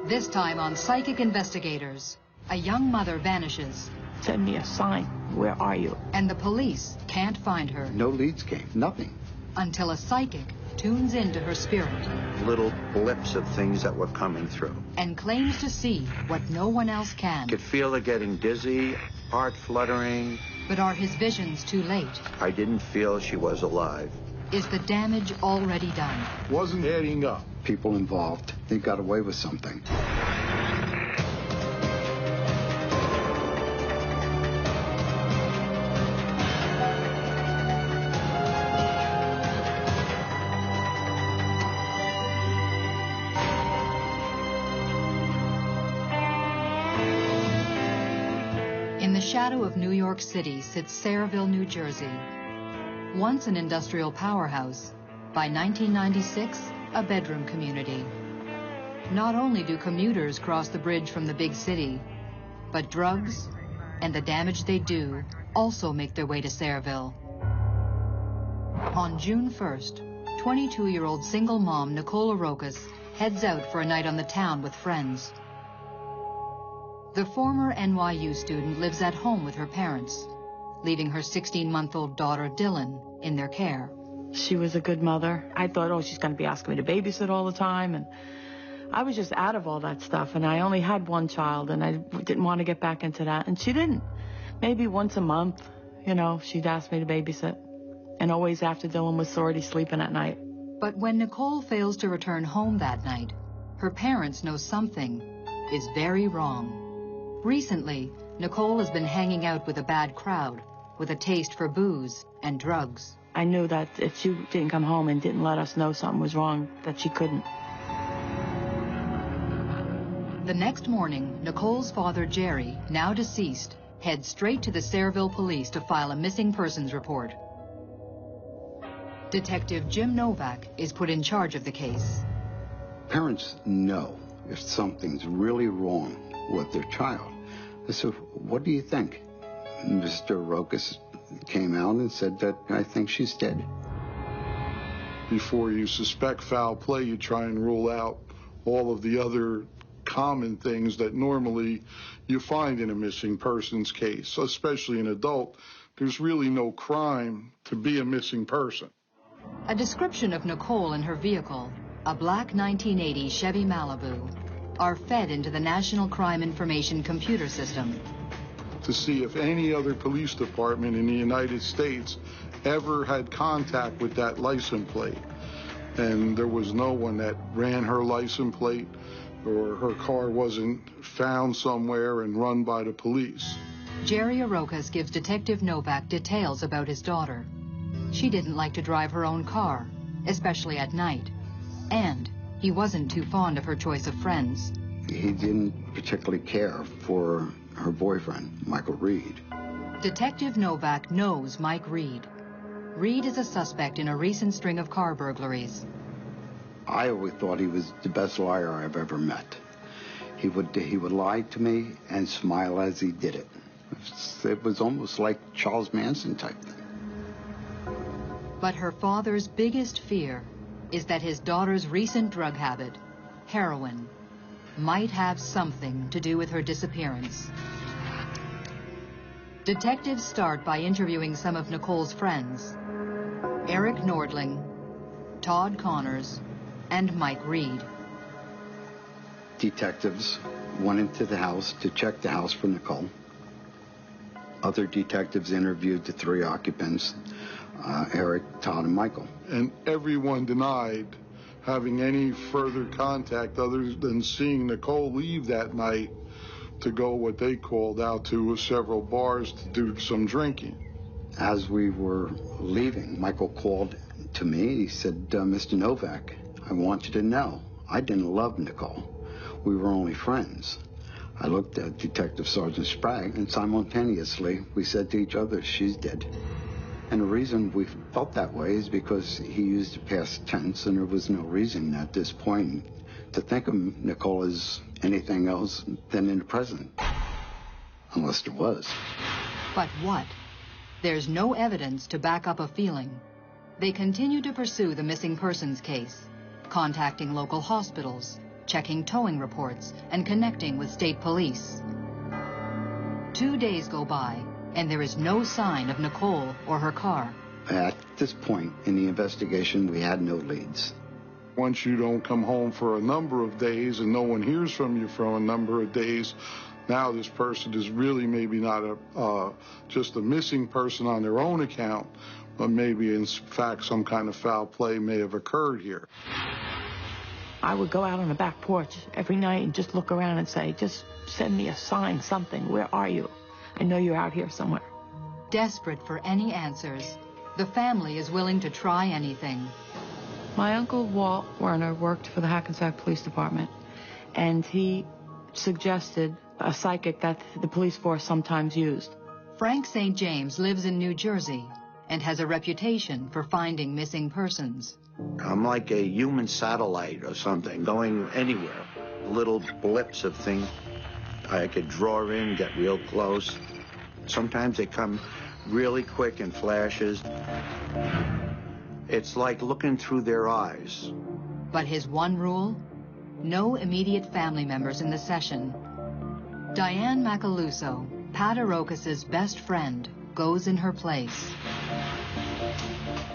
This time on Psychic Investigators, a young mother vanishes. Send me a sign. Where are you? And the police can't find her. No leads came, nothing. Until a psychic tunes into her spirit. Little blips of things that were coming through. And claims to see what no one else can. Could feel her getting dizzy, heart fluttering. But are his visions too late? I didn't feel she was alive. Is the damage already done? Wasn't adding up. People involved, they got away with something. In the shadow of New York City sits Sayreville, New Jersey. Once an industrial powerhouse, by 1996, a bedroom community. Not only do commuters cross the bridge from the big city, but drugs and the damage they do also make their way to Sayreville. On June 1st, 22-year-old single mom Nicole Roas heads out for a night on the town with friends. The former NYU student lives at home with her parents, leaving her 16-month-old daughter Dylan in their care. She was a good mother. I thought, oh, she's going to be asking me to babysit all the time. And I was just out of all that stuff. And I only had one child, and I didn't want to get back into that. And she didn't. Maybe once a month, you know, she'd ask me to babysit. And always after Dylan was already sleeping at night. But when Nicole fails to return home that night, her parents know something is very wrong. Recently, Nicole has been hanging out with a bad crowd, with a taste for booze and drugs. I knew that if she didn't come home and didn't let us know something was wrong, that she couldn't. The next morning, Nicole's father, Jerry, now deceased, heads straight to the Sayreville police to file a missing persons report. Detective Jim Novak is put in charge of the case. Parents know if something's really wrong with their child. So what do you think? Mr. Roas came out and said that I think she's dead. Before you suspect foul play, you try and rule out all of the other common things that normally you find in a missing persons case, especially an adult. There's really no crime to be a missing person. A description of Nicole and her vehicle, a black 1980 Chevy Malibu, are fed into the National Crime Information Computer System. To see if any other police department in the United States ever had contact with that license plate. And there was no one that ran her license plate, or her car wasn't found somewhere and run by the police. Jerry Roas gives Detective Novak details about his daughter. She didn't like to drive her own car, especially at night. And he wasn't too fond of her choice of friends. He didn't particularly care for her boyfriend, Michael Reed. Detective Novak knows Mike Reed. Reed is a suspect in a recent string of car burglaries. I always thought he was the best liar I've ever met. He would lie to me and smile as he did it. It was almost like Charles Manson type thing. But her father's biggest fear is that his daughter's recent drug habit, heroin, might have something to do with her disappearance. Detectives start by interviewing some of Nicole's friends, Eric Nordling, Todd Connors, and Mike Reed. Detectives went into the house to check the house for Nicole. Other detectives interviewed the three occupants, Eric, Todd, and Michael. And everyone denied having any further contact other than seeing Nicole leave that night to go what they called out to several bars to do some drinking. As we were leaving, Michael called to me. He said, Mr. Novak, I want you to know, I didn't love Nicole. We were only friends. I looked at Detective Sergeant Sprague, and simultaneously we said to each other, she's dead. And the reason we felt that way is because he used the past tense, and there was no reason at this point to think of Nicole as anything else than in the present. Unless there was. But what? There's no evidence to back up a feeling. They continue to pursue the missing persons case, contacting local hospitals, checking towing reports and connecting with state police. 2 days go by, and there is no sign of Nicole or her car. At this point in the investigation, we had no leads. Once you don't come home for a number of days and no one hears from you for a number of days, now this person is really maybe not just a missing person on their own account, but maybe in fact some kind of foul play may have occurred here. I would go out on the back porch every night and just look around and say, just send me a sign, something. Where are you? I know you're out here somewhere. Desperate for any answers, the family is willing to try anything. My uncle Walt Werner worked for the Hackensack Police Department, and he suggested a psychic that the police force sometimes used. Frank St. James lives in New Jersey and has a reputation for finding missing persons. I'm like a human satellite or something, going anywhere. Little blips of things I could draw in, get real close. Sometimes they come really quick in flashes. It's like looking through their eyes. But his one rule? No immediate family members in the session. Diane Macaluso, Pat Arokas's best friend, goes in her place.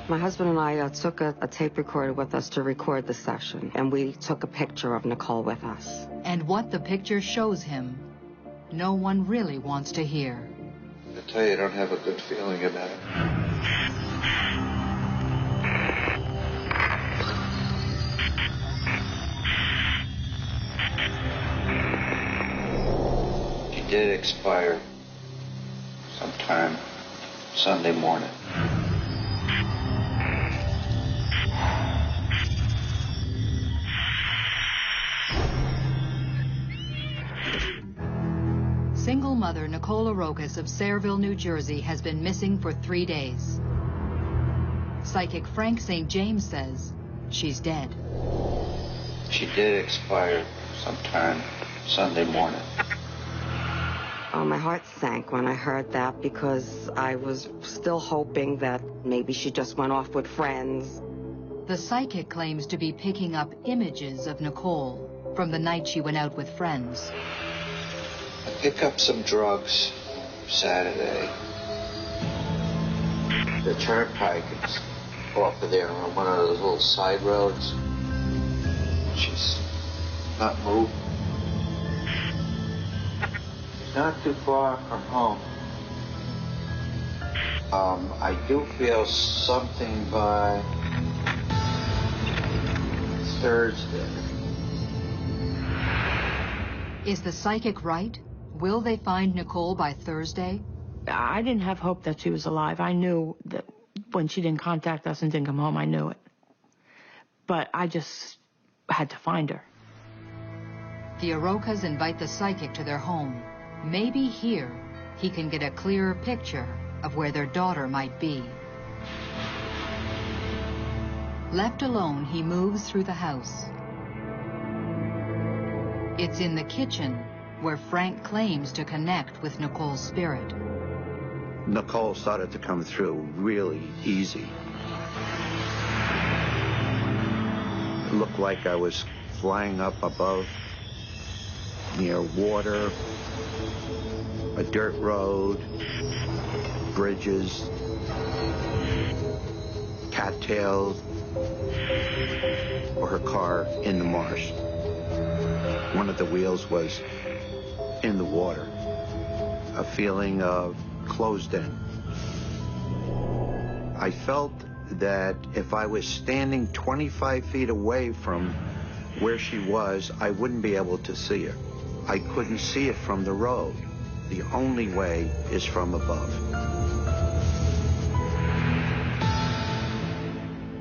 My husband and I took a tape recorder with us to record the session, and we took a picture of Nicole with us. And what the picture shows him, no one really wants to hear. I tell you, I don't have a good feeling about it. She did expire sometime Sunday morning. Single mother Nicole Roas of Sayreville, New Jersey has been missing for 3 days. Psychic Frank St. James says she's dead. She did expire sometime Sunday morning. Oh, my heart sank when I heard that because I was still hoping that maybe she just went off with friends. The psychic claims to be picking up images of Nicole from the night she went out with friends. I pick up some drugs Saturday. The turnpike is off of there on one of those little side roads. She's not moving. She's not too far from home. I do feel something by Thursday. Is the psychic right? Will they find Nicole by Thursday? I didn't have hope that she was alive. I knew that when she didn't contact us and didn't come home, I knew it. But I just had to find her. The Arokas invite the psychic to their home. Maybe here he can get a clearer picture of where their daughter might be. Left alone, he moves through the house. It's in the kitchen where Frank claims to connect with Nicole's spirit. Nicole started to come through really easy. It looked like I was flying up above, near water, a dirt road, bridges, cattails, or her car in the marsh. One of the wheels was in the water. A feeling of closed in. I felt that if I was standing 25 feet away from where she was, I wouldn't be able to see her. I couldn't see it from the road. The only way is from above.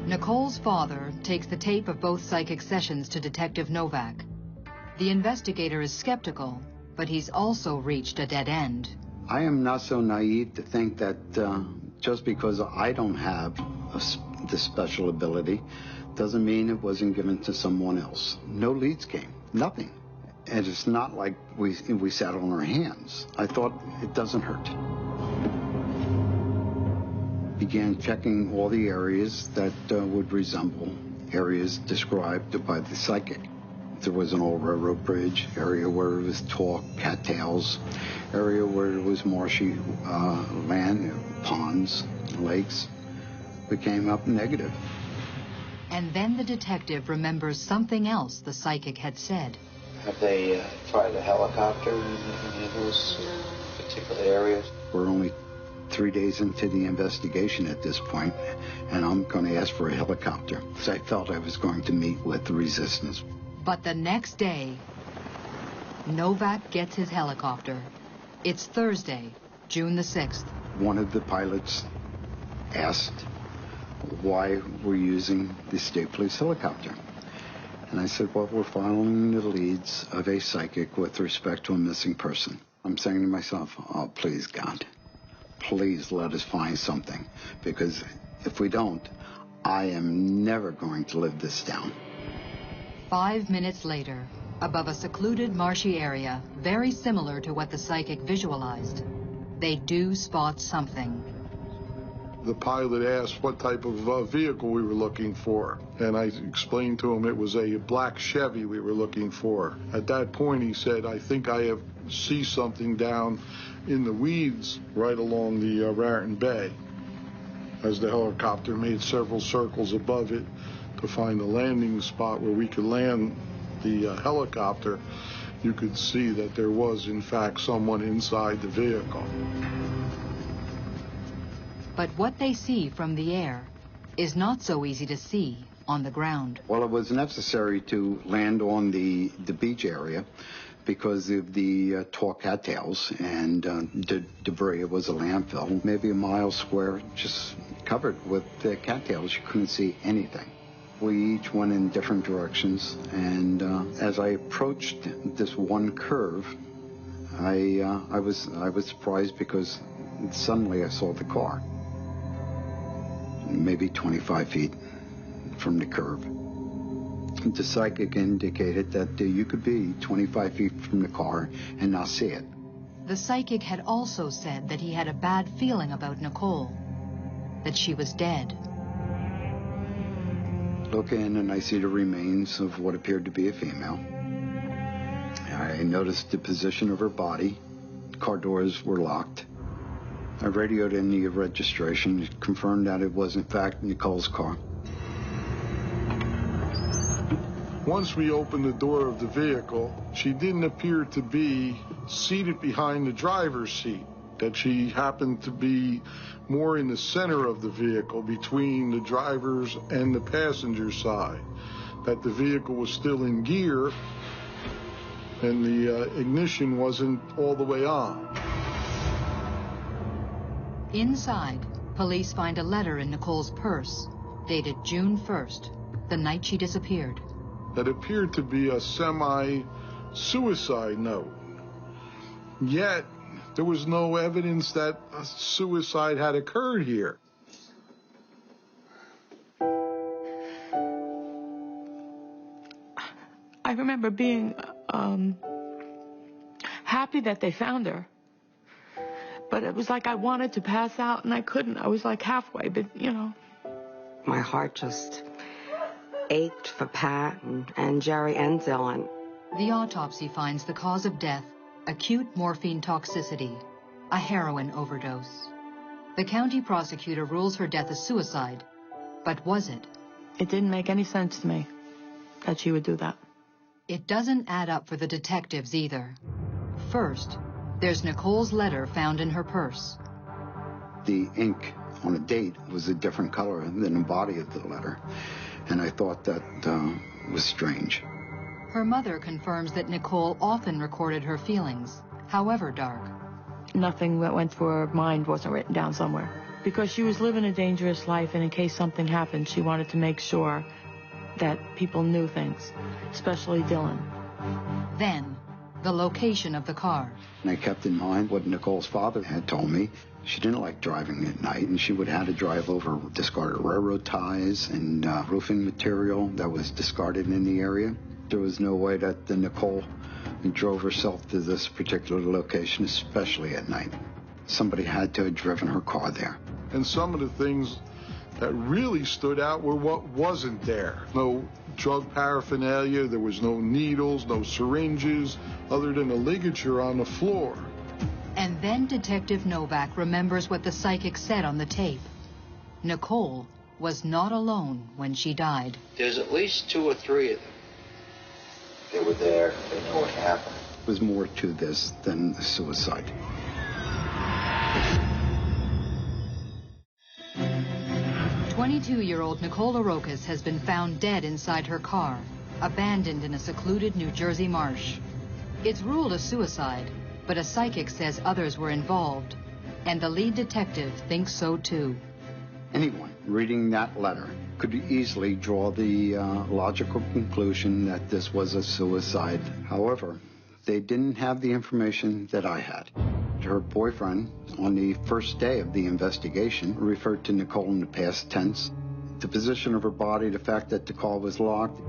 Nicole's father takes the tape of both psychic sessions to Detective Novak. The investigator is skeptical, but he's also reached a dead end. I am not so naive to think that just because I don't have this special ability doesn't mean it wasn't given to someone else. No leads came, nothing. And it's not like we sat on our hands. I thought it doesn't hurt. Began checking all the areas that would resemble areas described by the psychic. There was an old railroad bridge, area where it was tall cattails, area where it was marshy land, ponds, lakes. We came up negative. And then the detective remembers something else the psychic had said. Have they tried a helicopter in any of those particular areas? We're only 3 days into the investigation at this point, and I'm going to ask for a helicopter. So I felt I was going to meet with the resistance. But the next day, Novak gets his helicopter. It's Thursday, June the 6th. One of the pilots asked why we're using the state police helicopter. And I said, well, we're following the leads of a psychic with respect to a missing person. I'm saying to myself, oh, please, God, please let us find something. Because if we don't, I am never going to live this down. 5 minutes later, above a secluded marshy area, very similar to what the psychic visualized, they do spot something. The pilot asked what type of vehicle we were looking for, and I explained to him it was a black Chevy we were looking for. At that point, he said, I think I see something down in the weeds right along the Raritan Bay. As the helicopter made several circles above it to find a landing spot where we could land the helicopter, you could see that there was, in fact, someone inside the vehicle. But what they see from the air is not so easy to see on the ground. Well, it was necessary to land on the beach area because of the tall cattails and debris. It was a landfill, maybe a mile square, just covered with cattails. You couldn't see anything. We each went in different directions, and as I approached this one curve, I was surprised because suddenly I saw the car, maybe 25 feet from the curve. The psychic indicated that you could be 25 feet from the car and not see it. The psychic had also said that he had a bad feeling about Nicole, that she was dead. Look in and I see the remains of what appeared to be a female. I noticed the position of her body. Car doors were locked. I radioed in the registration, confirmed that it was in fact Nicole's car. Once we opened the door of the vehicle, she didn't appear to be seated behind the driver's seat, that she happened to be more in the center of the vehicle between the driver's and the passenger side, that the vehicle was still in gear and the ignition wasn't all the way on. Inside, police find a letter in Nicole's purse, dated June 1st, the night she disappeared. That appeared to be a semi-suicide note. Yet, there was no evidence that a suicide had occurred here. I remember being happy that they found her. But it was like I wanted to pass out and I couldn't. I was like halfway, but you know. My heart just ached for Pat and Jerry and Dylan. The autopsy finds the cause of death acute morphine toxicity, a heroin overdose. The county prosecutor rules her death a suicide, but was it? It didn't make any sense to me that she would do that. It doesn't add up for the detectives either. First, there's Nicole's letter found in her purse. The ink on the date was a different color than the body of the letter, and I thought that was strange. Her mother confirms that Nicole often recorded her feelings, however dark. Nothing that went through her mind wasn't written down somewhere. Because she was living a dangerous life, and in case something happened, she wanted to make sure that people knew things, especially Dylan. Then, the location of the car. And I kept in mind what Nicole's father had told me. She didn't like driving at night, and she would have to drive over discarded railroad ties and roofing material that was discarded in the area. There was no way that Nicole drove herself to this particular location, especially at night. Somebody had to have driven her car there. And some of the things that really stood out were what wasn't there. No drug paraphernalia, there was no needles, no syringes, other than a ligature on the floor. And then Detective Novak remembers what the psychic said on the tape. Nicole was not alone when she died. There's at least 2 or 3 of them. They were there. They know what happened. There was more to this than suicide. 22-year-old Nicole Roas has been found dead inside her car, abandoned in a secluded New Jersey marsh. It's ruled a suicide, but a psychic says others were involved, and the lead detective thinks so too. Anyone reading that letter could easily draw the logical conclusion that this was a suicide. However, they didn't have the information that I had. Her boyfriend, on the first day of the investigation, referred to Nicole in the past tense. The position of her body, the fact that the car was locked.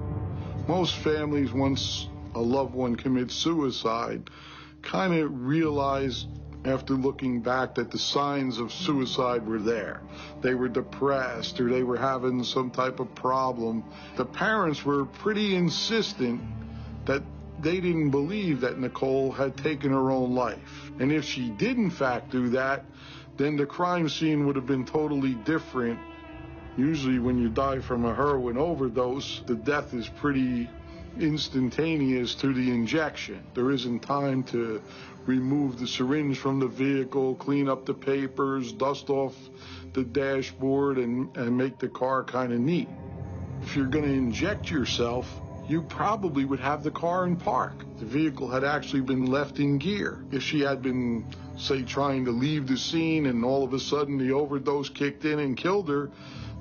Most families, once a loved one commits suicide, kind of realize after looking back that the signs of suicide were there. They were depressed or they were having some type of problem. The parents were pretty insistent that they didn't believe that Nicole had taken her own life. And if she did in fact do that, then the crime scene would have been totally different. Usually when you die from a heroin overdose, the death is pretty instantaneous to the injection. There isn't time to remove the syringe from the vehicle, clean up the papers, dust off the dashboard, and make the car kind of neat. If you're going to inject yourself, you probably would have the car in park. The vehicle had actually been left in gear. If she had been, say, trying to leave the scene and all of a sudden the overdose kicked in and killed her,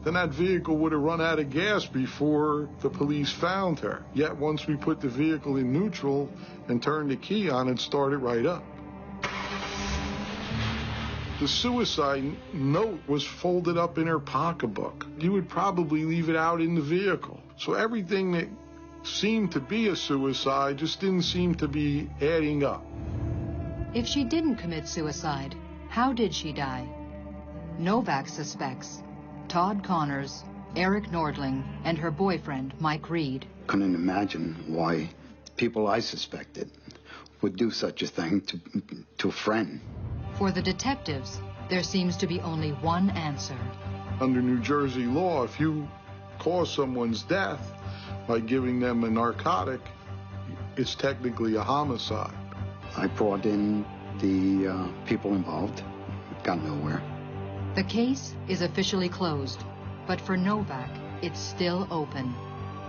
then that vehicle would have run out of gas before the police found her. Yet once we put the vehicle in neutral and turned the key on, it started right up. The suicide note was folded up in her pocketbook. You would probably leave it out in the vehicle. So everything that seemed to be a suicide just didn't seem to be adding up. If she didn't commit suicide, how did she die? Novak suspects Todd Connors, Eric Nordling, and her boyfriend, Mike Reed. Couldn't imagine why people I suspected would do such a thing to a friend. For the detectives, there seems to be only one answer. Under New Jersey law, if you cause someone's death by giving them a narcotic, it's technically a homicide. I brought in the people involved. Got nowhere. The case is officially closed, but for Novak, it's still open.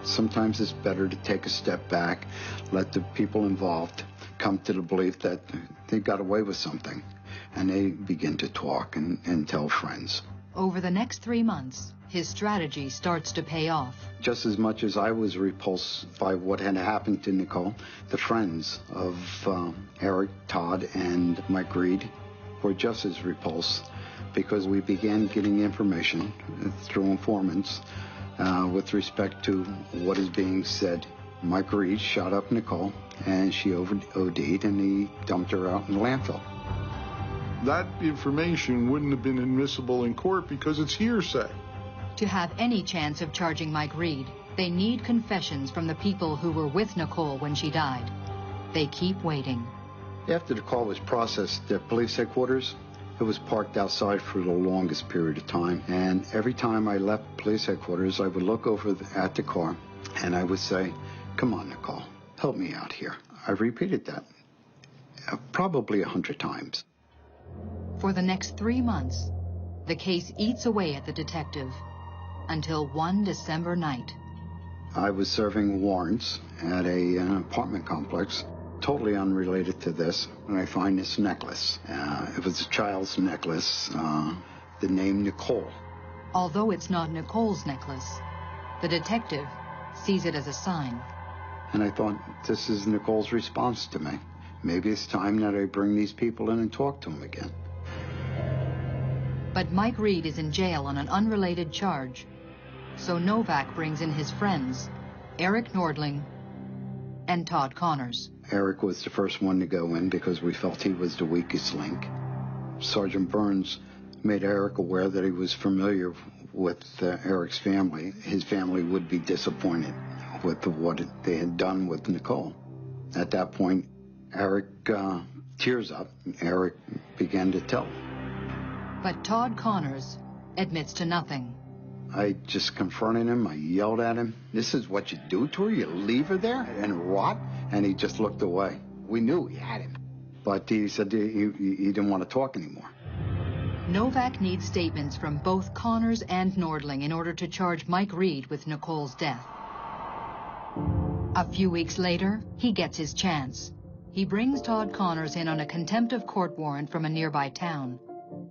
Sometimes it's better to take a step back, let the people involved come to the belief that they got away with something, and they begin to talk and tell friends. Over the next 3 months, his strategy starts to pay off. Just as much as I was repulsed by what had happened to Nicole, the friends of Eric, Todd, and Mike Reed were just as repulsed, because we began getting information through informants with respect to what is being said. Mike Reed shot up Nicole, and she OD'd, and he dumped her out in the landfill. That information wouldn't have been admissible in court because it's hearsay. To have any chance of charging Mike Reed, they need confessions from the people who were with Nicole when she died. They keep waiting. After the call was processed at police headquarters, it was parked outside for the longest period of time. And every time I left police headquarters, I would look over at the car and I would say, "Come on, Nicole, help me out here." I repeated that probably 100 times. For the next 3 months, the case eats away at the detective until one December night. I was serving warrants at an apartment complex, totally unrelated to this, and I find this necklace. It was a child's necklace, the name Nicole. Although it's not Nicole's necklace, the detective sees it as a sign. And I thought, this is Nicole's response to me. Maybe it's time that I bring these people in and talk to them again. But Mike Reed is in jail on an unrelated charge. So Novak brings in his friends, Eric Nordling and Todd Connors. Eric was the first one to go in because we felt he was the weakest link. Sergeant Burns made Eric aware that he was familiar with Eric's family. His family would be disappointed with what they had done with Nicole. At that point, Eric tears up. Eric began to tell. But Todd Connors admits to nothing. I just confronted him. I yelled at him. This is what you do to her? You leave her there and rot? And he just looked away. We knew we had him. But he said he didn't want to talk anymore. Novak needs statements from both Connors and Nordling in order to charge Mike Reed with Nicole's death. A few weeks later, he gets his chance. He brings Todd Connors in on a contempt of court warrant from a nearby town.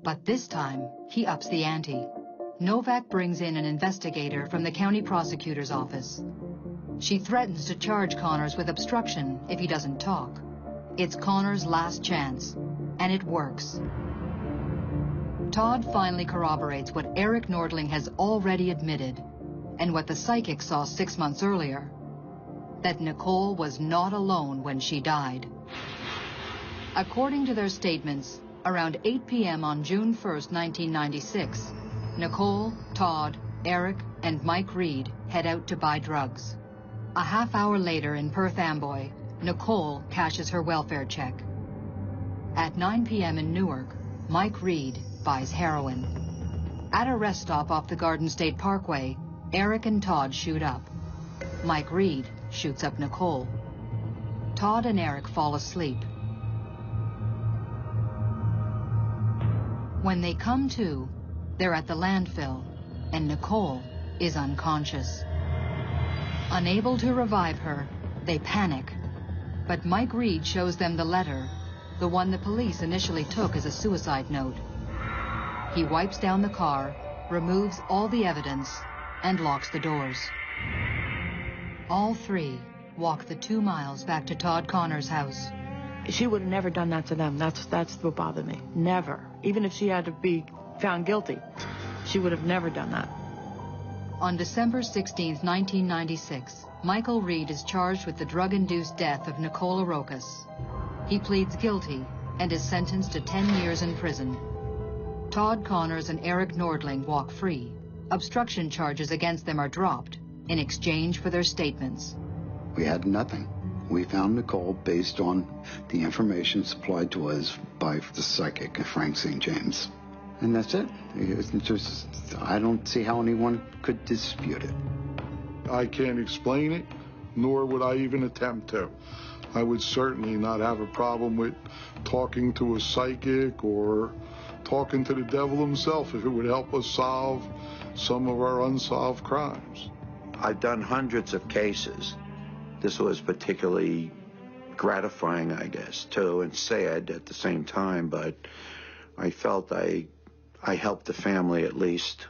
But this time, he ups the ante. Novak brings in an investigator from the county prosecutor's office. She threatens to charge Connors with obstruction if he doesn't talk. It's Connors' last chance, and it works. Todd finally corroborates what Eric Nordling has already admitted, and what the psychic saw 6 months earlier, that Nicole was not alone when she died. According to their statements, around 8 p.m. on June 1st, 1996, Nicole, Todd, Eric, and Mike Reed head out to buy drugs. A half hour later in Perth Amboy, Nicole cashes her welfare check. At 9 p.m. in Newark, Mike Reed buys heroin. At a rest stop off the Garden State Parkway, Eric and Todd shoot up. Mike Reed shoots up Nicole. Todd and Eric fall asleep. When they come to, they're at the landfill, and Nicole is unconscious. Unable to revive her, they panic. But Mike Reed shows them the letter, the one the police initially took as a suicide note. He wipes down the car, removes all the evidence, and locks the doors. All three walk the 2 miles back to Todd Connors' house. She would have never done that to them. That's what bothered me. Never. Even if she had to be found guilty, she would have never done that. On December 16, 1996, Michael Reed is charged with the drug-induced death of Nicole Roas. He pleads guilty and is sentenced to 10 years in prison. Todd Connors and Eric Nordling walk free. Obstruction charges against them are dropped in exchange for their statements. We had nothing. We found Nicole based on the information supplied to us by the psychic, Frank St. James. And that's it. I don't see how anyone could dispute it. I can't explain it, nor would I even attempt to. I would certainly not have a problem with talking to a psychic or talking to the devil himself if it would help us solve some of our unsolved crimes. I've done hundreds of cases. This was particularly gratifying, I guess, too, and sad at the same time, but I felt I helped the family at least.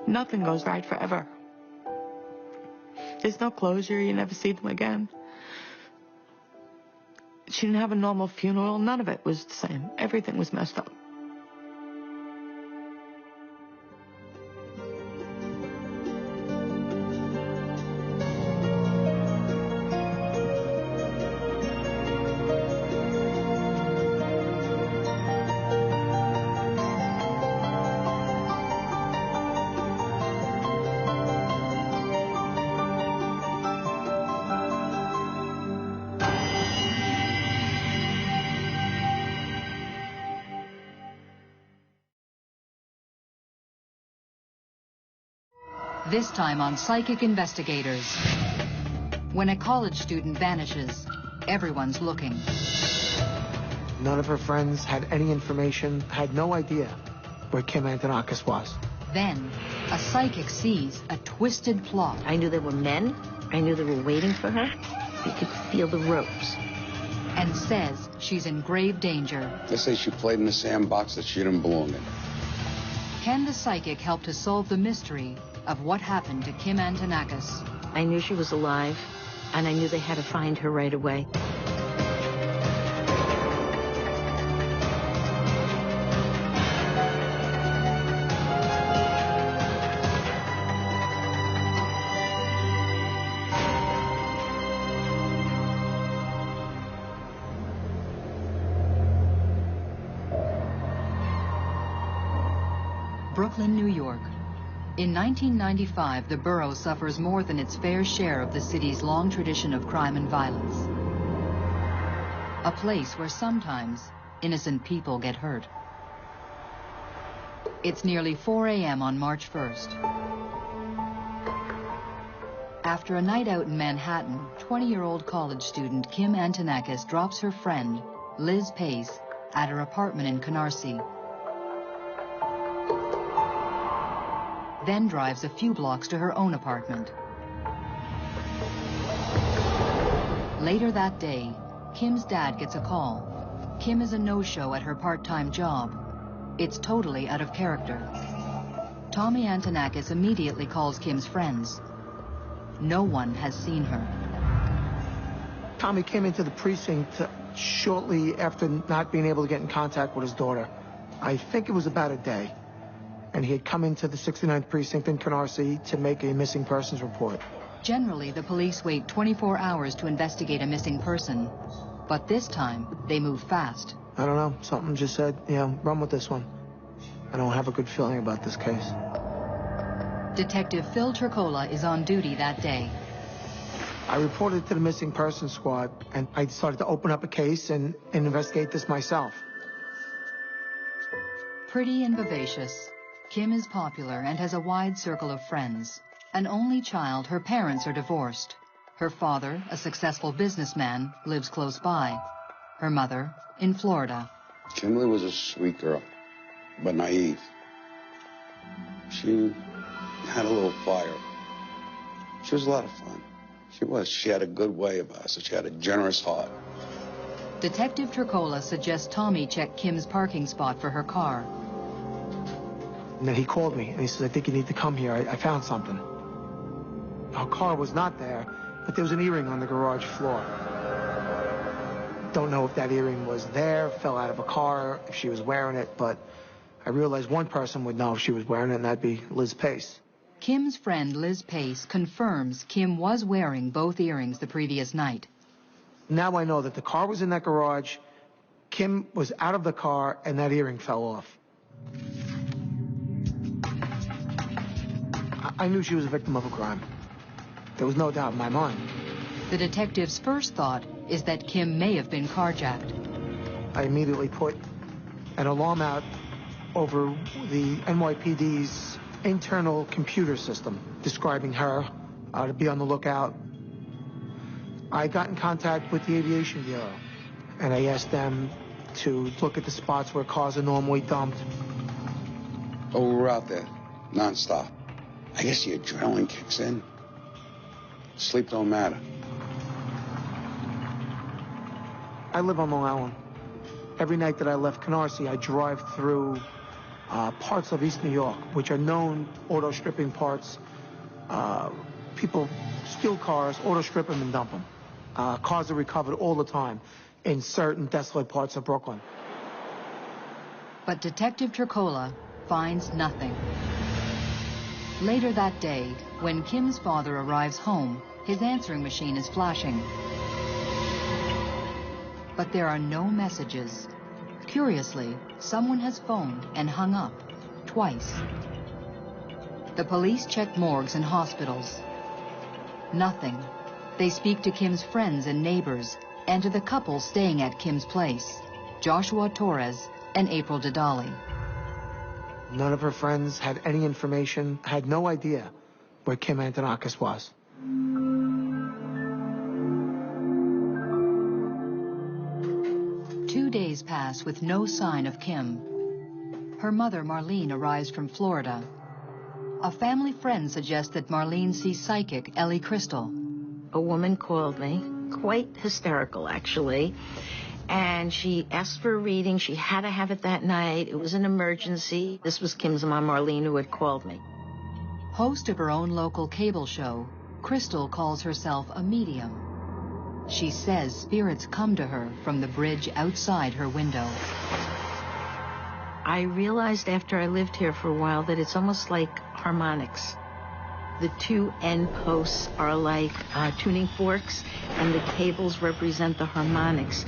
Nothing goes right forever. There's no closure. You never see them again. She didn't have a normal funeral. None of it was the same. Everything was messed up. This time on Psychic Investigators. When a college student vanishes, everyone's looking. None of her friends had any information, had no idea where Kim Antonakis was. Then, a psychic sees a twisted plot. I knew there were men. I knew they were waiting for her. I could feel the ropes. And says she's in grave danger. They say she played in the sandbox that she didn't belong in. Can the psychic help to solve the mystery of what happened to Kim Antonakis? I knew she was alive, and I knew they had to find her right away. Brooklyn, New York. In 1995, the borough suffers more than its fair share of the city's long tradition of crime and violence. A place where sometimes innocent people get hurt. It's nearly 4 a.m. on March 1st. After a night out in Manhattan, 20-year-old college student Kim Antonakis drops her friend, Liz Pace, at her apartment in Canarsie. Then drives a few blocks to her own apartment. Later that day, Kim's dad gets a call. Kim is a no-show at her part-time job. It's totally out of character. Tommy Antonakis immediately calls Kim's friends. No one has seen her. Tommy came into the precinct shortly after not being able to get in contact with his daughter. I think it was about a day. And he had come into the 69th precinct in Canarsie to make a missing persons report. Generally, the police wait 24 hours to investigate a missing person. But this time, they move fast. I don't know. Something just said, run with this one. I don't have a good feeling about this case. Detective Phil Turcola is on duty that day. I reported to the missing persons squad, and I decided to open up a case and investigate this myself. Pretty and vivacious, Kim is popular and has a wide circle of friends. An only child, her parents are divorced. Her father, a successful businessman, lives close by. Her mother, in Florida. Kimberly was a sweet girl, but naive. She had a little fire. She was a lot of fun. She was. She had a good way about her. She had a generous heart. Detective Turcola suggests Tommy check Kim's parking spot for her car. And then he called me, and he says, I think you need to come here. I found something. Her car was not there, but there was an earring on the garage floor. Don't know if that earring was there, fell out of a car, if she was wearing it, but I realized one person would know if she was wearing it, and that'd be Liz Pace. Kim's friend Liz Pace confirms Kim was wearing both earrings the previous night. Now I know that the car was in that garage, Kim was out of the car, and that earring fell off. I knew she was a victim of a crime. There was no doubt in my mind. The detective's first thought is that Kim may have been carjacked. I immediately put an alarm out over the NYPD's internal computer system, describing her to be on the lookout. I got in contact with the Aviation Bureau, and I asked them to look at the spots where cars are normally dumped. Oh, we were out there, nonstop. I guess the adrenaline kicks in. Sleep don't matter. I live on Long Island. Every night that I left Canarsie, I drive through parts of East New York, which are known auto stripping parts. People steal cars, auto strip them, and dump them. Cars are recovered all the time in certain desolate parts of Brooklyn. But Detective Turcola finds nothing. Later that day, when Kim's father arrives home, his answering machine is flashing. But there are no messages. Curiously, someone has phoned and hung up twice. The police check morgues and hospitals. Nothing. They speak to Kim's friends and neighbors and to the couple staying at Kim's place, Joshua Torres and April Dedali. None of her friends had any information, had no idea where Kim Antonakis was. 2 days pass with no sign of Kim. Her mother, Marlene, arrives from Florida. A family friend suggests that Marlene sees psychic Ellie Crystal. A woman called me, quite hysterical actually, and she asked for a reading. She had to have it that night. It was an emergency. This was Kim's mom, Marlene, who had called me. Host of her own local cable show, Crystal calls herself a medium. She says spirits come to her from the bridge outside her window. I realized after I lived here for a while that it's almost like harmonics. The two end posts are like tuning forks, and the cables represent the harmonics.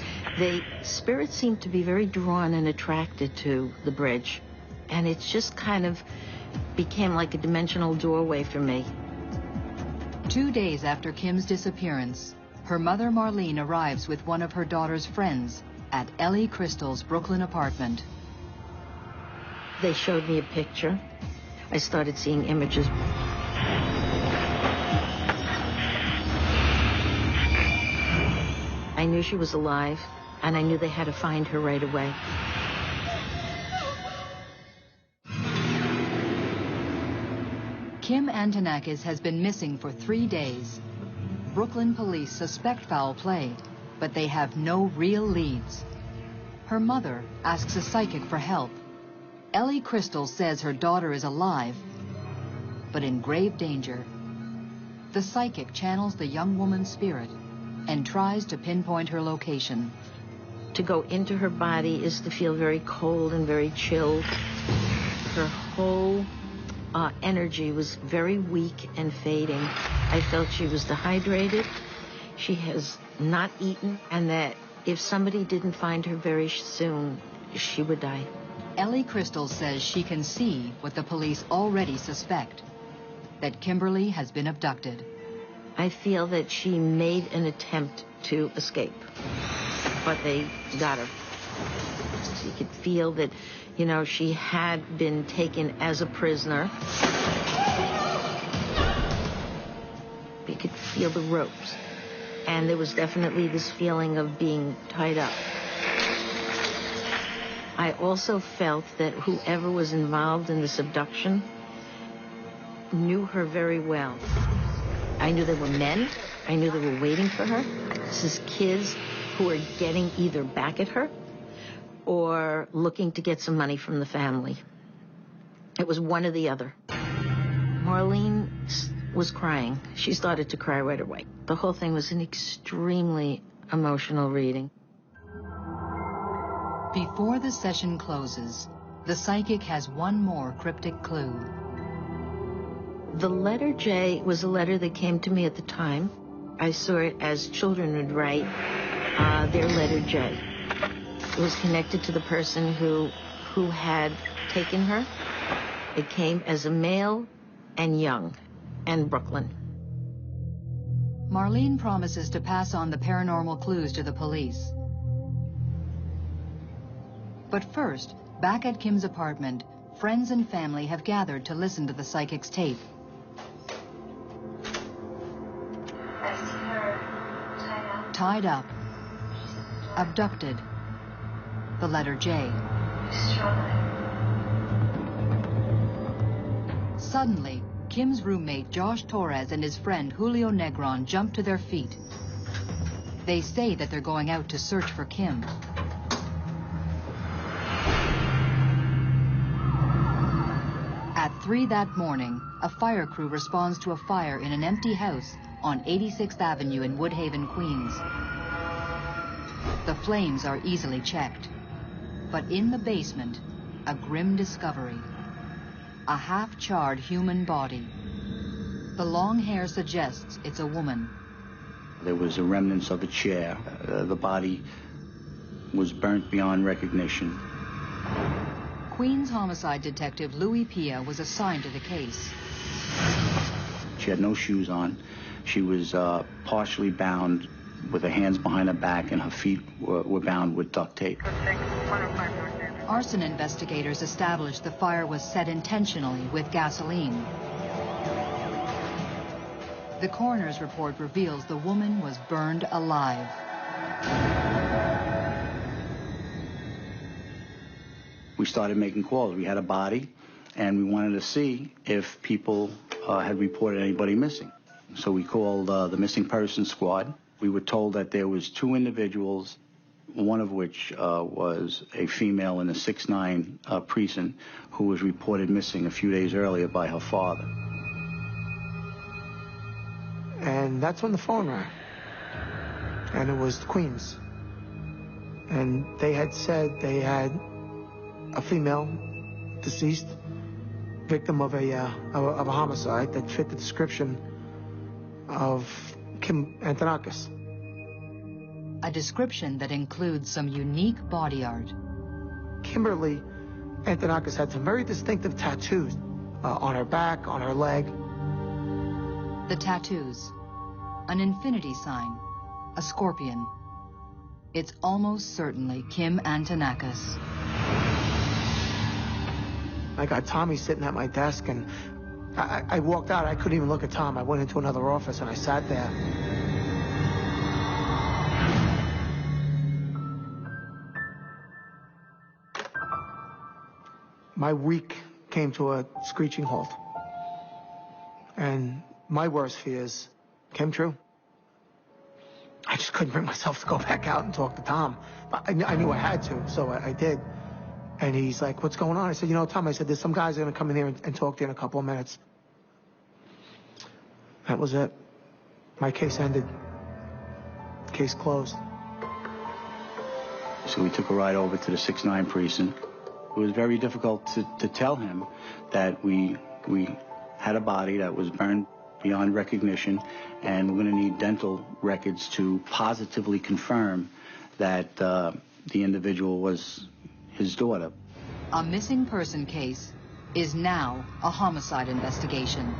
Spirits seem to be very drawn and attracted to the bridge. and it just kind of became like a dimensional doorway for me. 2 days after Kim's disappearance, her mother Marlene arrives with one of her daughter's friends at Ellie Crystal's Brooklyn apartment. They showed me a picture. I started seeing images. I knew she was alive, and I knew they had to find her right away. Kim Antonakis has been missing for 3 days. Brooklyn police suspect foul play, but they have no real leads. Her mother asks a psychic for help. Ellie Crystal says her daughter is alive, but in grave danger. The psychic channels the young woman's spirit and tries to pinpoint her location. To go into her body is to feel very cold and very chilled. Her whole energy was very weak and fading. I felt she was dehydrated, she has not eaten, and that if somebody didn't find her very soon, she would die. Ellie Crystal says she can see what the police already suspect, that Kimberly has been abducted. I feel that she made an attempt to escape, but they got her. You could feel that, you know, she had been taken as a prisoner. You could feel the ropes. And there was definitely this feeling of being tied up. I also felt that whoever was involved in this abduction knew her very well. I knew they were men. I knew they were waiting for her. This is kids who are getting either back at her or looking to get some money from the family. It was one or the other. Marlene was crying. She started to cry right away. The whole thing was an extremely emotional reading. Before the session closes, the psychic has one more cryptic clue. The letter J was a letter that came to me at the time. I saw it as children would write their letter J. It was connected to the person who had taken her. It came as a male and young and Brooklyn. Marlene promises to pass on the paranormal clues to the police. But first, back at Kim's apartment, friends and family have gathered to listen to the psychic's tape. Tied up. Abducted. The letter J. Suddenly, Kim's roommate Josh Torres and his friend Julio Negron jump to their feet. They say that they're going out to search for Kim. At 3 that morning, a fire crew responds to a fire in an empty house on 86th Avenue in Woodhaven, Queens. The flames are easily checked. But in the basement, a grim discovery. A half-charred human body. The long hair suggests it's a woman. There was a remnants of a chair. The body was burnt beyond recognition. Queens homicide detective Louis Pia was assigned to the case. She had no shoes on. She was partially bound with her hands behind her back, and her feet were bound with duct tape. Arson investigators established the fire was set intentionally with gasoline. The coroner's report reveals the woman was burned alive. We started making calls. We had a body, and we wanted to see if people had reported anybody missing. So we called the missing persons squad. We were told that there was 2 individuals, one of which was a female in the 6-9 precinct who was reported missing a few days earlier by her father. And that's when the phone rang. And it was Queens. And they had said they had a female deceased, victim of a homicide that fit the description of Kim Antonakis. A description that includes some unique body art. Kimberly Antonakis had some very distinctive tattoos on her back, on her leg. The tattoos. An infinity sign. A scorpion. It's almost certainly Kim Antonakis. I got Tommy sitting at my desk, and I walked out. I couldn't even look at Tom. I went into another office, and I sat there. My week came to a screeching halt. And my worst fears came true. I just couldn't bring myself to go back out and talk to Tom. I knew I had to, so I did. And he's like, what's going on? I said, you know, Tom, I said, there's some guys that are going to come in here and talk to you in a couple of minutes. That was it. My case ended. Case closed. So we took a ride over to the 6-9 precinct. It was very difficult to tell him that we had a body that was burned beyond recognition, and we're going to need dental records to positively confirm that the individual was his daughter. A missing person case is now a homicide investigation.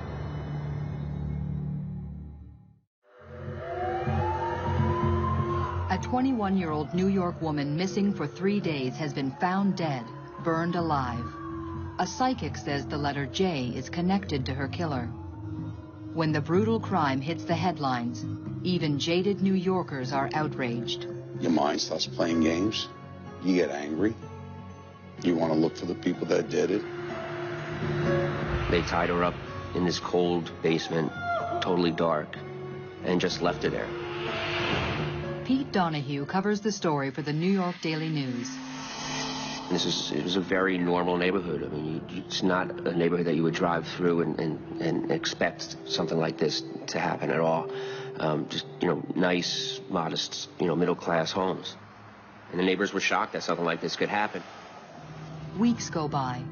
A 21-year-old New York woman missing for 3 days has been found dead, burned alive. A psychic says the letter J is connected to her killer. When the brutal crime hits the headlines, even jaded New Yorkers are outraged. Your mind starts playing games. You get angry. You want to look for the people that did it. They tied her up in this cold basement, totally dark, and just left her there. Pete Donahue covers the story for the New York Daily News. It was a very normal neighborhood. I mean, it's not a neighborhood that you would drive through and expect something like this to happen at all. Just, nice, modest, middle-class homes. And the neighbors were shocked that something like this could happen. Weeks go by.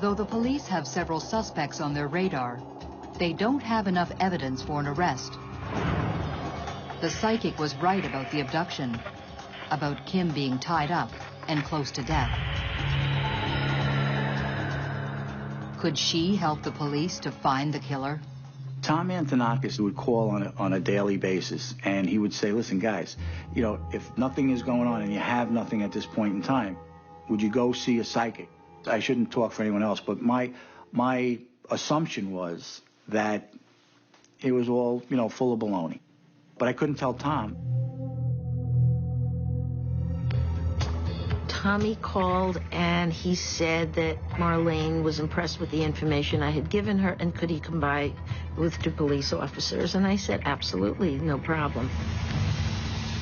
Though the police have several suspects on their radar, they don't have enough evidence for an arrest. The psychic was right about the abduction, about Kim being tied up and close to death. Could she help the police to find the killer? Tom Antonakis would call on a daily basis, and he would say, listen, guys, if nothing is going on and you have nothing at this point in time, would you go see a psychic? I shouldn't talk for anyone else, but my assumption was that it was all, full of baloney. But I couldn't tell Tom. Tommy called and he said that Marlene was impressed with the information I had given her and could he come by with 2 police officers. And I said, absolutely, no problem.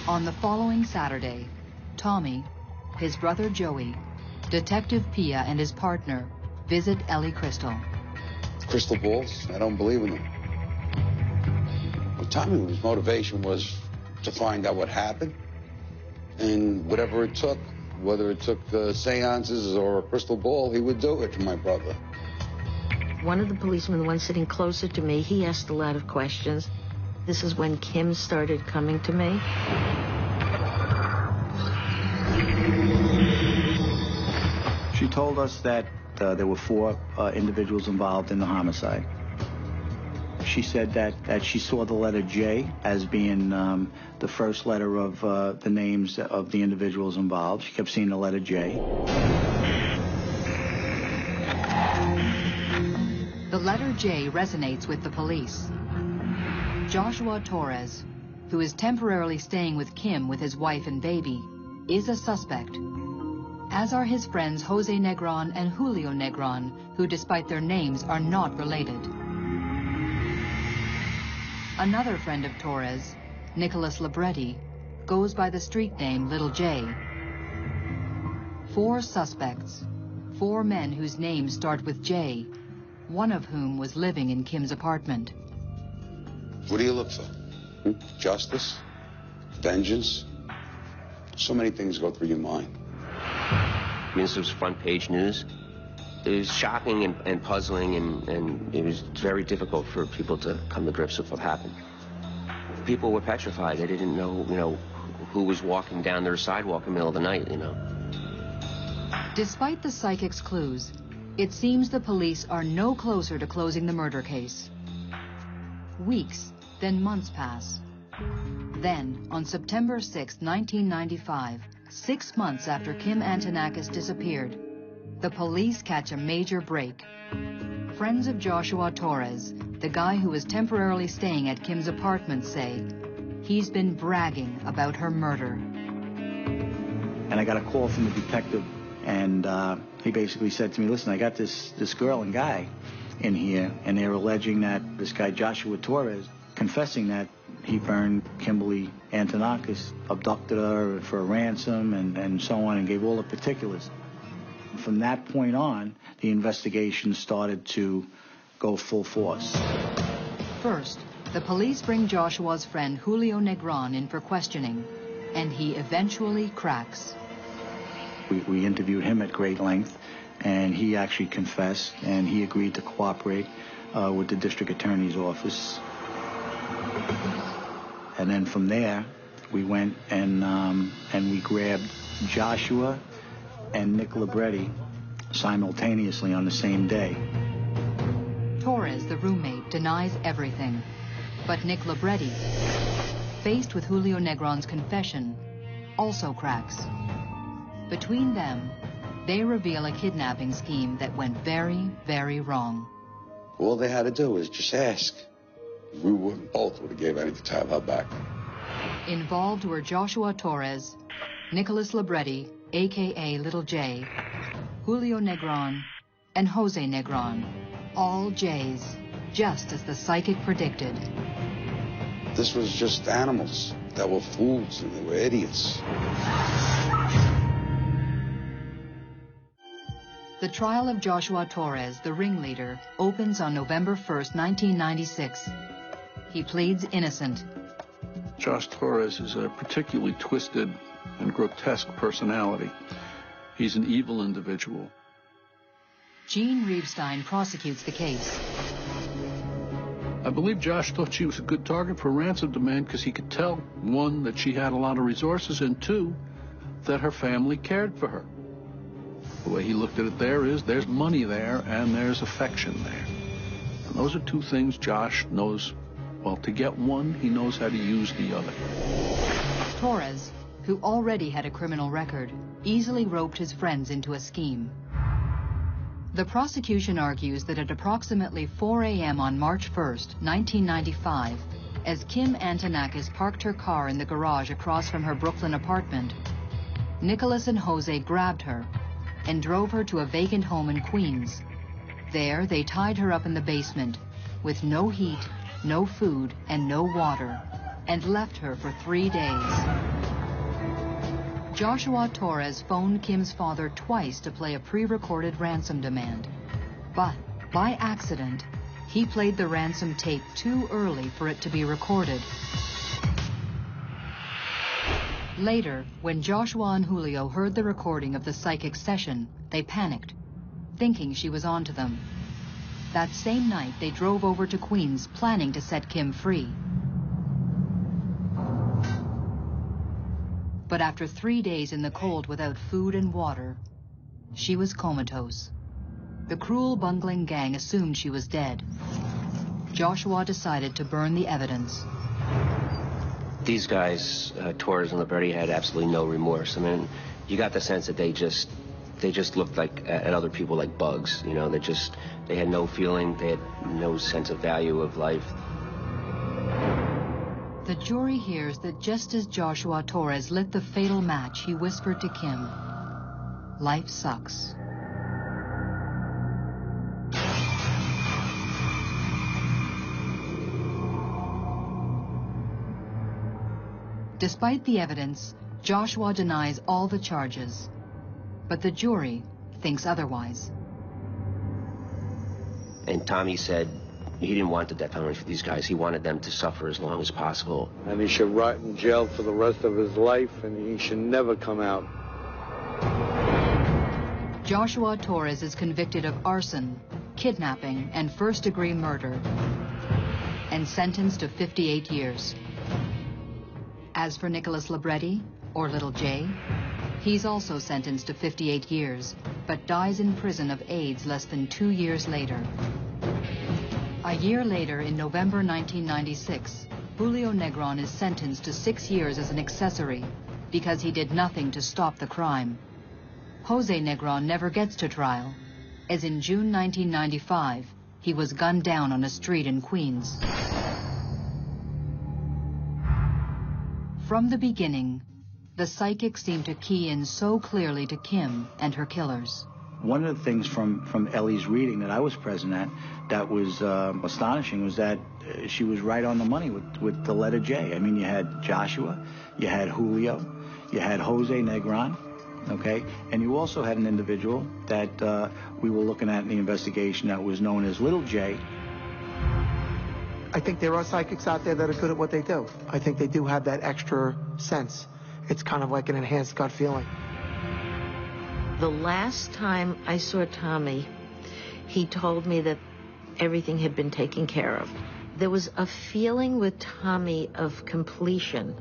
On the following Saturday, Tommy, his brother Joey, Detective Pia and his partner visit Ellie Crystal. Crystal balls, I don't believe in them. Well, Tommy's motivation was to find out what happened, and whatever it took, whether it took seances or a crystal ball, he would do it to my brother. One of the policemen, the one sitting closer to me, he asked a lot of questions. This is when Kim started coming to me. She told us that there were 4 individuals involved in the homicide. She said that she saw the letter J as being the first letter of the names of the individuals involved. She kept seeing the letter J. The letter J resonates with the police. Joshua Torres, who is temporarily staying with Kim with his wife and baby, is a suspect, as are his friends Jose Negron and Julio Negron, who despite their names are not related. Another friend of Torres, Nicholas Libretti, goes by the street name Little J. 4 suspects, 4 men whose names start with J, one of whom was living in Kim's apartment. What do you look for? Justice? Vengeance? So many things go through your mind. I mean, this was front-page news. It was shocking and puzzling, and it was very difficult for people to come to grips with what happened. People were petrified. They didn't know, who was walking down their sidewalk in the middle of the night, Despite the psychic's clues, it seems the police are no closer to closing the murder case. Weeks, then months pass. Then, on September 6, 1995, 6 months after Kim Antonakis disappeared, the police catch a major break. Friends of Joshua Torres, the guy who was temporarily staying at Kim's apartment, say he's been bragging about her murder. And I got a call from the detective, and he basically said to me, listen, I got this girl and guy in here, and they're alleging that this guy Joshua Torres, confessing that he burned Kimberly Antonakis, abducted her for a ransom, and so on, and gave all the particulars. From that point on, the investigation started to go full force. First, the police bring Joshua's friend Julio Negron in for questioning, and he eventually cracks. We interviewed him at great length, and he actually confessed, and he agreed to cooperate with the district attorney's office. And then from there, we went and we grabbed Joshua and Nick Libretti simultaneously on the same day. Torres, the roommate, denies everything. But Nick Libretti, faced with Julio Negron's confession, also cracks. Between them, they reveal a kidnapping scheme that went very, very wrong. All they had to do was just ask. We both would have gave anything to have her back. Involved were Joshua Torres, Nicholas Libretti, a.k.a. Little J, Julio Negron, and Jose Negron, all J's, just as the psychic predicted. This was just animals that were fools and they were idiots. The trial of Joshua Torres, the ringleader, opens on November 1st, 1996. He pleads innocent. Josh Torres is a particularly twisted and grotesque personality. He's an evil individual. Gene Reevestein prosecutes the case. I believe Josh thought she was a good target for a ransom demand because he could tell, one, that she had a lot of resources, and two, that her family cared for her. The way he looked at it there's money there and there's affection there. And those are two things Josh knows. Well, to get one, he knows how to use the other. Torres, who already had a criminal record, easily roped his friends into a scheme. The prosecution argues that at approximately 4 a.m. on March 1st, 1995, as Kim Antonakis parked her car in the garage across from her Brooklyn apartment, Nicholas and Jose grabbed her and drove her to a vacant home in Queens. There, they tied her up in the basement with no heat, no food, and no water, and left her for 3 days. Joshua Torres phoned Kim's father twice to play a pre-recorded ransom demand. But, by accident, he played the ransom tape too early for it to be recorded. Later, when Joshua and Julio heard the recording of the psychic session, they panicked, thinking she was onto them. That same night, they drove over to Queens, planning to set Kim free. But after 3 days in the cold without food and water, she was comatose. The cruel, bungling gang assumed she was dead. Joshua decided to burn the evidence. These guys, Torres and Libretti, had absolutely no remorse. I mean, you got the sense that they just looked like at other people like bugs. You know, they had no feeling, they had no sense of value of life. The jury hears that just as Joshua Torres lit the fatal match, he whispered to Kim, "Life sucks." Despite the evidence, Joshua denies all the charges, but the jury thinks otherwise. And Tommy said he didn't want the death penalty for these guys. He wanted them to suffer as long as possible. And he should rot in jail for the rest of his life, and he should never come out. Joshua Torres is convicted of arson, kidnapping, and first-degree murder, and sentenced to 58 years. As for Nicholas Libretti, or Little J, He's also sentenced to 58 years, but dies in prison of AIDS less than 2 years later. A year later, in November 1996, Julio Negron is sentenced to 6 years as an accessory because he did nothing to stop the crime. Jose Negron never gets to trial, as in June 1995, he was gunned down on a street in Queens. From the beginning, the psychic seemed to key in so clearly to Kim and her killers. One of the things from Ellie's reading that I was present at that was astonishing was that she was right on the money with the letter J. I mean, you had Joshua, you had Julio, you had Jose Negron, okay? And you also had an individual that we were looking at in the investigation that was known as Little J. I think there are psychics out there that are good at what they do. I think they do have that extra sense. It's kind of like an enhanced gut feeling. The last time I saw Tommy, he told me that everything had been taken care of. There was a feeling with Tommy of completion,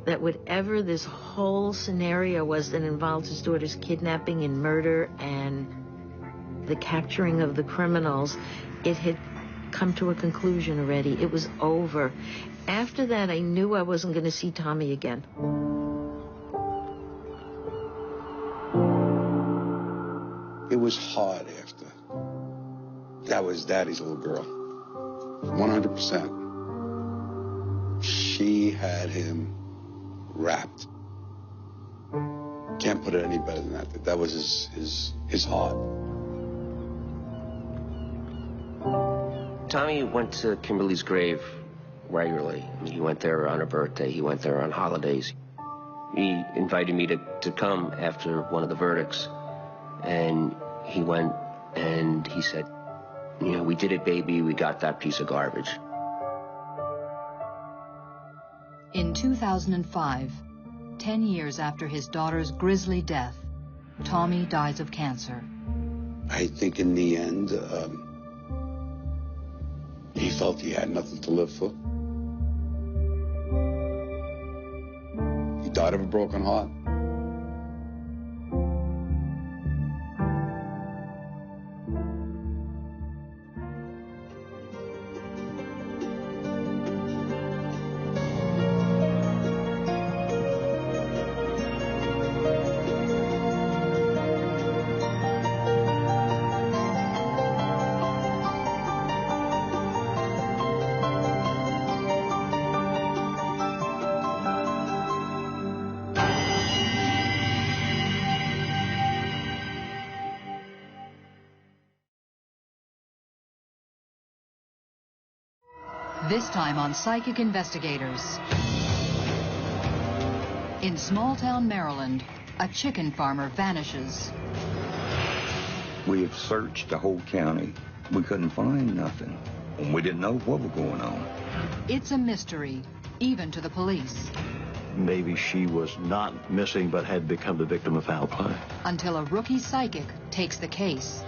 that whatever this whole scenario was that involved his daughter's kidnapping and murder and the capturing of the criminals, it had come to a conclusion already. It was over. After that, I knew I wasn't going to see Tommy again. It was hard after. That was Daddy's little girl. 100%. She had him wrapped. Can't put it any better than that. That was his heart. Tommy went to Kimberly's grave regularly. I mean, he went there on her birthday. He went there on holidays. He invited me to come after one of the verdicts. And he went and he said, you know, we did it, baby. We got that piece of garbage. In 2005, 10 years after his daughter's grisly death, Tommy dies of cancer. I think in the end, he felt he had nothing to live for. He died of a broken heart. This time on Psychic Investigators. In small-town Maryland, a chicken farmer vanishes. We have searched the whole county. We couldn't find nothing. And we didn't know what was going on. It's a mystery, even to the police. Maybe she was not missing but had become the victim of foul play. Until a rookie psychic takes the case.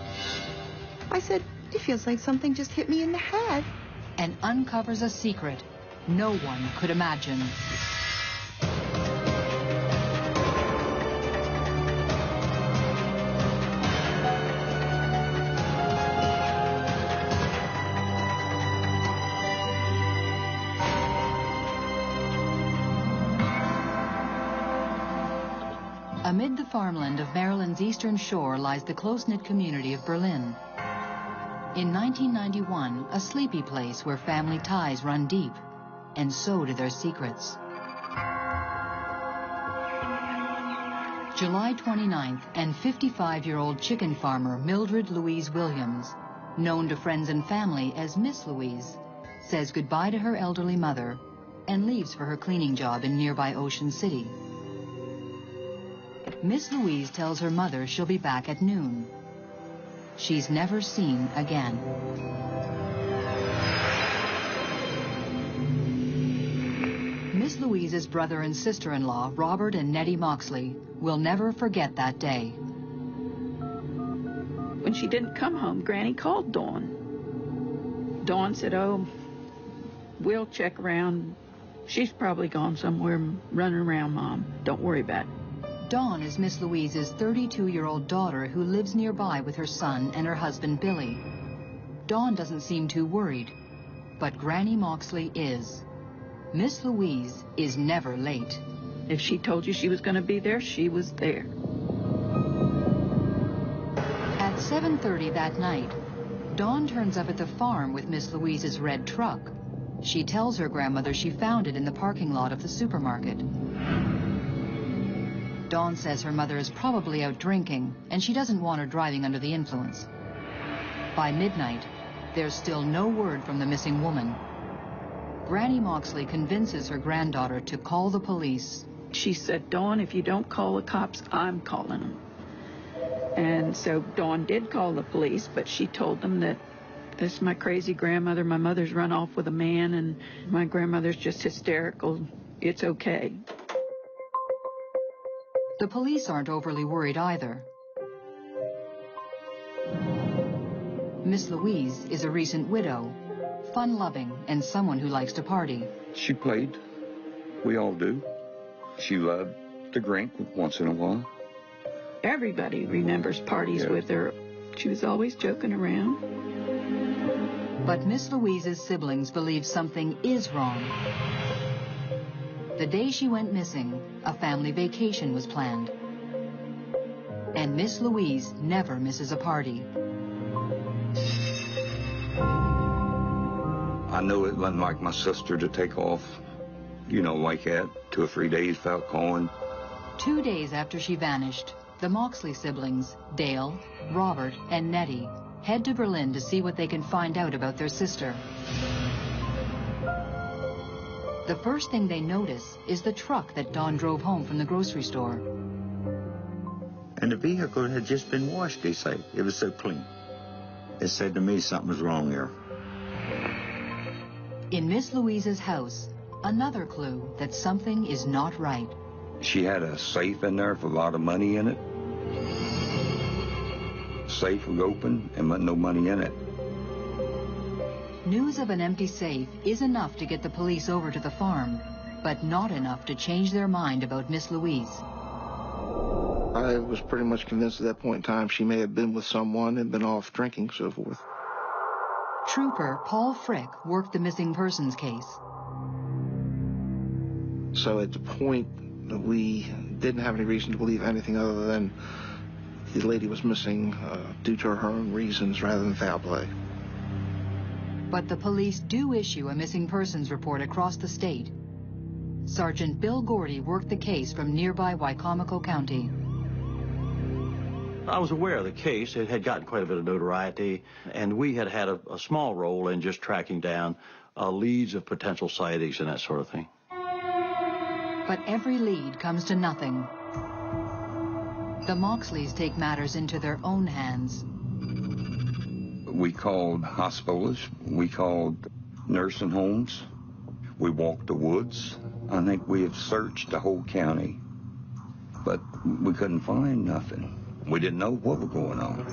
I said, it feels like something just hit me in the head. And uncovers a secret no one could imagine. Amid the farmland of Maryland's eastern shore lies the close-knit community of Berlin. In 1991, a sleepy place where family ties run deep, and so do their secrets. July 29th, and 55-year-old chicken farmer Mildred Louise Williams, known to friends and family as Miss Louise, says goodbye to her elderly mother and leaves for her cleaning job in nearby Ocean City. Miss Louise tells her mother she'll be back at noon. She's never seen again. Miss Louise's brother and sister-in-law, Robert and Nettie Moxley, will never forget that day. When she didn't come home, Granny called Dawn. Dawn said, oh, we'll check around. She's probably gone somewhere running around, Mom. Don't worry about it. Dawn is Miss Louise's 32-year-old daughter who lives nearby with her son and her husband, Billy. Dawn doesn't seem too worried, but Granny Moxley is. Miss Louise is never late. If she told you she was going to be there, she was there. At 7:30 that night, Dawn turns up at the farm with Miss Louise's red truck. She tells her grandmother she found it in the parking lot of the supermarket. Dawn says her mother is probably out drinking, and she doesn't want her driving under the influence. By midnight, there's still no word from the missing woman. Granny Moxley convinces her granddaughter to call the police. She said, Dawn, if you don't call the cops, I'm calling them. And so Dawn did call the police, but she told them that this is my crazy grandmother. My mother's run off with a man, and my grandmother's just hysterical. It's okay. The police aren't overly worried either. Miss Louise is a recent widow, fun-loving and someone who likes to party. She played. We all do. She loved to drink once in a while. Everybody remembers parties with her. She was always joking around. But Miss Louise's siblings believe something is wrong. The day she went missing, a family vacation was planned. And Miss Louise never misses a party. I know it wasn't like my sister to take off, like that, 2 or 3 days without calling. 2 days after she vanished, the Moxley siblings, Dale, Robert, and Nettie, head to Berlin to see what they can find out about their sister. The first thing they notice is the truck that Dawn drove home from the grocery store. And the vehicle had just been washed, they say. It was so clean. It said to me something was wrong there. In Miss Louise's house, another clue that something is not right. She had a safe in there with a lot of money in it. The safe was open and wasn't no money in it. News of an empty safe is enough to get the police over to the farm, but not enough to change their mind about Miss Louise. I was pretty much convinced at that point in time she may have been with someone and been off drinking, so forth. Trooper Paul Frick worked the missing persons case. So at the point, we didn't have any reason to believe anything other than the lady was missing due to her own reasons rather than foul play. But the police do issue a missing persons report across the state. Sergeant Bill Gordy worked the case from nearby Wicomico County. I was aware of the case. It had gotten quite a bit of notoriety, and we had had a small role in just tracking down leads of potential sightings and that sort of thing. But every lead comes to nothing. The Moxleys take matters into their own hands. We called hospitals. We called nursing homes. We walked the woods. I think we have searched the whole county, but we couldn't find nothing. We didn't know what was going on.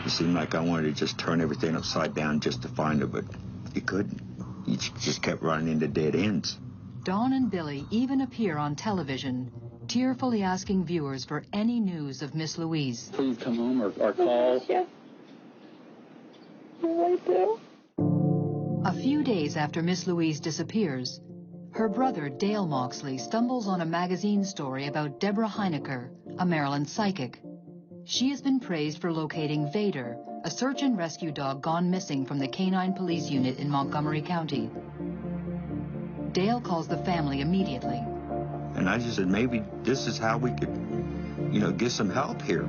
It seemed like I wanted to just turn everything upside down just to find her, but you couldn't. You just kept running into dead ends. Dawn and Billy even appear on television, tearfully asking viewers for any news of Miss Louise. Please come home or call. Yeah. Right there. A few days after Miss Louise disappears, her brother Dale Moxley stumbles on a magazine story about Deborah Heinecker, a Maryland psychic. She has been praised for locating Vader, a search and rescue dog gone missing from the Canine Police Unit in Montgomery County. Dale calls the family immediately. And I just said, maybe this is how we could, get some help here.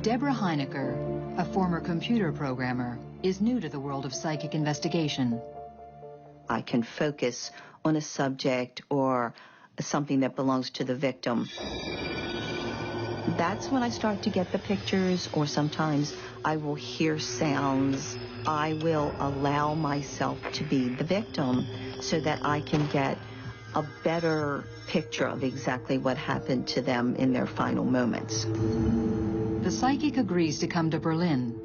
Deborah Heinecker, a former computer programmer, is new to the world of psychic investigation. I can focus on a subject or something that belongs to the victim. That's when I start to get the pictures, or sometimes I will hear sounds. I will allow myself to be the victim so that I can get a better picture of exactly what happened to them in their final moments. The psychic agrees to come to Berlin,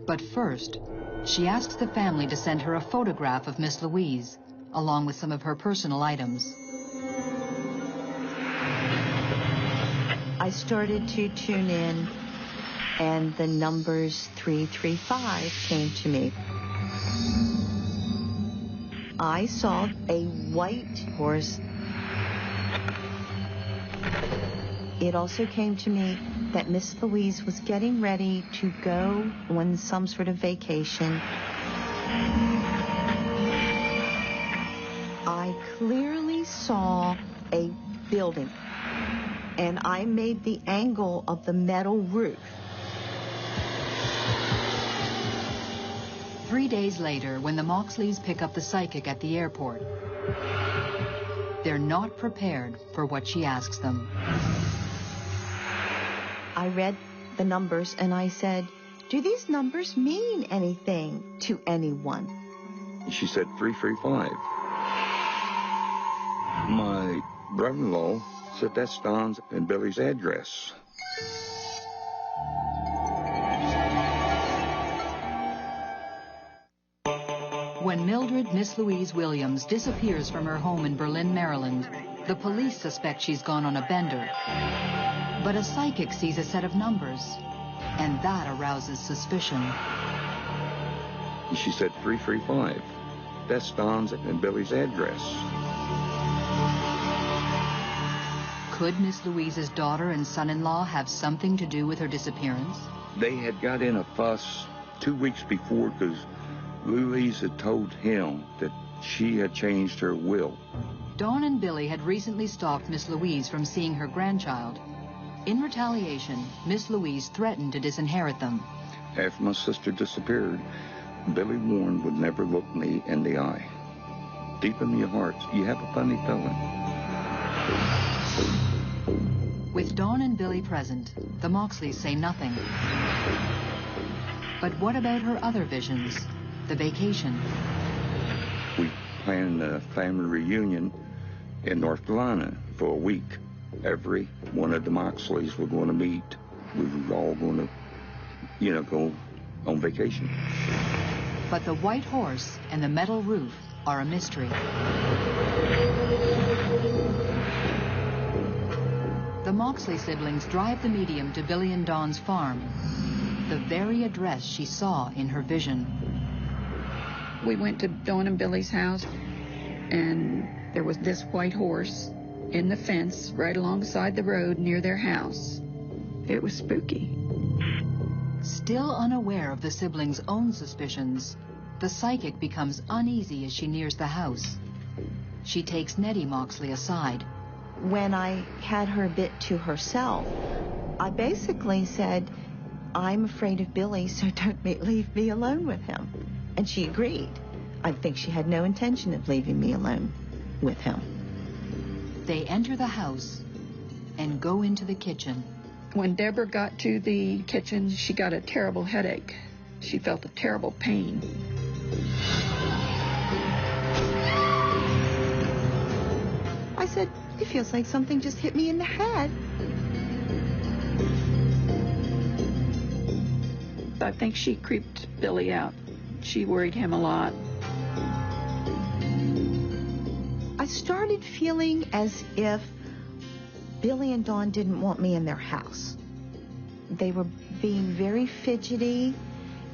but first, she asks the family to send her a photograph of Miss Louise, along with some of her personal items. I started to tune in, and the numbers 335 came to me. I saw a white horse. It also came to me that Miss Louise was getting ready to go on some sort of vacation. I clearly saw a building, and I made the angle of the metal roof. 3 days later, when the Moxleys pick up the psychic at the airport, they're not prepared for what she asks them. I read the numbers and I said, "Do these numbers mean anything to anyone?" She said 335. My brother-in-law said that's Don's and Billy's address. When Mildred Miss Louise Williams disappears from her home in Berlin, Maryland, the police suspect she's gone on a bender. But a psychic sees a set of numbers, and that arouses suspicion. She said 335. That's Don's and Billy's address. Could Miss Louise's daughter and son-in-law have something to do with her disappearance? They had got in a fuss 2 weeks before because Louise had told him that she had changed her will. Dawn and Billy had recently stopped Miss Louise from seeing her grandchild. In retaliation, Miss Louise threatened to disinherit them. After my sister disappeared, Billy Warren would never look me in the eye. Deep in your hearts, you have a funny feeling. With Dawn and Billy present, the Moxleys say nothing. But what about her other visions? The vacation. We planned a family reunion in North Carolina for a week. Every one of the Moxleys were going to meet. We were all going to, go on vacation. But the white horse and the metal roof are a mystery. The Moxley siblings drive the medium to Billy and Dawn's farm, the very address she saw in her vision. We went to Dawn and Billy's house, and there was this white horse in the fence right alongside the road near their house. It was spooky. Still unaware of the siblings' own suspicions, the psychic becomes uneasy as she nears the house. She takes Nettie Moxley aside. When I had her a bit to herself, I basically said, "I'm afraid of Billy, so don't leave me alone with him." And she agreed. I think she had no intention of leaving me alone with him. They enter the house and go into the kitchen. When Deborah got to the kitchen, she got a terrible headache. She felt a terrible pain. I said, "It feels like something just hit me in the head." I think she creeped Billy out. She worried him a lot. I started feeling as if Billy and Dawn didn't want me in their house. They were being very fidgety,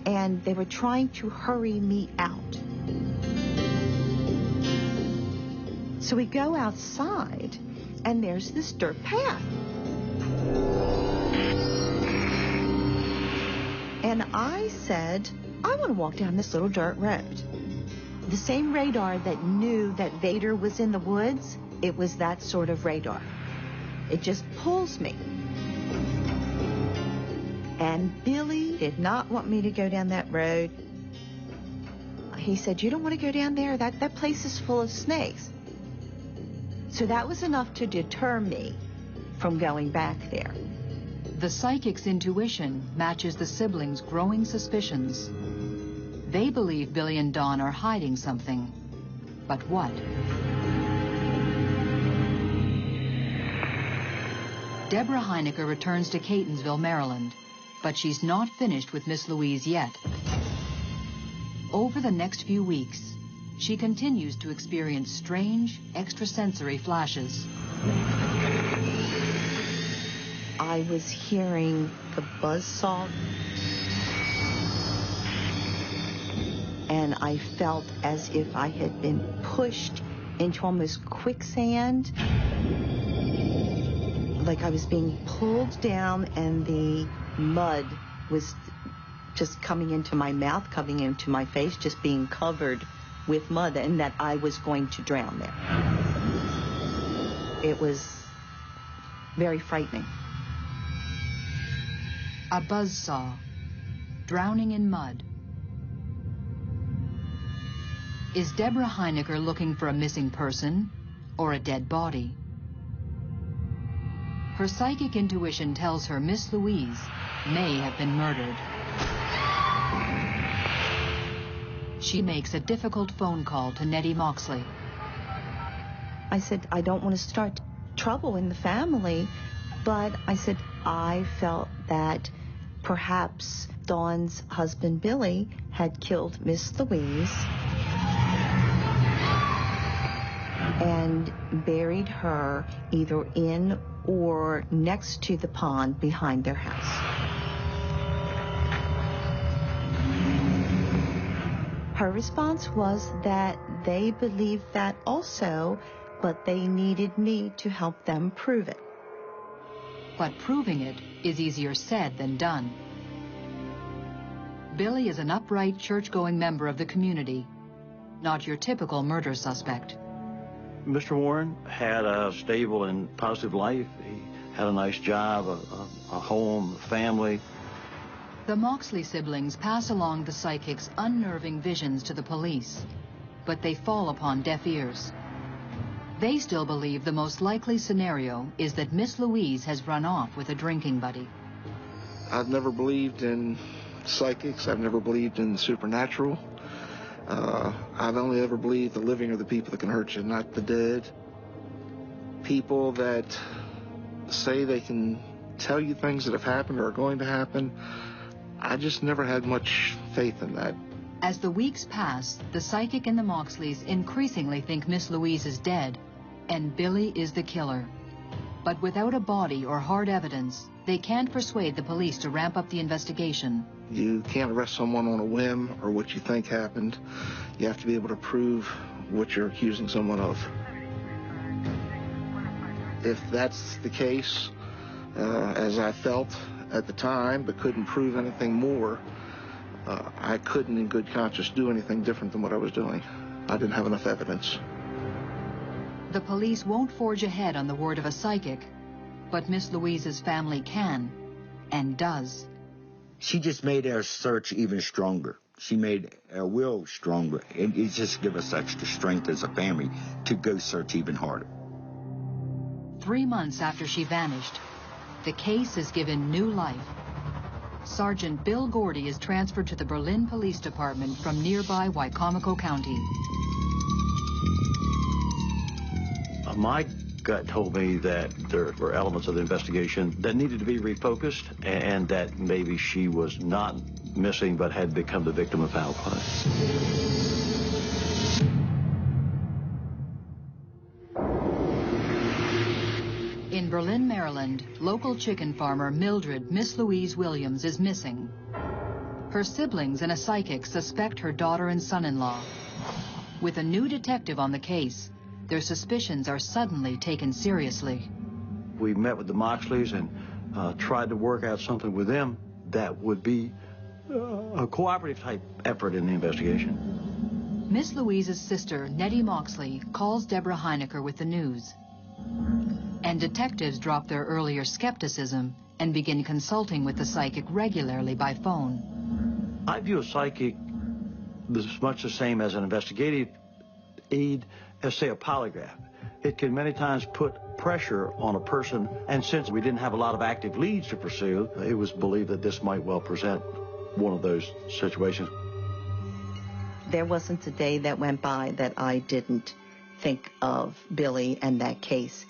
and they were trying to hurry me out. So we go outside, and there's this dirt path. And I said, "I want to walk down this little dirt road." The same radar that knew that Vader was in the woods, it was that sort of radar. It just pulls me. And Billy did not want me to go down that road. He said, "You don't want to go down there. That place is full of snakes." So that was enough to deter me from going back there. The psychic's intuition matches the siblings' growing suspicions. They believe Billy and Dawn are hiding something. But what? Deborah Heinecker returns to Catonsville, Maryland, but she's not finished with Miss Louise yet. Over the next few weeks, she continues to experience strange, extrasensory flashes. I was hearing the buzzsaw, and I felt as if I had been pushed into almost quicksand, like I was being pulled down and the mud was just coming into my mouth, coming into my face, just being covered with mud, and that I was going to drown there. It was very frightening. A buzzsaw, drowning in mud. Is Deborah Heinecker looking for a missing person or a dead body? Her psychic intuition tells her Miss Louise may have been murdered. She makes a difficult phone call to Nettie Moxley. I said, I don't want to start trouble in the family, but I said, I felt that perhaps Dawn's husband, Billy, had killed Miss Louise and buried her either in or next to the pond behind their house. Her response was that they believed that also, but they needed me to help them prove it. But proving it is easier said than done. Billy is an upright, church-going member of the community, not your typical murder suspect. Mr. Warren had a stable and positive life. He had a nice job, a home, a family. The Moxley siblings pass along the psychic's unnerving visions to the police, but they fall upon deaf ears. They still believe the most likely scenario is that Miss Louise has run off with a drinking buddy. I've never believed in psychics. I've never believed in the supernatural. I've only ever believed the living are the people that can hurt you, not the dead. People that say they can tell you things that have happened or are going to happen, I just never had much faith in that. As the weeks pass, the psychic and the Moxleys increasingly think Miss Louise is dead, and Billy is the killer. But without a body or hard evidence, they can't persuade the police to ramp up the investigation. You can't arrest someone on a whim or what you think happened. You have to be able to prove what you're accusing someone of. If that's the case, as I felt at the time, but couldn't prove anything more, I couldn't in good conscience do anything different than what I was doing. I didn't have enough evidence. The police won't forge ahead on the word of a psychic, but Miss Louise's family can, and does. She just made our search even stronger. She made our will stronger. And it just gave us extra strength as a family to go search even harder. 3 months after she vanished, the case is given new life. Sergeant Bill Gordy is transferred to the Berlin Police Department from nearby Wicomico County. My gut told me that there were elements of the investigation that needed to be refocused, and that maybe she was not missing but had become the victim of foul play. In Berlin, Maryland, local chicken farmer Mildred Miss Louise Williams is missing. Her siblings and a psychic suspect her daughter and son-in-law. With a new detective on the case, their suspicions are suddenly taken seriously. We met with the Moxleys and tried to work out something with them that would be a cooperative type effort in the investigation. Miss Louise's sister, Nettie Moxley, calls Deborah Heinecker with the news. And detectives drop their earlier skepticism and begin consulting with the psychic regularly by phone. I view a psychic as much the same as an investigative aid as, say, a polygraph. It can many times put pressure on a person, and since we didn't have a lot of active leads to pursue, it was believed that this might well present one of those situations. There wasn't a day that went by that I didn't think of Billy and that case,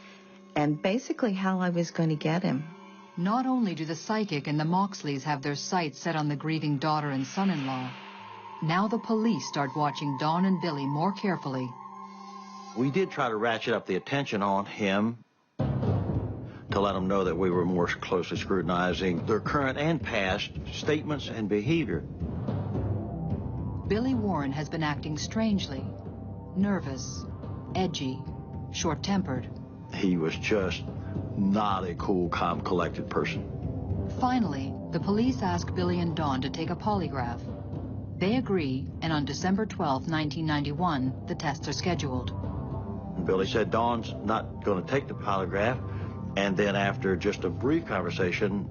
and basically how I was going to get him. Not only do the psychic and the Moxleys have their sights set on the grieving daughter and son-in-law, now the police start watching Dawn and Billy more carefully. We did try to ratchet up the attention on him to to let them know that we were more closely scrutinizing their current and past statements and behavior. Billy Warren has been acting strangely, nervous, edgy, short-tempered. He was just not a cool, calm, collected person. Finally, the police ask Billy and Dawn to take a polygraph. They agree, and on December 12, 1991, the tests are scheduled. Billy said Dawn's not going to take the polygraph, and then after just a brief conversation,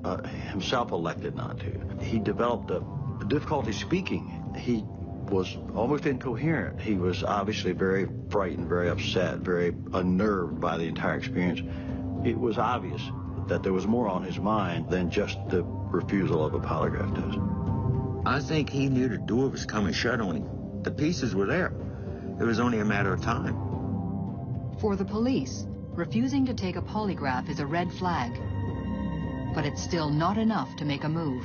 himself elected not to. He developed a difficulty speaking. He was almost incoherent. He was obviously very frightened, very upset, very unnerved by the entire experience. It was obvious that there was more on his mind than just the refusal of a polygraph test. I think he knew the door was coming shut on him. The pieces were there. It was only a matter of time. For the police, refusing to take a polygraph is a red flag. But it's still not enough to make a move.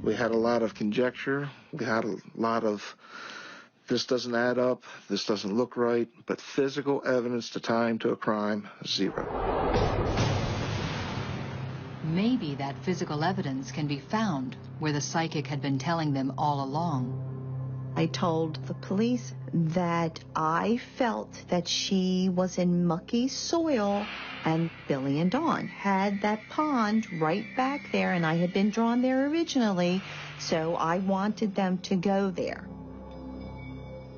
We had a lot of conjecture. We had a lot of, this doesn't add up, this doesn't look right, but physical evidence to tie him to a crime, zero. Maybe that physical evidence can be found where the psychic had been telling them all along. I told the police that I felt that she was in mucky soil, and Billy and Dawn had that pond right back there, and I had been drawn there originally, so I wanted them to go there.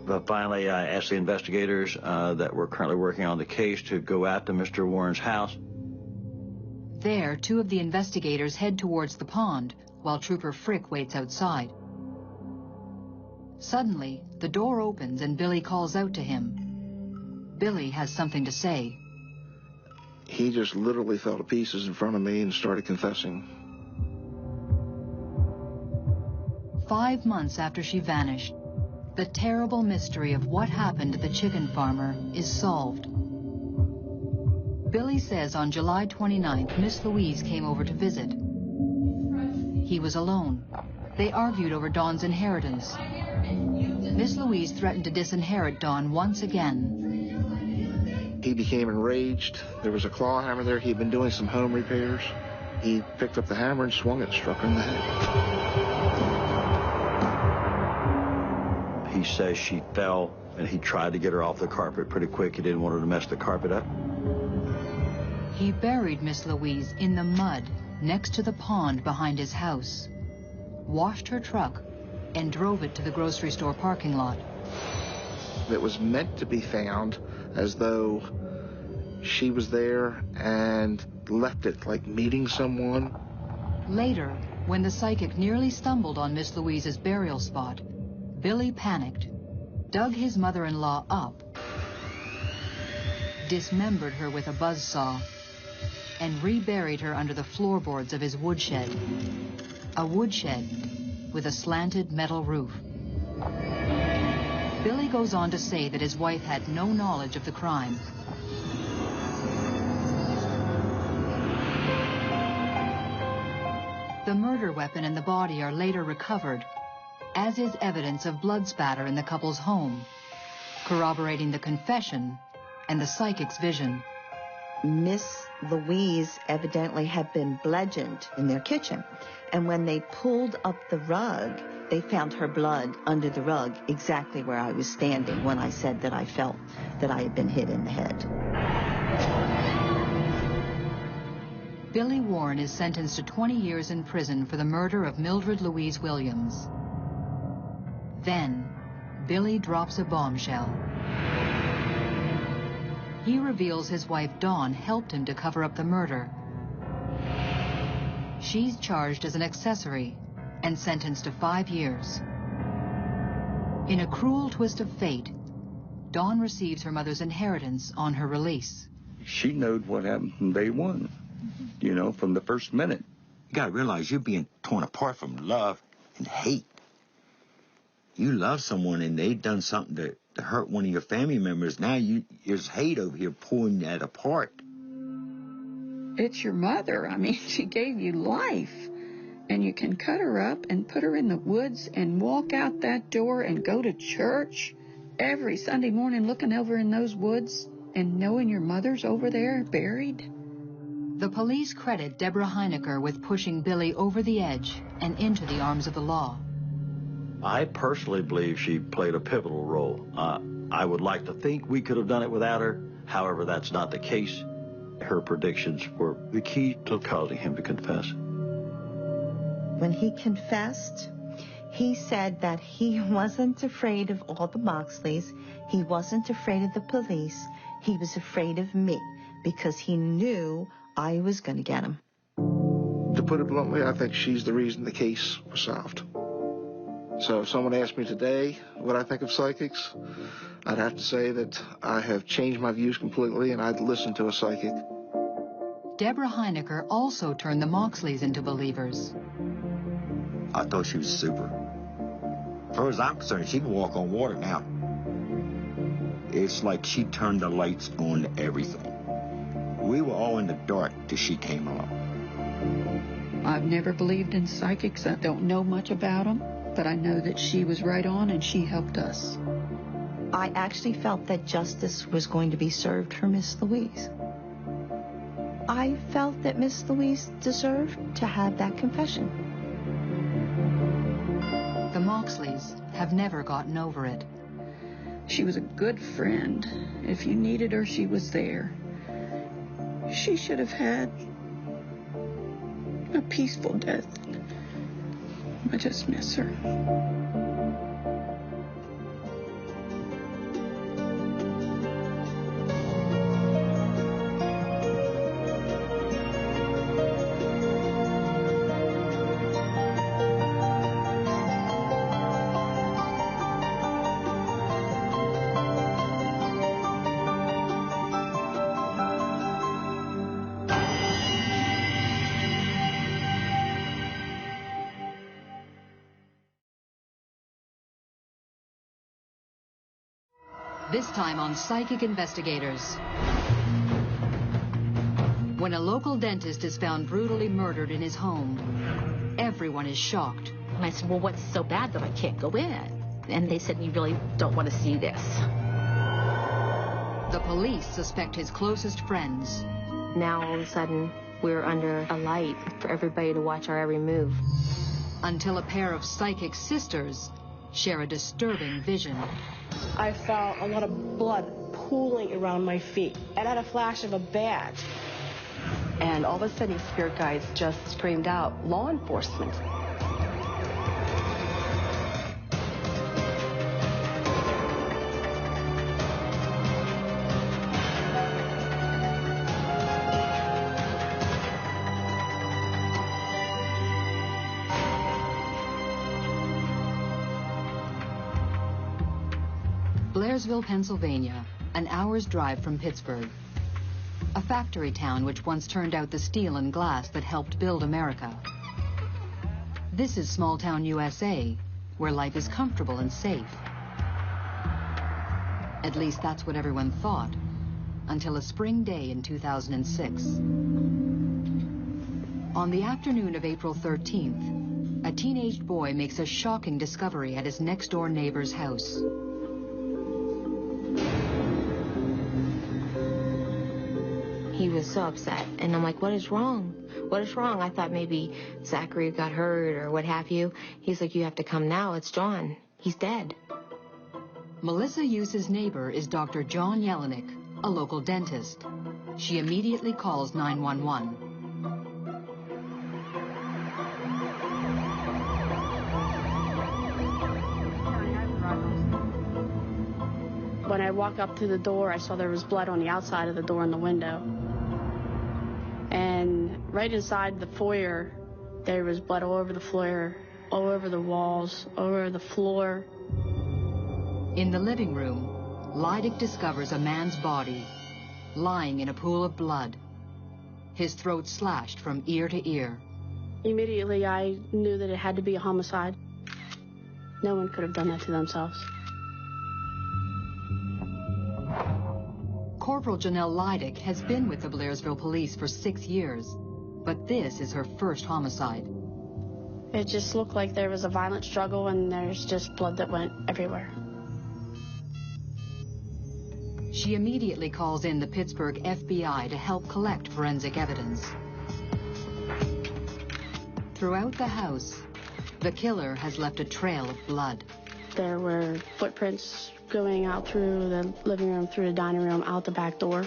But finally, I asked the investigators that were currently working on the case to go out to Mr. Warren's house. There, two of the investigators head towards the pond, while Trooper Frick waits outside. Suddenly, the door opens and Billy calls out to him. Billy has something to say. He just literally fell to pieces in front of me and started confessing. 5 months after she vanished, the terrible mystery of what happened to the chicken farmer is solved. Billy says on July 29th, Miss Louise came over to visit. He was alone. They argued over Dawn's inheritance. Miss Louise threatened to disinherit Dawn once again. He became enraged. There was a claw hammer there. He'd been doing some home repairs. He picked up the hammer and swung it and struck her in the head. He says she fell, and he tried to get her off the carpet pretty quick. He didn't want her to mess the carpet up. He buried Miss Louise in the mud next to the pond behind his house, washed her truck, and drove it to the grocery store parking lot. It was meant to be found as though she was there and left it, like meeting someone. Later, when the psychic nearly stumbled on Miss Louise's burial spot, Billy panicked, dug his mother-in-law up, dismembered her with a buzzsaw, and reburied her under the floorboards of his woodshed. A woodshed with a slanted metal roof. Billy goes on to say that his wife had no knowledge of the crime. The murder weapon and the body are later recovered, as is evidence of blood spatter in the couple's home, corroborating the confession and the psychic's vision. Miss Louise evidently had been bludgeoned in their kitchen, and when they pulled up the rug, they found her blood under the rug exactly where I was standing when I said that I felt that I had been hit in the head. Billy Warren is sentenced to 20 years in prison for the murder of Mildred Louise Williams. Then, Billy drops a bombshell. He reveals his wife Dawn helped him to cover up the murder. She's charged as an accessory and sentenced to 5 years. In a cruel twist of fate, Dawn receives her mother's inheritance on her release. She knowed what happened from day one, you know, from the first minute. You gotta realize you're being torn apart from love and hate. You love someone and they've done something to hurt one of your family members. Now there's hate over here pulling that apart. It's your mother. I mean, she gave you life. And you can cut her up and put her in the woods and walk out that door and go to church every Sunday morning looking over in those woods. And knowing your mother's over there, buried? The police credit Deborah Heinecker with pushing Billy over the edge and into the arms of the law. I personally believe she played a pivotal role. I would like to think we could have done it without her. However, that's not the case. Her predictions were the key to causing him to confess. When he confessed, he said that he wasn't afraid of all the Moxleys. He wasn't afraid of the police. He was afraid of me because he knew I was going to get him. To put it bluntly, I think she's the reason the case was solved. So if someone asked me today what I think of psychics, I'd have to say that I have changed my views completely and I'd listen to a psychic. Deborah Heinecker also turned the Moxleys into believers. I thought she was super. As far as I'm concerned, she can walk on water now. It's like she turned the lights on to everything. We were all in the dark till she came along. I've never believed in psychics. I don't know much about them, but I know that she was right on and she helped us. I actually felt that justice was going to be served for Miss Louise. I felt that Miss Louise deserved to have that confession. The Moxleys have never gotten over it. She was a good friend. If you needed her, she was there. She should have had a peaceful death. I just miss her. This time on Psychic Investigators. When a local dentist is found brutally murdered in his home, everyone is shocked. And I said, well, what's so bad that I can't go in? And they said, you really don't want to see this. The police suspect his closest friends. Now, all of a sudden, we're under a light for everybody to watch our every move. Until a pair of psychic sisters share a disturbing vision. I felt a lot of blood pooling around my feet. And I had a flash of a bat. And all of a sudden, spirit guides just screamed out, law enforcement. Blairsville, Pennsylvania, an hour's drive from Pittsburgh. A factory town which once turned out the steel and glass that helped build America. This is small town USA, where life is comfortable and safe. At least that's what everyone thought, until a spring day in 2006. On the afternoon of April 13th, a teenage boy makes a shocking discovery at his next-door neighbor's house. He was so upset, and I'm like, what is wrong? What is wrong? I thought maybe Zachary got hurt or what have you. He's like, you have to come now. It's John. He's dead. Melissa Hughes' neighbor is Dr. John Jelinek, a local dentist. She immediately calls 911. When I walked up to the door, I saw there was blood on the outside of the door and the window. And right inside the foyer, there was blood all over the floor, all over the walls, all over the floor. In the living room, Leidig discovers a man's body, lying in a pool of blood, his throat slashed from ear to ear. Immediately, I knew that it had to be a homicide. No one could have done that to themselves. Corporal Janelle Leidig has been with the Blairsville police for 6 years, but this is her first homicide. It just looked like there was a violent struggle and there's just blood that went everywhere. She immediately calls in the Pittsburgh FBI to help collect forensic evidence. Throughout the house, the killer has left a trail of blood. There were footprints going out through the living room, through the dining room, out the back door.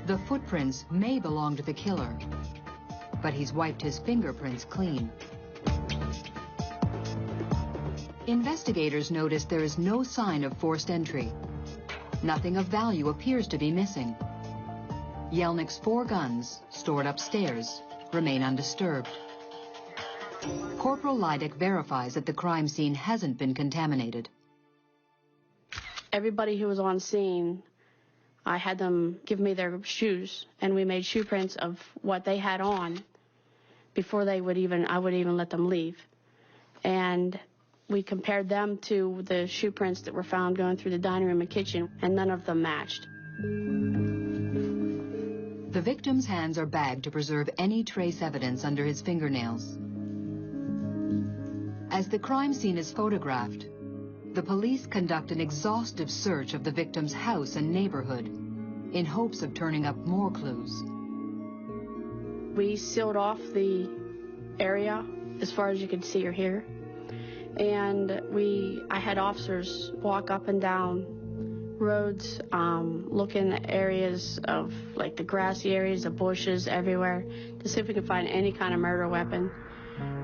The footprints may belong to the killer, but he's wiped his fingerprints clean. Investigators notice there is no sign of forced entry. Nothing of value appears to be missing. Yelnick's 4 guns, stored upstairs, remain undisturbed. Corporal Leidick verifies that the crime scene hasn't been contaminated. Everybody who was on scene, I had them give me their shoes, and we made shoe prints of what they had on before I would even let them leave. And we compared them to the shoe prints that were found going through the dining room and kitchen, and none of them matched. The victim's hands are bagged to preserve any trace evidence under his fingernails. As the crime scene is photographed, the police conduct an exhaustive search of the victim's house and neighborhood in hopes of turning up more clues. We sealed off the area as far as you could see or hear. And I had officers walk up and down roads, look in the areas of, like, the grassy areas, the bushes, everywhere, to see if we could find any kind of murder weapon.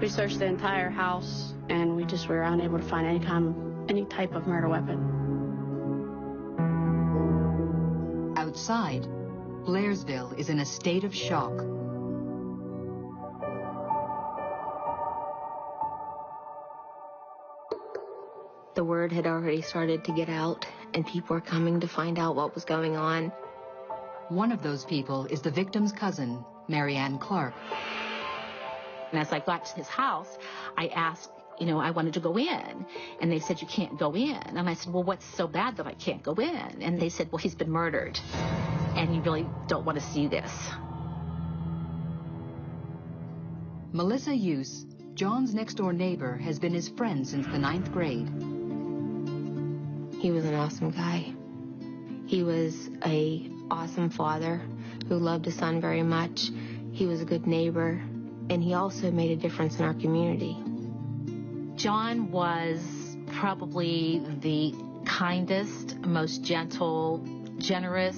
We searched the entire house, and we just were unable to find any type of murder weapon. Outside, Blairsville is in a state of shock. The word had already started to get out, and people were coming to find out what was going on. One of those people is the victim's cousin, Mary Ann Clark. And as I got to his house, I asked, I wanted to go in. And they said, you can't go in. And I said, well, what's so bad that I can't go in? And they said, well, he's been murdered, and you really don't want to see this. Melissa Hughes, John's next-door neighbor, has been his friend since the 9th grade. He was an awesome guy. He was an awesome father who loved his son very much. He was a good neighbor, and he also made a difference in our community. John was probably the kindest, most gentle, generous,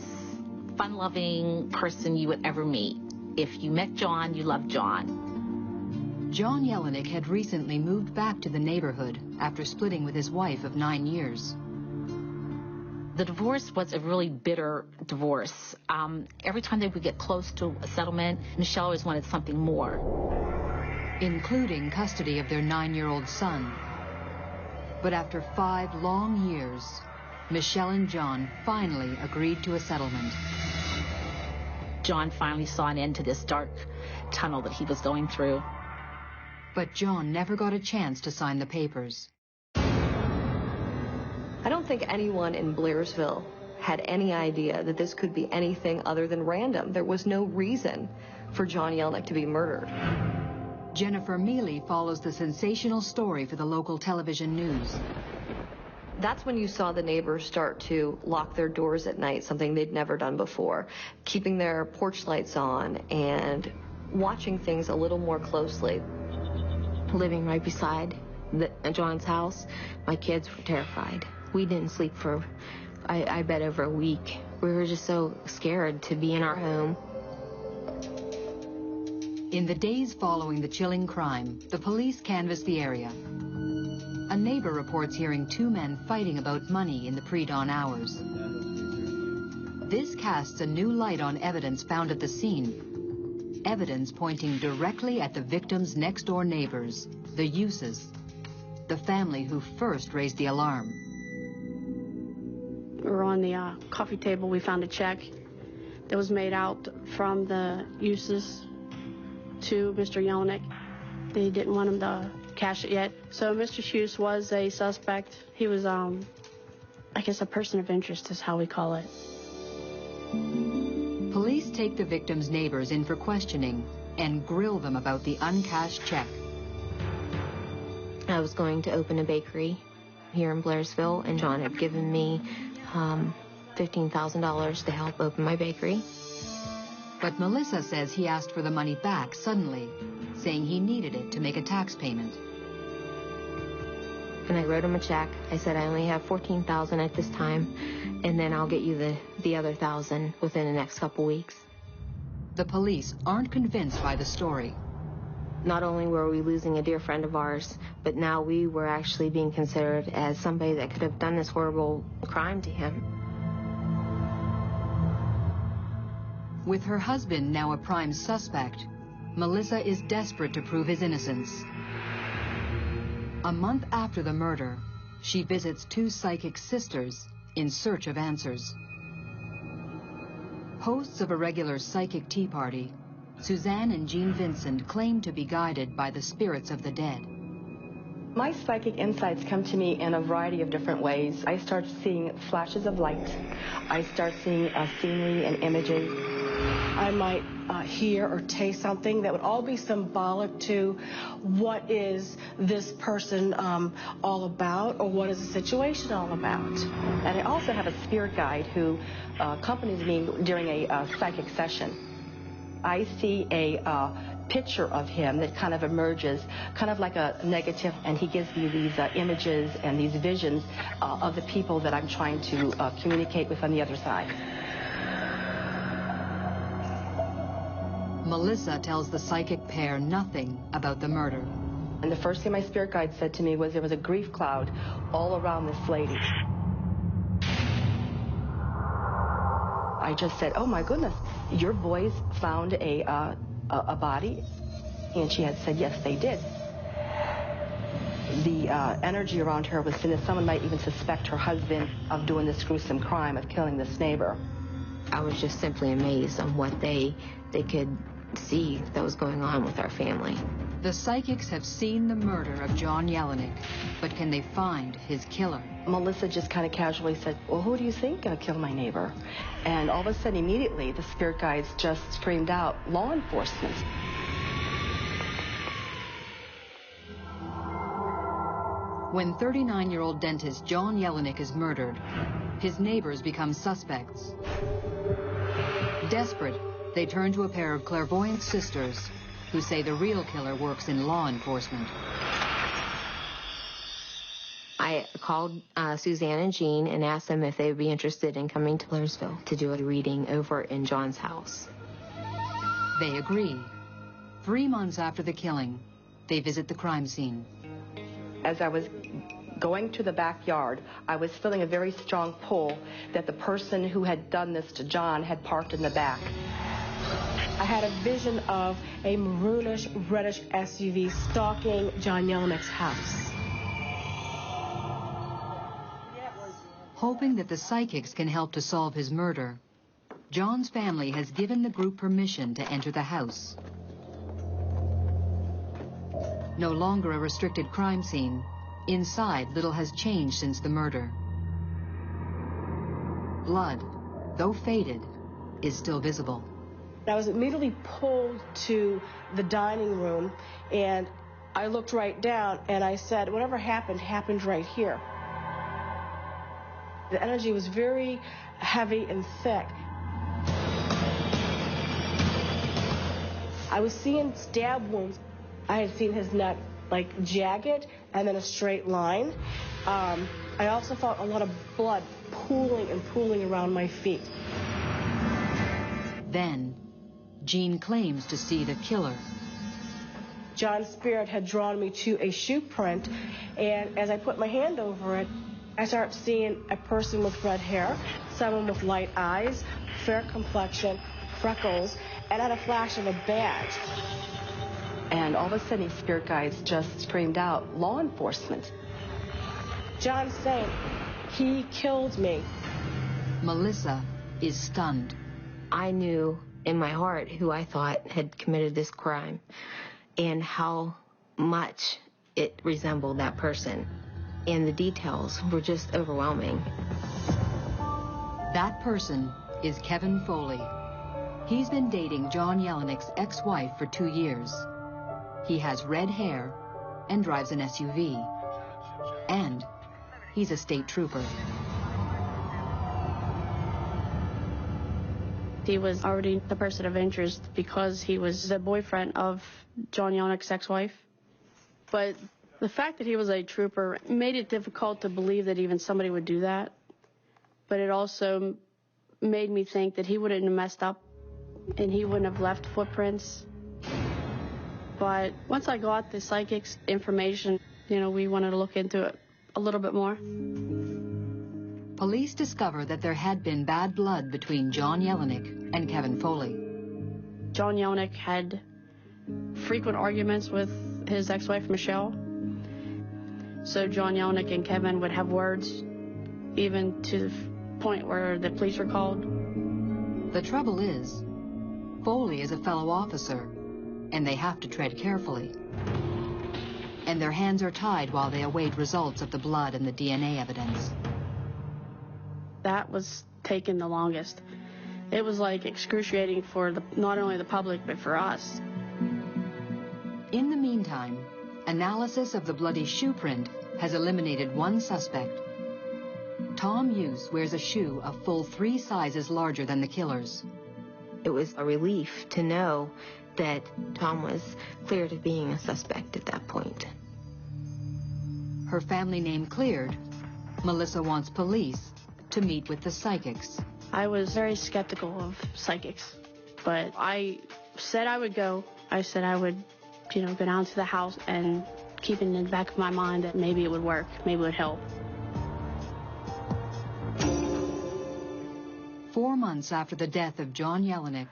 fun-loving person you would ever meet. If you met John, you loved John. John Yelenick had recently moved back to the neighborhood after splitting with his wife of 9 years. The divorce was a really bitter divorce. Every time they would get close to a settlement, Michelle always wanted something more, including custody of their 9-year-old son. But after 5 long years, Michelle and John finally agreed to a settlement. John finally saw an end to this dark tunnel that he was going through. But John never got a chance to sign the papers. I don't think anyone in Blairsville had any idea that this could be anything other than random. There was no reason for John Yelenick to be murdered. Jennifer Mealy follows the sensational story for the local television news. That's when you saw the neighbors start to lock their doors at night, something they'd never done before, keeping their porch lights on and watching things a little more closely. Living right beside John's house, my kids were terrified. We didn't sleep for, I bet, over a week. We were just so scared to be in our home. In the days following the chilling crime, the police canvassed the area. A neighbor reports hearing 2 men fighting about money in the pre-dawn hours. This casts a new light on evidence found at the scene. Evidence pointing directly at the victim's next-door neighbors, the Hugheses, the family who first raised the alarm. We were on the coffee table. We found a check that was made out from the Hugheses to Mr. Yelenick. They didn't want him to cash it yet. So Mr. Hughes was a suspect. He was, I guess, a person of interest is how we call it. Police take the victim's neighbors in for questioning and grill them about the uncashed check. I was going to open a bakery, here in Blairsville, and John had given me $15,000 to help open my bakery. But Melissa says he asked for the money back suddenly, saying he needed it to make a tax payment. And I wrote him a check. I said, I only have $14,000 at this time, and then I'll get you the other $1,000 within the next couple weeks. The police aren't convinced by the story. Not only were we losing a dear friend of ours, but now we were actually being considered as somebody that could have done this horrible crime to him. With her husband now a prime suspect, Melissa is desperate to prove his innocence. A month after the murder, she visits 2 psychic sisters in search of answers. Hosts of a regular psychic tea party, Suzanne and Jean Vincent claim to be guided by the spirits of the dead. My psychic insights come to me in a variety of different ways. I start seeing flashes of light. I start seeing scenery and images. I might hear or taste something that would all be symbolic to what is this person all about, or what is the situation all about. And I also have a spirit guide who accompanies me during a psychic session. I see a picture of him that kind of emerges, kind of like a negative, and he gives me these images and these visions of the people that I'm trying to communicate with on the other side. Melissa tells the psychic pair nothing about the murder. And the first thing my spirit guide said to me was there was a grief cloud all around this lady. I just said, oh my goodness, your boys found a body? And she had said, yes, they did. The energy around her was saying that someone might even suspect her husband of doing this gruesome crime, of killing this neighbor. I was just simply amazed on what they could see that was going on with our family. The psychics have seen the murder of John Jelinek, but can they find his killer? Melissa just kind of casually said, well, who do you think killed my neighbor? And all of a sudden, immediately, the spirit guides just screamed out, law enforcement. When 39-year-old dentist John Jelinek is murdered, his neighbors become suspects. Desperate, they turn to a pair of clairvoyant sisters who say the real killer works in law enforcement. I called Suzanne and Jean and asked them if they would be interested in coming to Blairsville to do a reading over in John's house. They agree. 3 months after the killing, they visit the crime scene. As I was going to the backyard, I was feeling a very strong pull that the person who had done this to John had parked in the back. I had a vision of a maroonish, reddish SUV stalking John Jelinek's house. Hoping that the psychics can help to solve his murder, John's family has given the group permission to enter the house. No longer a restricted crime scene, inside little has changed since the murder. Blood, though faded, is still visible. I was immediately pulled to the dining room, and I looked right down, and I said, whatever happened, happened right here. The energy was very heavy and thick. I was seeing stab wounds. I had seen his neck like jagged and then a straight line. I also felt a lot of blood pooling around my feet. Then, Jean claims to see the killer. John's spirit had drawn me to a shoe print, and as I put my hand over it, I started seeing a person with red hair, someone with light eyes, fair complexion, freckles, and I had a flash of a badge. And all of a sudden, these spirit guides just screamed out, law enforcement. John's saying, he killed me. Melissa is stunned. I knew in my heart who I thought had committed this crime and how much it resembled that person. And the details were just overwhelming. That person is Kevin Foley. He's been dating John Jelinek's ex-wife for 2 years. He has red hair and drives an SUV. And He's a state trooper. He was already the person of interest because he was the boyfriend of John Yelenick's ex-wife. But the fact that he was a trooper made it difficult to believe that even somebody would do that. But it also made me think that he wouldn't have messed up and he wouldn't have left footprints. But once I got the psychic's information, we wanted to look into it a little bit more. Police discovered that there had been bad blood between John Yelenick and Kevin Foley. John Yelenick had frequent arguments with his ex-wife, Michelle. So John Yelenick and Kevin would have words, even to the point where the police were called. The trouble is, Foley is a fellow officer, and they have to tread carefully. And their hands are tied while they await results of the blood and the DNA evidence. That was taking the longest. It was like excruciating for not only the public, but for us. In the meantime, analysis of the bloody shoe print has eliminated one suspect. Tom Hughes wears a shoe a full 3 sizes larger than the killer's. It was a relief to know that Tom was cleared of being a suspect at that point. Her family name cleared, Melissa wants police to meet with the psychics. I was very skeptical of psychics, but I said I would go. I said I would, go down to the house and keep it in the back of my mind that maybe it would work, maybe it would help. 4 months after the death of John Yelenick,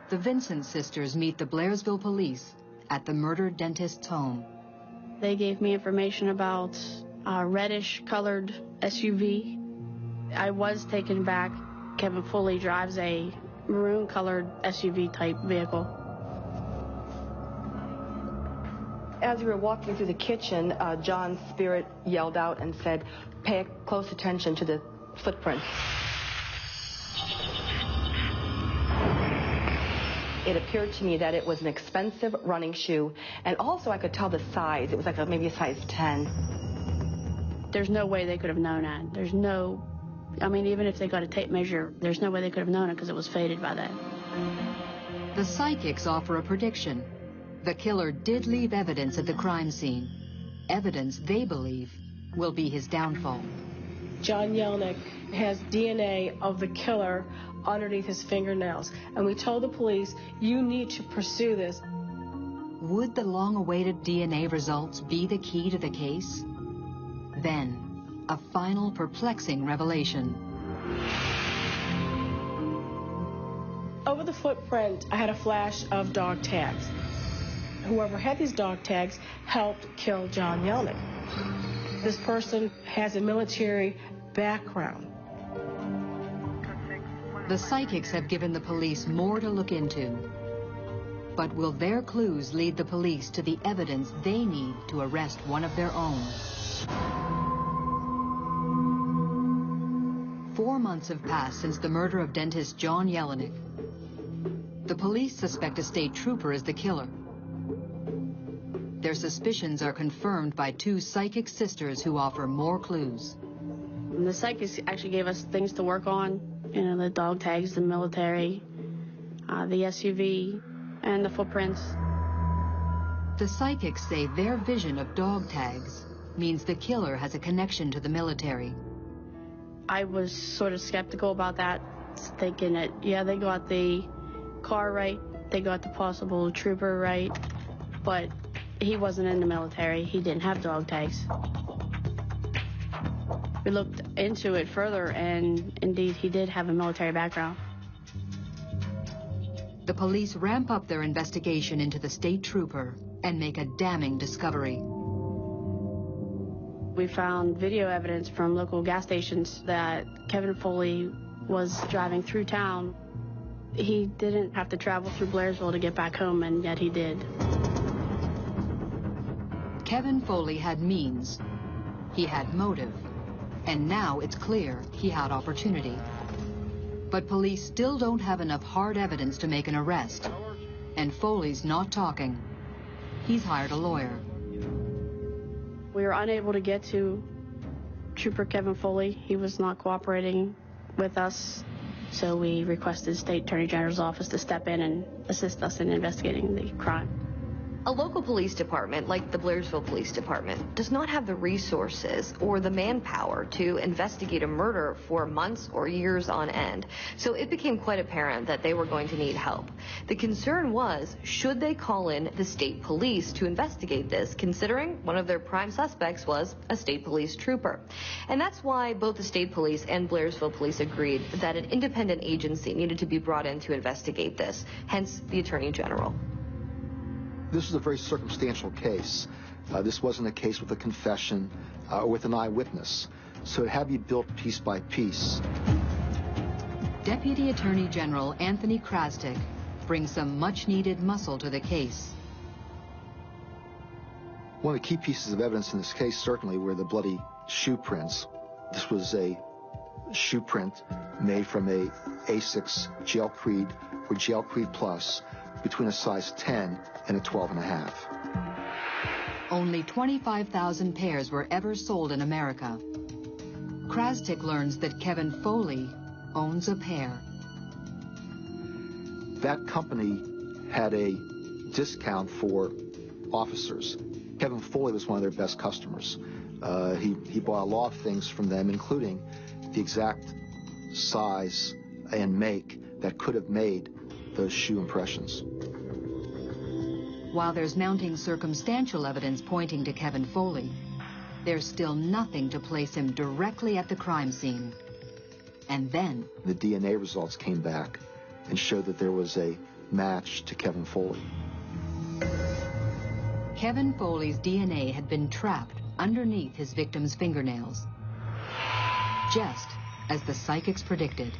the Vincent sisters meet the Blairsville police at the murdered dentist's home. They gave me information about a reddish-colored SUV. I was taken back. Kevin Foley drives a maroon-colored SUV-type vehicle. As we were walking through the kitchen, John's spirit yelled out and said, "Pay close attention to the footprints." It appeared to me that it was an expensive running shoe, and also I could tell the size. It was like maybe a size 10. There's no way they could have known that. Even if they got a tape measure, there's no way they could have known it because it was faded by then. The psychics offer a prediction. The killer did leave evidence at the crime scene. Evidence they believe will be his downfall. John Yelenick has DNA of the killer underneath his fingernails. And we told the police, you need to pursue this. Would the long-awaited DNA results be the key to the case? Then, a final perplexing revelation. Over the footprint, I had a flash of dog tags. Whoever had these dog tags helped kill John Yelenick. This person has a military background. The psychics have given the police more to look into. But will their clues lead the police to the evidence they need to arrest one of their own? 4 months have passed since the murder of dentist John Yelenick. The police suspect a state trooper is the killer. Their suspicions are confirmed by 2 psychic sisters who offer more clues. The psychics actually gave us things to work on. The dog tags, the military, the SUV, and the footprints. The psychics say their vision of dog tags means the killer has a connection to the military. I was sort of skeptical about that, thinking that, yeah, they got the car right, they got the possible trooper right, but he wasn't in the military. He didn't have dog tags. We looked into it further, and indeed, he did have a military background. The police ramp up their investigation into the state trooper and make a damning discovery. We found video evidence from local gas stations that Kevin Foley was driving through town. He didn't have to travel through Blairsville to get back home, and yet he did. Kevin Foley had means. He had motive. And now it's clear he had opportunity. But police still don't have enough hard evidence to make an arrest. And Foley's not talking. He's hired a lawyer. We were unable to get to Trooper Kevin Foley. He was not cooperating with us, so we requested State Attorney General's office to step in and assist us in investigating the crime. A local police department, like the Blairsville Police Department, does not have the resources or the manpower to investigate a murder for months or years on end. So it became quite apparent that they were going to need help. The concern was, should they call in the state police to investigate this, considering one of their prime suspects was a state police trooper? And that's why both the state police and Blairsville Police agreed that an independent agency needed to be brought in to investigate this, hence the Attorney General. This was a very circumstantial case. This wasn't a case with a confession or with an eyewitness. So it had to be built piece by piece. Deputy Attorney General Anthony Carjacked brings some much-needed muscle to the case. One of the key pieces of evidence in this case certainly were the bloody shoe prints. This was a shoe print made from a Asics Gel Creed or Gel Creed Plus between a size 10 and a 12.5. Only 25,000 pairs were ever sold in America. Carjacked learns that Kevin Foley owns a pair. That company had a discount for officers. Kevin Foley was one of their best customers. He bought a lot of things from them, including the exact size and make that could have made those shoe impressions. While there's mounting circumstantial evidence pointing to Kevin Foley, there's still nothing to place him directly at the crime scene. And then the DNA results came back and showed that there was a match to Kevin Foley. Kevin Foley's DNA had been trapped underneath his victim's fingernails, just as the psychics predicted.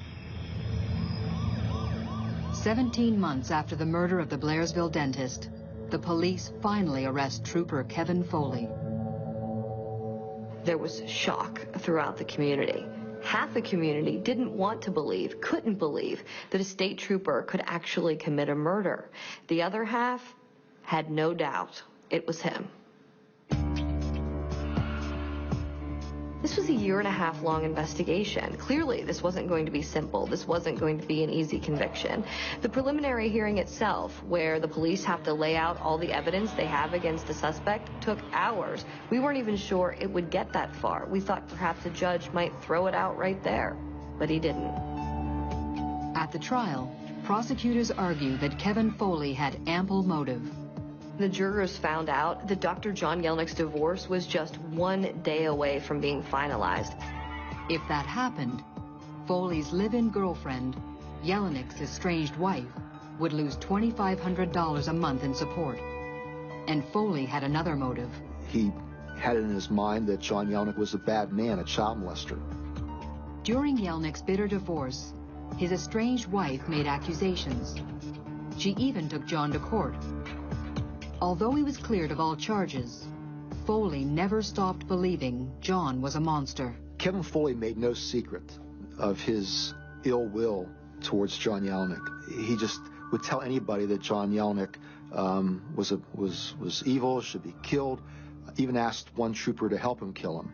17 months after the murder of the Blairsville dentist, the police finally arrest Trooper Kevin Foley. There was shock throughout the community. Half the community didn't want to believe, couldn't believe, that a state trooper could actually commit a murder. The other half had no doubt it was him. This was a 1.5 year long investigation. Clearly, this wasn't going to be simple. This wasn't going to be an easy conviction. The preliminary hearing itself, where the police have to lay out all the evidence they have against the suspect, took hours. We weren't even sure it would get that far. We thought perhaps a judge might throw it out right there, but he didn't. At the trial, prosecutors argue that Kevin Foley had ample motive. The jurors found out that Dr. John Yelnick's divorce was just 1 day away from being finalized. If that happened, Foley's live-in girlfriend, Yelnick's estranged wife, would lose $2,500 a month in support. And Foley had another motive. He had it in his mind that John Yelnick was a bad man, a child molester. During Yelnick's bitter divorce, his estranged wife made accusations. She even took John to court. Although he was cleared of all charges, Foley never stopped believing John was a monster. Kevin Foley made no secret of his ill will towards John Yelnick. He just would tell anybody that John Yelnick was evil, should be killed, even asked one trooper to help him kill him.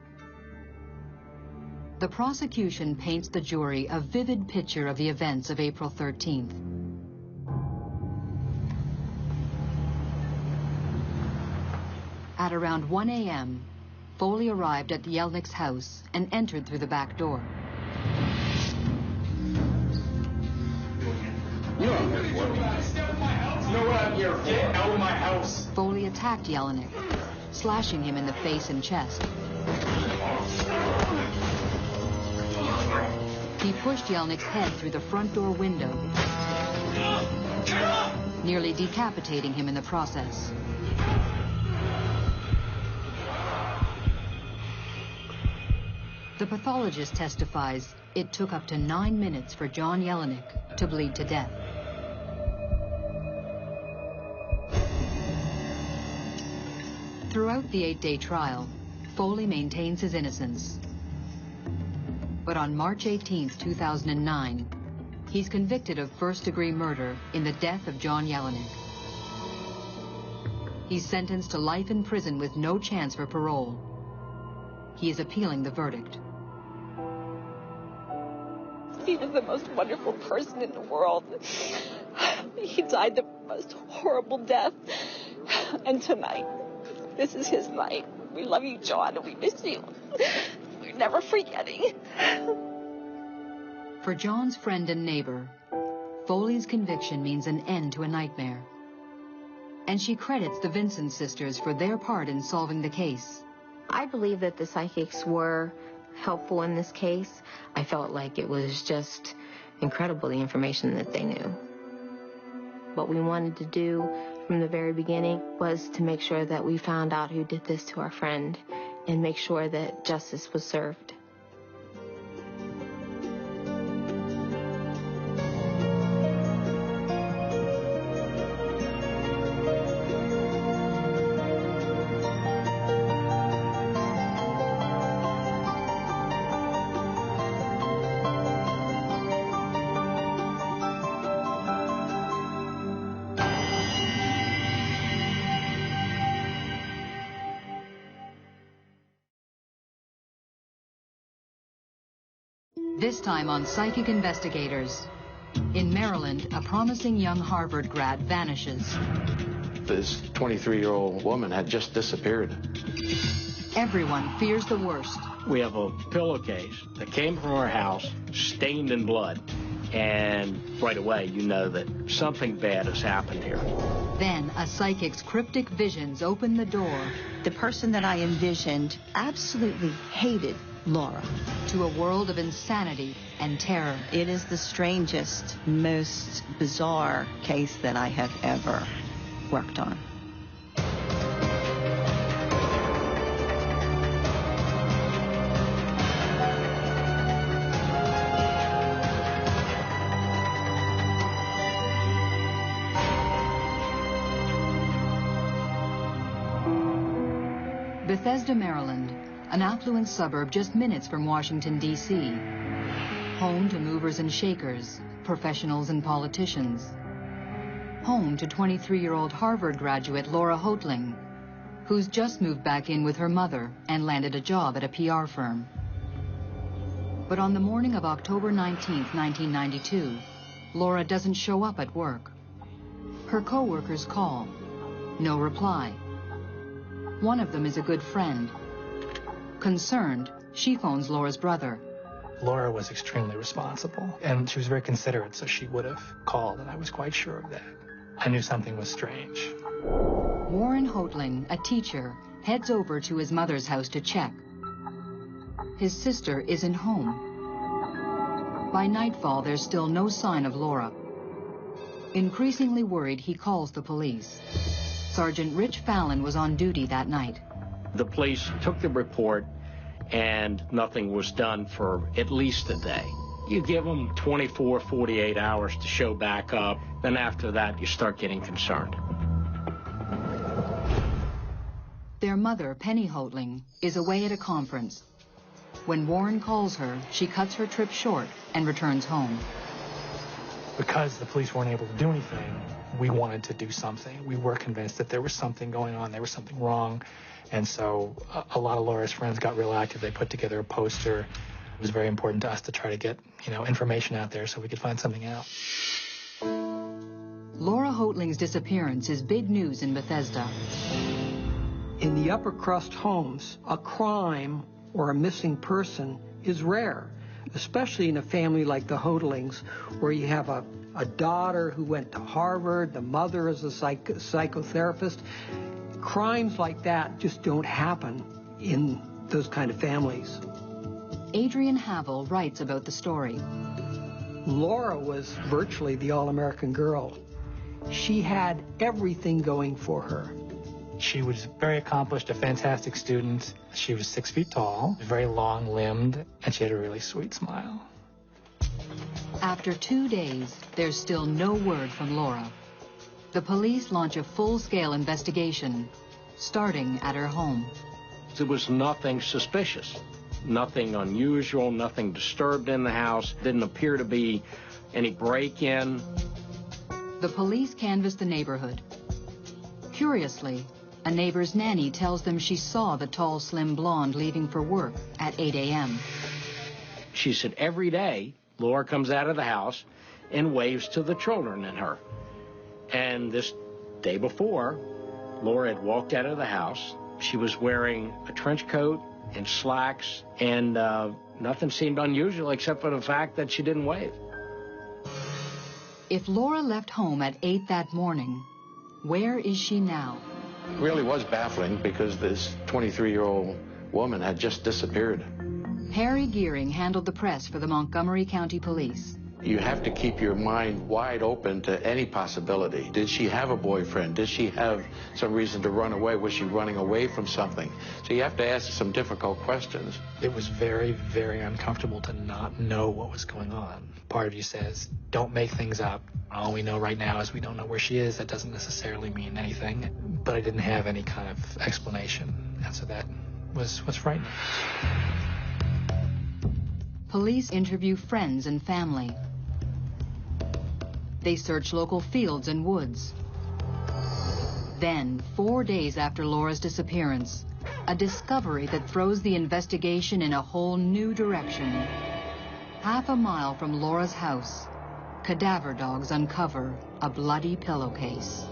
The prosecution paints the jury a vivid picture of the events of April 13th. At around 1 a.m., Foley arrived at Yelnick's house and entered through the back door. You don't know what you know what I'm here for. Get out of my house. Foley attacked Yelnick, slashing him in the face and chest. He pushed Yelnick's head through the front door window, nearly decapitating him in the process. The pathologist testifies it took up to 9 minutes for John Yelnick to bleed to death. Throughout the 8-day trial, Foley maintains his innocence. But on March 18, 2009, he's convicted of first-degree murder in the death of John Yelnick. He's sentenced to life in prison with no chance for parole. he is appealing the verdict. He was the most wonderful person in the world. He died the most horrible death. And tonight, this is his night. We love you, John, and we miss you. We're never forgetting. For John's friend and neighbor, Foley's conviction means an end to a nightmare. And she credits the Vincent sisters for their part in solving the case. I believe that the psychics were helpful in this case. I felt like it was just incredible, the information that they knew. What we wanted to do from the very beginning was to make sure that we found out who did this to our friend and make sure that justice was served. This time on Psychic Investigators. In Maryland, a promising young Harvard grad vanishes. This 23-year-old woman had just disappeared. Everyone fears the worst. We have a pillowcase that came from our house, stained in blood. And right away, you know that something bad has happened here. Then a psychic's cryptic visions open the door. The person that I envisioned absolutely hated Laura. To a world of insanity and terror. It is the strangest, most bizarre case that I have ever worked on. Bethesda, Maryland, an affluent suburb just minutes from Washington, D.C. Home to movers and shakers, professionals and politicians. Home to 23-year-old Harvard graduate Laura Hoatling, who's just moved back in with her mother and landed a job at a PR firm. But on the morning of October 19th, 1992, Laura doesn't show up at work. Her co-workers call. No reply. One of them is a good friend. Concerned, she phones Laura's brother. Laura was extremely responsible, and she was very considerate, so she would have called, and I was quite sure of that. I knew something was strange. Warren Hoatling, a teacher, heads over to his mother's house to check. His sister isn't home. By nightfall, there's still no sign of Laura. Increasingly worried, he calls the police. Sergeant Rich Fallon was on duty that night. The police took the report, and nothing was done for at least a day. You give them 24, 48 hours to show back up, then after that, you start getting concerned. Their mother, Penny Hoatling, is away at a conference. When Warren calls her, she cuts her trip short and returns home. Because the police weren't able to do anything, we wanted to do something. We were convinced that there was something going on, there was something wrong. And so a lot of Laura's friends got real active. They put together a poster. It was very important to us to try to get, information out there so we could find something out. Laura Hoatling's disappearance is big news in Bethesda. In the upper crust homes, a crime or a missing person is rare, especially in a family like the Hoatlings, where you have a daughter who went to Harvard, the mother is a psychotherapist. Crimes like that just don't happen in those kind of families. Adrian Havel writes about the story. Laura was virtually the all-American girl. She had everything going for her. She was very accomplished, a fantastic student. She was 6 feet tall, very long-limbed, and she had a really sweet smile. After 2 days, there's still no word from Laura. The police launch a full-scale investigation, starting at her home. There was nothing suspicious, nothing unusual, nothing disturbed in the house. Didn't appear to be any break-in. The police canvassed the neighborhood. Curiously, A neighbor's nanny tells them she saw the tall, slim blonde leaving for work at 8 a.m. She said every day, Laura comes out of the house and waves to the children and her. And this day before, Laura had walked out of the house. She was wearing a trench coat and slacks, and nothing seemed unusual except for the fact that she didn't wave. If Laura left home at 8 that morning, where is she now? It really was baffling because this 23-year-old woman had just disappeared. Harry Gearing handled the press for the Montgomery County Police. You have to keep your mind wide open to any possibility. Did she have a boyfriend? Did she have some reason to run away? Was she running away from something? So you have to ask some difficult questions. It was very, very uncomfortable to not know what was going on. Part of you says, don't make things up. All we know right now is we don't know where she is. That doesn't necessarily mean anything. But I didn't have any kind of explanation. And so that was frightening. Police interview friends and family. They search local fields and woods. Then, 4 days after Laura's disappearance, a discovery that throws the investigation in a whole new direction. Half a mile from Laura's house, cadaver dogs uncover a bloody pillowcase.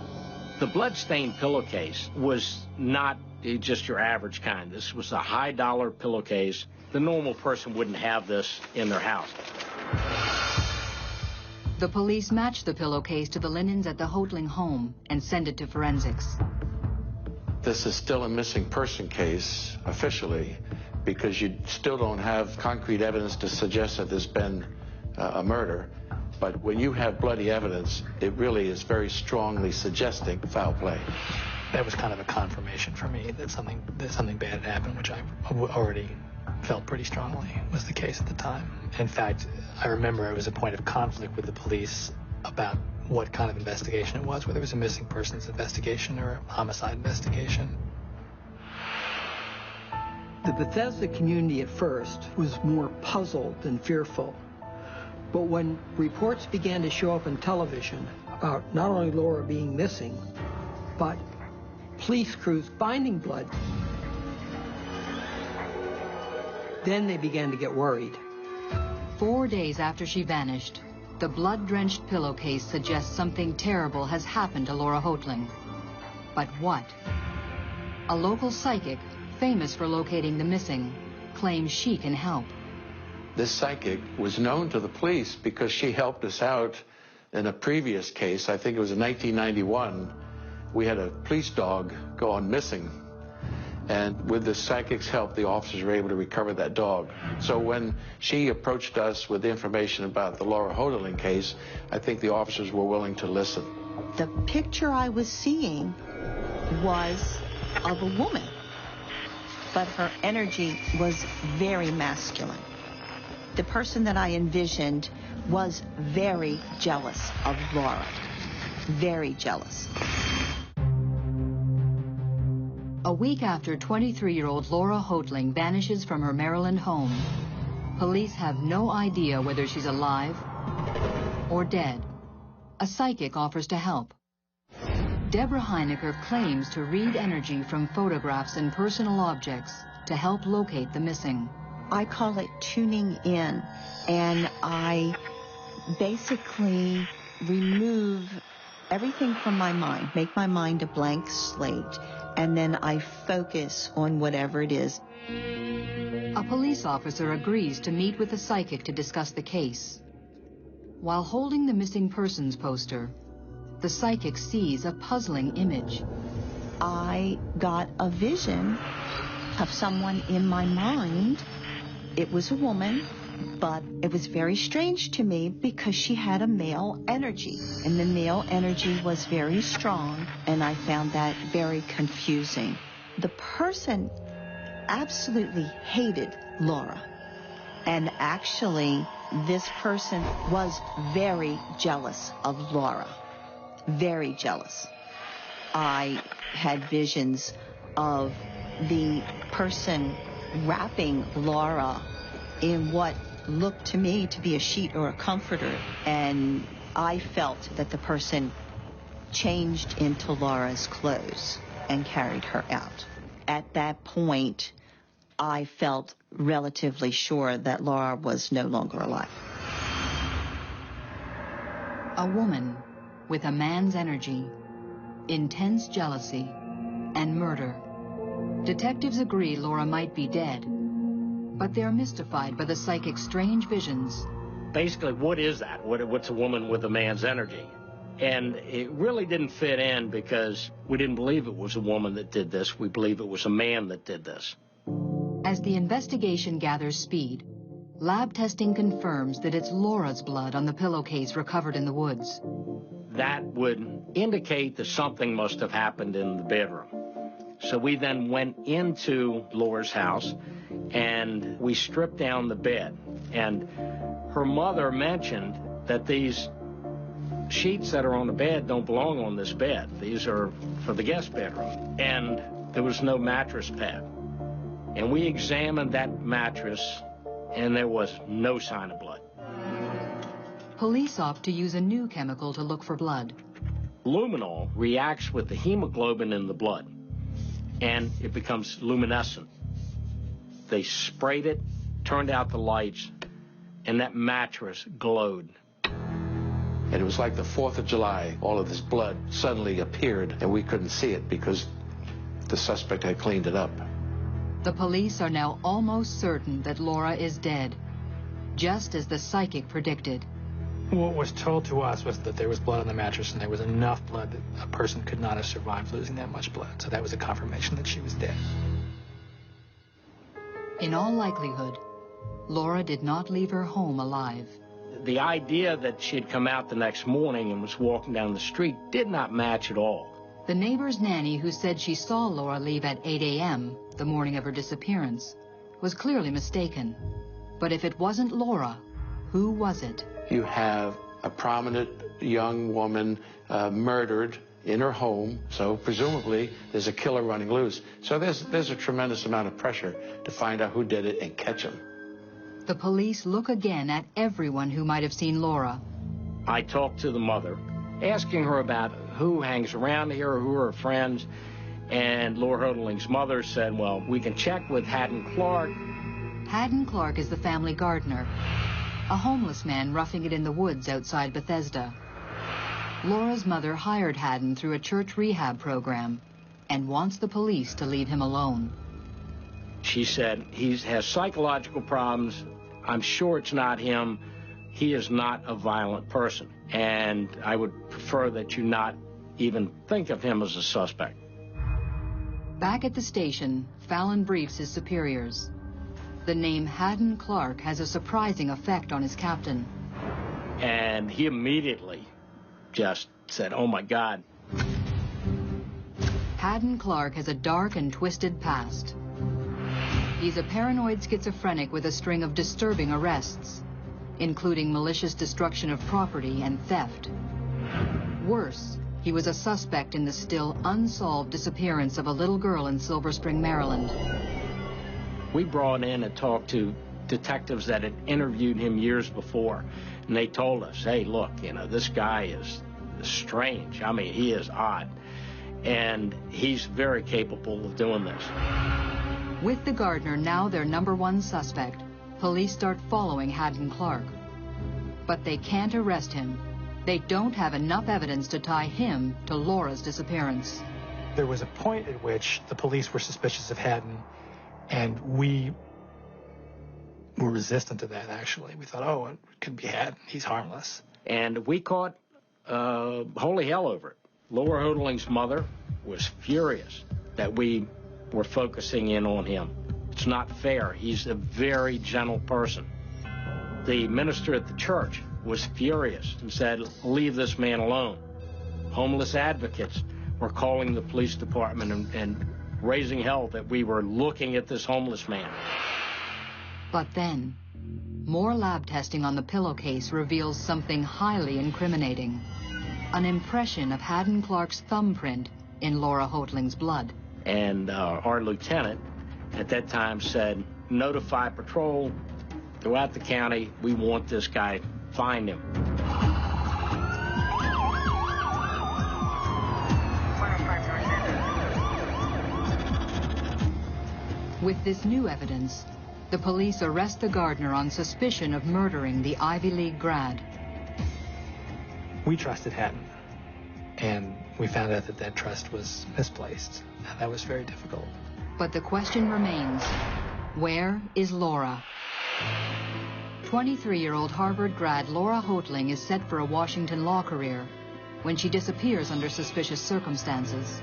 The blood-stained pillowcase was not just your average kind. This was a high-dollar pillowcase. The normal person wouldn't have this in their house. The police match the pillowcase to the linens at the Hoatling home and send it to forensics. This is still a missing person case, officially, because you still don't have concrete evidence to suggest that there's been a murder. But when you have bloody evidence, it really is very strongly suggesting foul play. That was kind of a confirmation for me that something bad had happened, which I already felt pretty strongly was the case at the time. In fact, I remember it was a point of conflict with the police about what kind of investigation it was, whether it was a missing persons investigation or a homicide investigation. The Bethesda community at first was more puzzled than fearful. But when reports began to show up on television about not only Laura being missing, but police crews finding blood, then they began to get worried. 4 days after she vanished, the blood-drenched pillowcase suggests something terrible has happened to Laura Hoatling. But what? A local psychic, famous for locating the missing, claims she can help. This psychic was known to the police because she helped us out in a previous case. I think it was in 1991. We had a police dog go on missing. And with the psychic's help, the officers were able to recover that dog. So when she approached us with information about the Laura Hoatling case, I think the officers were willing to listen. The picture I was seeing was of a woman, but her energy was very masculine. The person that I envisioned was very jealous of Laura, very jealous. A week after 23-year-old Laura Hoatling vanishes from her Maryland home, police have no idea whether she's alive or dead. A psychic offers to help. Deborah Heinecker claims to read energy from photographs and personal objects to help locate the missing. I call it tuning in, and I basically remove everything from my mind, make my mind a blank slate, and then I focus on whatever it is. A police officer agrees to meet with the psychic to discuss the case. While holding the missing persons poster, the psychic sees a puzzling image. I got a vision of someone in my mind. It was a woman, but it was very strange to me because she had a male energy, and the male energy was very strong, and I found that very confusing. The person absolutely hated Laura, and actually this person was very jealous of Laura, very jealous. I had visions of the person wrapping Laura in what looked to me to be a sheet or a comforter, and I felt that the person changed into Laura's clothes. and carried her out. At that point, I felt relatively sure that Laura was no longer alive. A woman with a man's energy, intense jealousy, and murder. Detectives agree Laura might be dead, but they're mystified by the psychic's strange visions. Basically, what is that? What's a woman with a man's energy? And it really didn't fit in because we didn't believe it was a woman that did this. We believe it was a man that did this. As the investigation gathers speed, lab testing confirms that it's Laura's blood on the pillowcase recovered in the woods. That would indicate that something must have happened in the bedroom. So we then went into Laura's house and we stripped down the bed. And her mother mentioned that these sheets that are on the bed don't belong on this bed. These are for the guest bedroom. And there was no mattress pad. And we examined that mattress and there was no sign of blood. Police opt to use a new chemical to look for blood. Luminol reacts with the hemoglobin in the blood and it becomes luminescent. They sprayed it, turned out the lights, and that mattress glowed. And it was like the 4th of July. All of this blood suddenly appeared, and we couldn't see it because the suspect had cleaned it up. The police are now almost certain that Laura is dead, just as the psychic predicted. What was told to us was that there was blood on the mattress, and there was enough blood that a person could not have survived losing that much blood. So that was a confirmation that she was dead. In all likelihood, Laura did not leave her home alive. The idea that she had come out the next morning and was walking down the street did not match at all. The neighbor's nanny, who said she saw Laura leave at 8 a.m., the morning of her disappearance, was clearly mistaken. But if it wasn't Laura, who was it? You have a prominent young woman murdered in her home, so presumably there's a killer running loose. So there's a tremendous amount of pressure to find out who did it and catch him. The police look again at everyone who might have seen Laura. I talked to the mother, asking her about who hangs around here, who are her friends, and Laura Hodeling's mother said, well, we can check with Haddon Clark. Haddon Clark is the family gardener, a homeless man roughing it in the woods outside Bethesda. Laura's mother hired Haddon through a church rehab program and wants the police to leave him alone. She said, he has psychological problems. I'm sure it's not him. He is not a violent person. And I would prefer that you not even think of him as a suspect. Back at the station, Fallon briefs his superiors. The name Haddon Clark has a surprising effect on his captain. And he immediately just said, oh my God. Haddon Clark has a dark and twisted past. He's a paranoid schizophrenic with a string of disturbing arrests, including malicious destruction of property and theft. Worse, he was a suspect in the still unsolved disappearance of a little girl in Silver Spring, Maryland. We brought in and talked to detectives that had interviewed him years before, and they told us, hey, look, this guy is strange. I mean, he is odd, and he's very capable of doing this. With the gardener now their #1 suspect, police start following Haddon Clark. But they can't arrest him. They don't have enough evidence to tie him to Laura's disappearance. There was a point at which the police were suspicious of Haddon, and we were resistant to that, actually. We thought, oh, it could be Haddon. He's harmless. And we caught holy hell over it. Laura Hodeling's mother was furious that we were focusing in on him. It's not fair. He's a very gentle person. The minister at the church was furious and said, leave this man alone. Homeless advocates were calling the police department and raising hell that we were looking at this homeless man. But then, more lab testing on the pillowcase reveals something highly incriminating. An impression of Haddon Clark's thumbprint in Laura Hodeling's blood. And our lieutenant at that time said, notify patrol throughout the county. We want this guy. Find him. With this new evidence, the police arrest the gardener on suspicion of murdering the Ivy League grad. We trusted Haddon, and we found out that that trust was misplaced. And that was very difficult. But the question remains, where is Laura? 23-year-old Harvard grad Laura Hoatling is set for a Washington law career when she disappears under suspicious circumstances.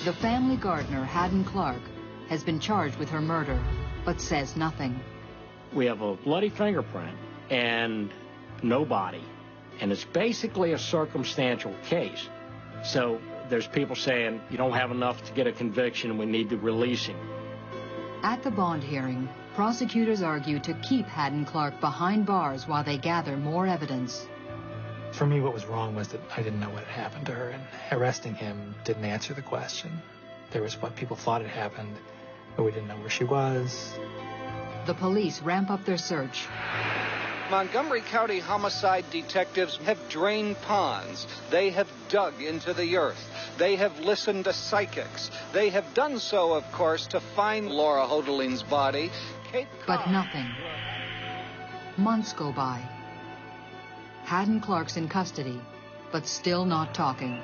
The family gardener, Haddon Clark, has been charged with her murder, but says nothing. We have a bloody fingerprint and no body, and it's basically a circumstantial case. So there's people saying you don't have enough to get a conviction and we need to release him. At the bond hearing, prosecutors argue to keep Haddon Clark behind bars while they gather more evidence. For me, what was wrong was that I didn't know what had happened to her, and arresting him didn't answer the question. There was what people thought had happened, but we didn't know where she was. The police ramp up their search. Montgomery County homicide detectives have drained ponds. They have dug into the earth. They have listened to psychics. They have done so, of course, to find Laura Hoatling's body. But nothing. Months go by. Haddon Clark's in custody, but still not talking.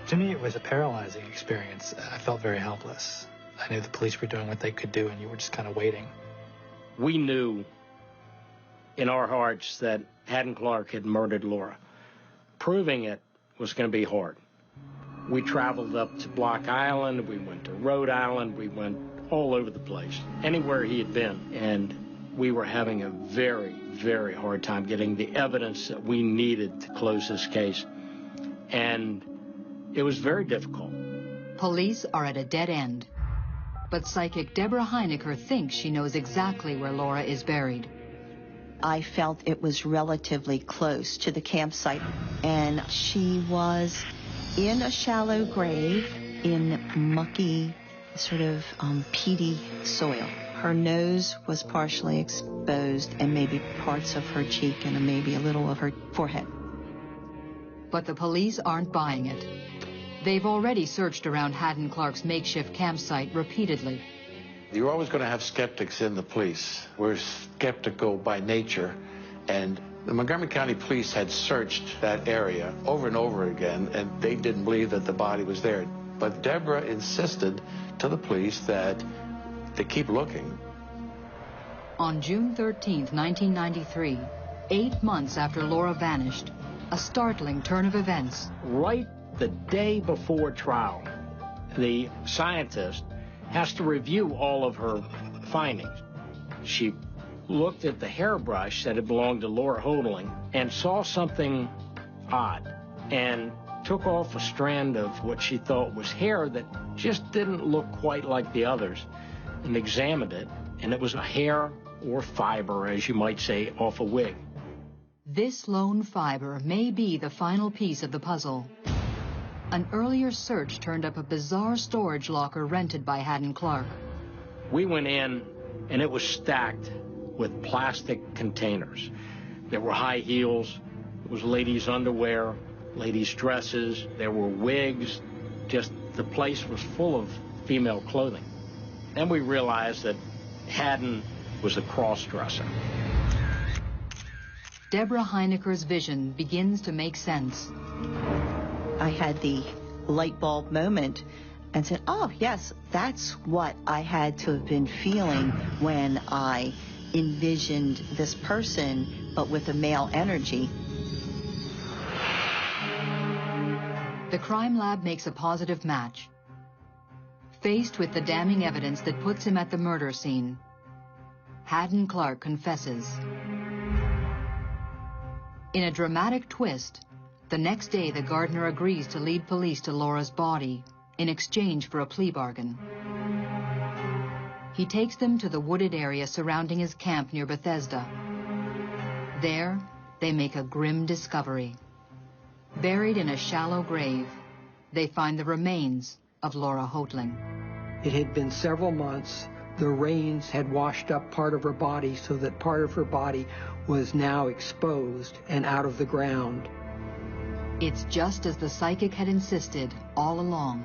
To me, it was a paralyzing experience. I felt very helpless. I knew the police were doing what they could do, and you were just kind of waiting. We knew in our hearts that Haddon Clark had murdered Laura. Proving it was going to be hard. We traveled up to Block Island, we went to Rhode Island, we went all over the place, anywhere he had been, and we were having a very, very hard time getting the evidence that we needed to close this case, and it was very difficult. Police are at a dead end, but psychic Deborah Heinecker thinks she knows exactly where Laura is buried. I felt it was relatively close to the campsite, and she was in a shallow grave in mucky, sort of peaty soil. Her nose was partially exposed, and maybe parts of her cheek and maybe a little of her forehead. But the police aren't buying it. They've already searched around Haddon Clark's makeshift campsite repeatedly. You're always going to have skeptics in the police. We're skeptical by nature, and the Montgomery County Police had searched that area over and over again, and they didn't believe that the body was there. But Deborah insisted to the police that they keep looking. On June 13th, 1993, 8 months after Laura vanished, a startling turn of events. Right the day before trial, the scientist has to review all of her findings. She looked at the hairbrush that had belonged to Laura Hoatling and saw something odd and took off a strand of what she thought was hair that just didn't look quite like the others, and examined it, and it was a hair or fiber, as you might say, off a wig. This lone fiber may be the final piece of the puzzle. An earlier search turned up a bizarre storage locker rented by Haddon Clark. We went in, and it was stacked with plastic containers. There were high heels, there was ladies' underwear, ladies' dresses, there were wigs. Just the place was full of female clothing. Then we realized that Haddon was a cross-dresser. Deborah Heinecker's vision begins to make sense. I had the light bulb moment and said, oh, yes, that's what I had to have been feeling when I envisioned this person, but with a male energy. The crime lab makes a positive match. Faced with the damning evidence that puts him at the murder scene, Haddon Clark confesses. In a dramatic twist, the next day the gardener agrees to lead police to Laura's body in exchange for a plea bargain. He takes them to the wooded area surrounding his camp near Bethesda. There, they make a grim discovery. Buried in a shallow grave, they find the remains of Laura Hoatling. It had been several months. The rains had washed up part of her body so that part of her body was now exposed and out of the ground. It's just as the psychic had insisted all along.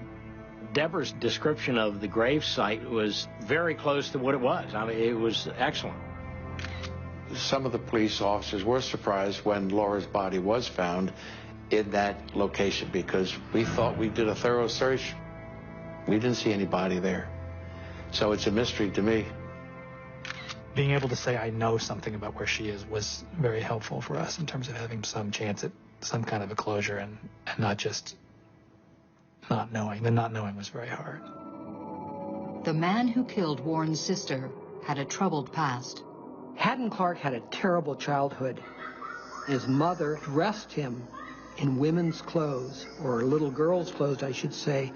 Deborah's description of the grave site was very close to what it was. I mean, it was excellent. Some of the police officers were surprised when Laura's body was found in that location because we thought we did a thorough search. We didn't see anybody there. So it's a mystery to me. Being able to say I know something about where she is was very helpful for us in terms of having some chance at some kind of a closure and not just not knowing. The not knowing was very hard. The man who killed Warren's sister had a troubled past. Haddon Clark had a terrible childhood. His mother dressed him in women's clothes, or little girls' clothes, I should say,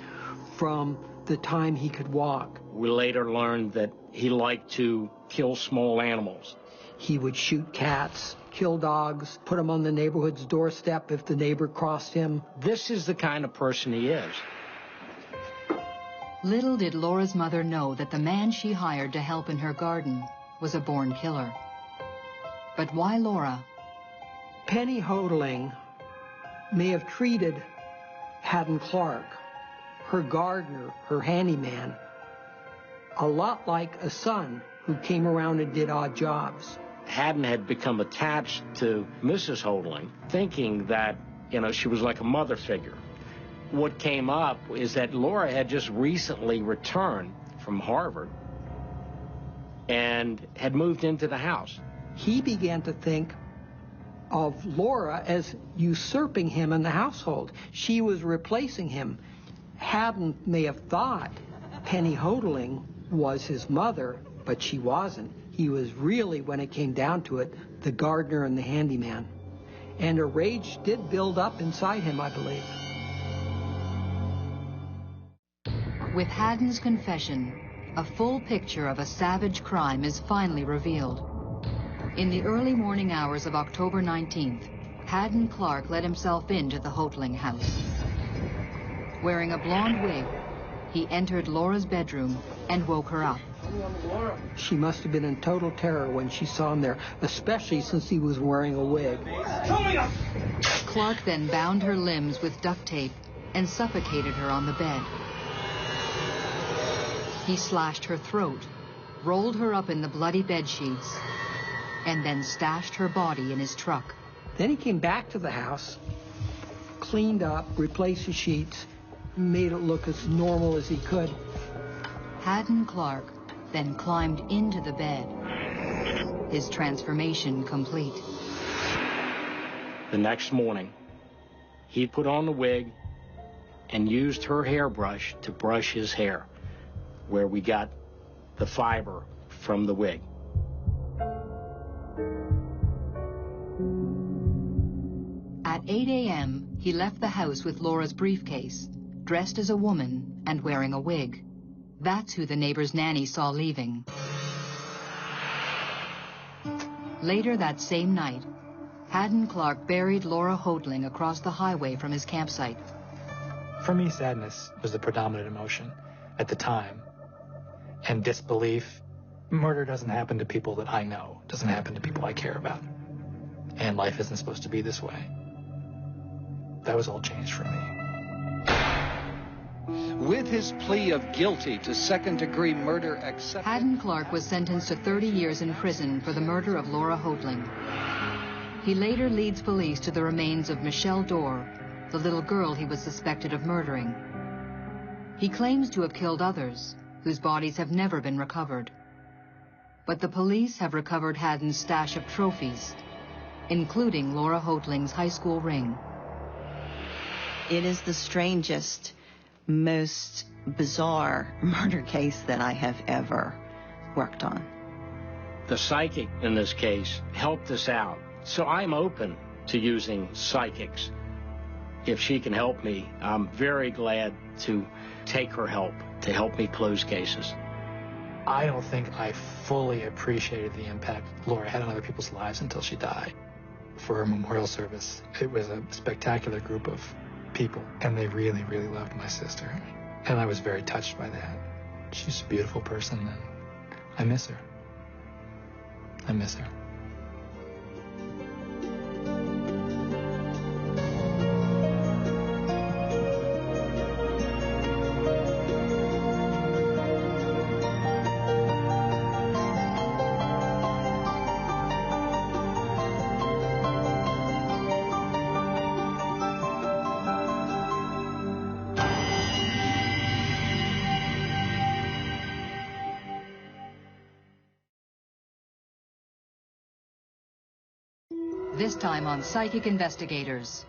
from the time he could walk. We later learned that he liked to kill small animals. He would shoot cats, kill dogs, put them on the neighborhood's doorstep if the neighbor crossed him. This is the kind of person he is. Little did Laura's mother know that the man she hired to help in her garden was a born killer. But why Laura? Penny Hodling may have treated Haddon Clark, her gardener, her handyman, a lot like a son who came around and did odd jobs. Haddon had become attached to Mrs. Hodling, thinking that, she was like a mother figure. What came up is that Laura had just recently returned from Harvard and had moved into the house. He began to think of Laura as usurping him in the household. She was replacing him. Haddon may have thought Penny Hodling was his mother, but she wasn't. He was really, when it came down to it, the gardener and the handyman. And a rage did build up inside him, I believe. With Haddon's confession, a full picture of a savage crime is finally revealed. In the early morning hours of October 19th, Haddon Clark let himself into the Hodling house. Wearing a blonde wig, he entered Laura's bedroom and woke her up. She must have been in total terror when she saw him there, especially since he was wearing a wig. Clark then bound her limbs with duct tape and suffocated her on the bed. He slashed her throat, rolled her up in the bloody bed sheets, and then stashed her body in his truck. Then he came back to the house, cleaned up, replaced the sheets, made it look as normal as he could. Haddon Clark then climbed into the bed, his transformation complete. The next morning, he put on the wig and used her hairbrush to brush his hair, where we got the fiber from the wig. At 8 a.m., he left the house with Laura's briefcase, dressed as a woman and wearing a wig. That's who the neighbor's nanny saw leaving. Later that same night, Haddon Clark buried Laura Hodling across the highway from his campsite. For me, sadness was the predominant emotion at the time. And disbelief. Murder doesn't happen to people that I know. It doesn't happen to people I care about. And life isn't supposed to be this way. That was all changed for me. With his plea of guilty to second-degree murder accepted, Haddon Clark was sentenced to 30 years in prison for the murder of Laura Hodling. He later leads police to the remains of Michelle Dorr, the little girl he was suspected of murdering. He claims to have killed others, whose bodies have never been recovered. But the police have recovered Haddon's stash of trophies, including Laura Hodling's high school ring. It is the strangest, most bizarre murder case that I have ever worked on. The psychic in this case helped us out. So I'm open to using psychics. If she can help me, I'm very glad to take her help to help me close cases. I don't think I fully appreciated the impact Laura had on other people's lives until she died. For her memorial service, it was a spectacular group of people, and they really, really loved my sister. And I was very touched by that. She's a beautiful person, and I miss her. I miss her. this time on Psychic Investigators.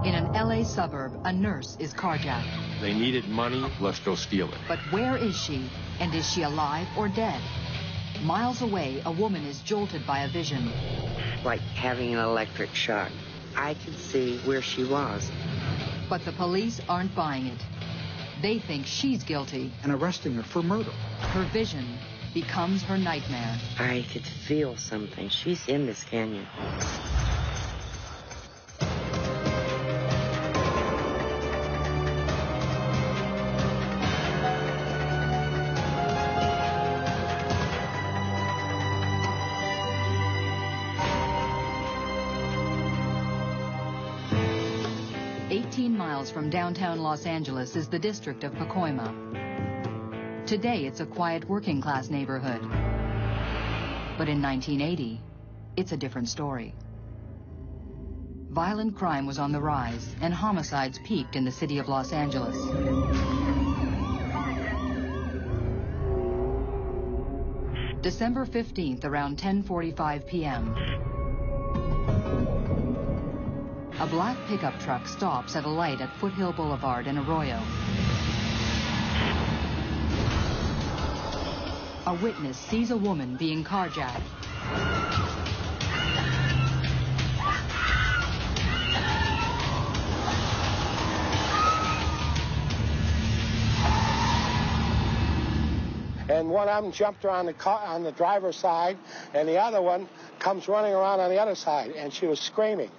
In an LA suburb, a nurse is carjacked. They needed money, let's go steal it. But where is she? And is she alive or dead? Miles away, a woman is jolted by a vision. Like having an electric shock. I could see where she was. But the police aren't buying it. They think she's guilty. And arresting her for murder. Her vision becomes her nightmare. I could feel something. She's in this canyon. 18 miles from downtown Los Angeles is the district of Pacoima. Today, it's a quiet working-class neighborhood. But in 1980, it's a different story. Violent crime was on the rise, and homicides peaked in the city of Los Angeles. December 15th, around 10:45 p.m., a black pickup truck stops at a light at Foothill Boulevard in Arroyo. A witness sees a woman being carjacked. And one of them jumped her on the car, on the driver's side, and the other one comes running around on the other side, and she was screaming.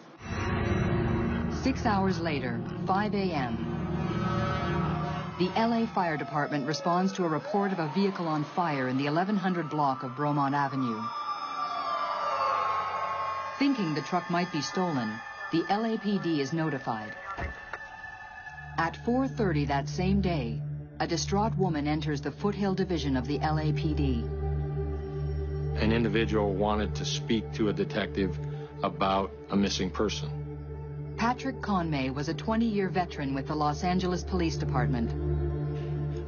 6 hours later, 5 a.m., the LA Fire Department responds to a report of a vehicle on fire in the 1100 block of Bromont Avenue. Thinking the truck might be stolen, the LAPD is notified. At 4:30 that same day, a distraught woman enters the Foothill Division of the LAPD. An individual wanted to speak to a detective about a missing person. Patrick Conway was a 20-year veteran with the Los Angeles Police Department.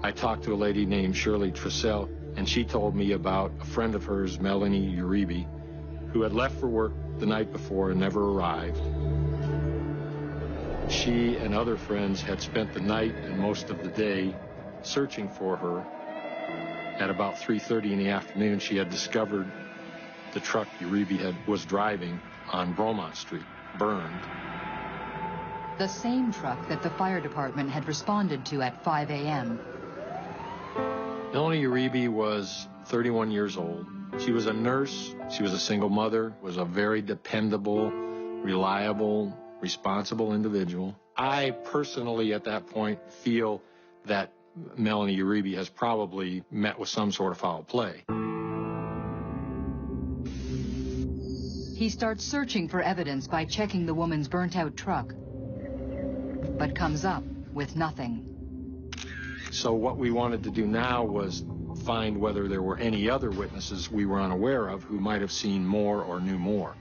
I talked to a lady named Shirley Trissell, and she told me about a friend of hers, Melanie Uribe, who had left for work the night before and never arrived. She and other friends had spent the night and most of the day searching for her. At about 3:30 in the afternoon, she had discovered the truck Uribe was driving on Bromont Street, burned. The same truck that the fire department had responded to at 5 a.m. Melanie Uribe was 31 years old. She was a nurse. She was a single mother, was a very dependable, reliable, responsible individual. I personally, at that point, feel that Melanie Uribe has probably met with some sort of foul play. He starts searching for evidence by checking the woman's burnt-out truck, but comes up with nothing. So what we wanted to do now was find whether there were any other witnesses we were unaware of who might have seen more or knew more.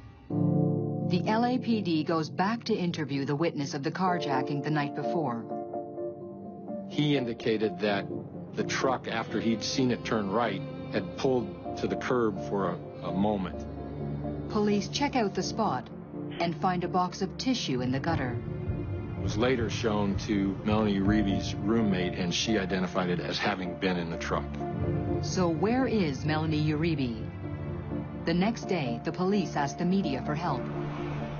The LAPD goes back to interview the witness of the carjacking the night before. He indicated that the truck, after he'd seen it turn right, had pulled to the curb for a moment. Police check out the spot and find a box of tissue in the gutter. It was later shown to Melanie Uribe's roommate, and she identified it as having been in the truck. So where is Melanie Uribe? The next day, the police asked the media for help.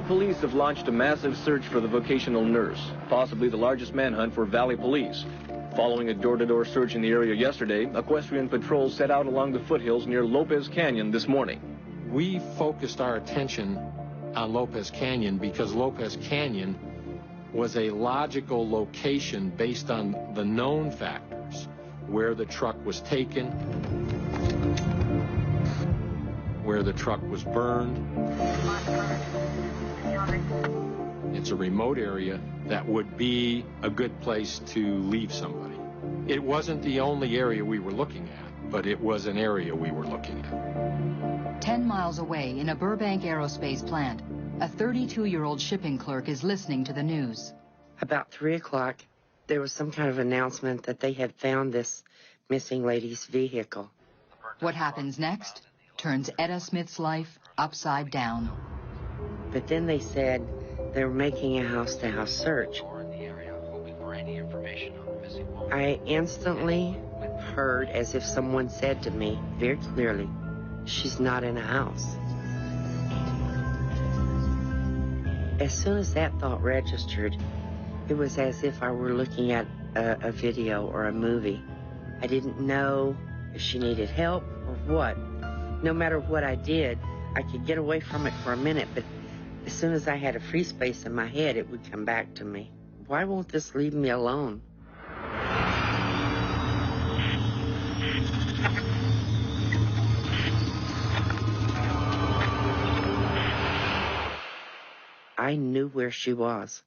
Police have launched a massive search for the vocational nurse, possibly the largest manhunt for Valley Police. Following a door-to-door search in the area yesterday, equestrian patrols set out along the foothills near Lopez Canyon this morning. We focused our attention on Lopez Canyon because Lopez Canyon was a logical location based on the known factors: where the truck was taken, where the truck was burned. It's a remote area that would be a good place to leave somebody. It wasn't the only area we were looking at, but it was an area we were looking at. 10 miles away, in a Burbank aerospace plant, a 32-year-old shipping clerk is listening to the news. About 3 o'clock, there was some kind of announcement that they had found this missing lady's vehicle. What happens next turns Etta Smith's life upside down. But then they said they were making a house-to-house search. I instantly heard as if someone said to me very clearly, "She's not in a house." As soon as that thought registered, it was as if I were looking at a video or a movie. I didn't know if she needed help or what. No matter what I did, I could get away from it for a minute, but as soon as I had a free space in my head, it would come back to me. Why won't this leave me alone? I knew where she was.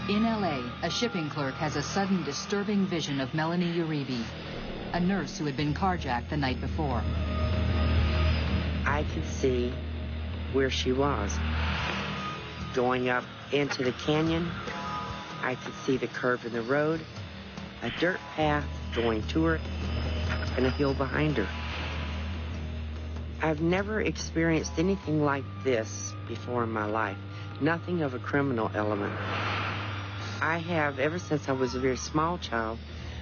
In L.A., a shipping clerk has a sudden disturbing vision of Melanie Uribe, a nurse who had been carjacked the night before. I could see where she was. Going up into the canyon, I could see the curve in the road, a dirt path going to her, and a hill behind her. I've never experienced anything like this before in my life. Nothing of a criminal element. I have, ever since I was a very small child,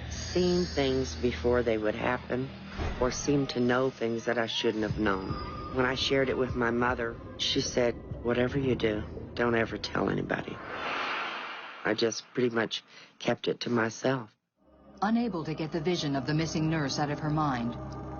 seen things before they would happen, or seemed to know things that I shouldn't have known. When I shared it with my mother, she said, "Whatever you do, don't ever tell anybody." I just pretty much kept it to myself. Unable to get the vision of the missing nurse out of her mind,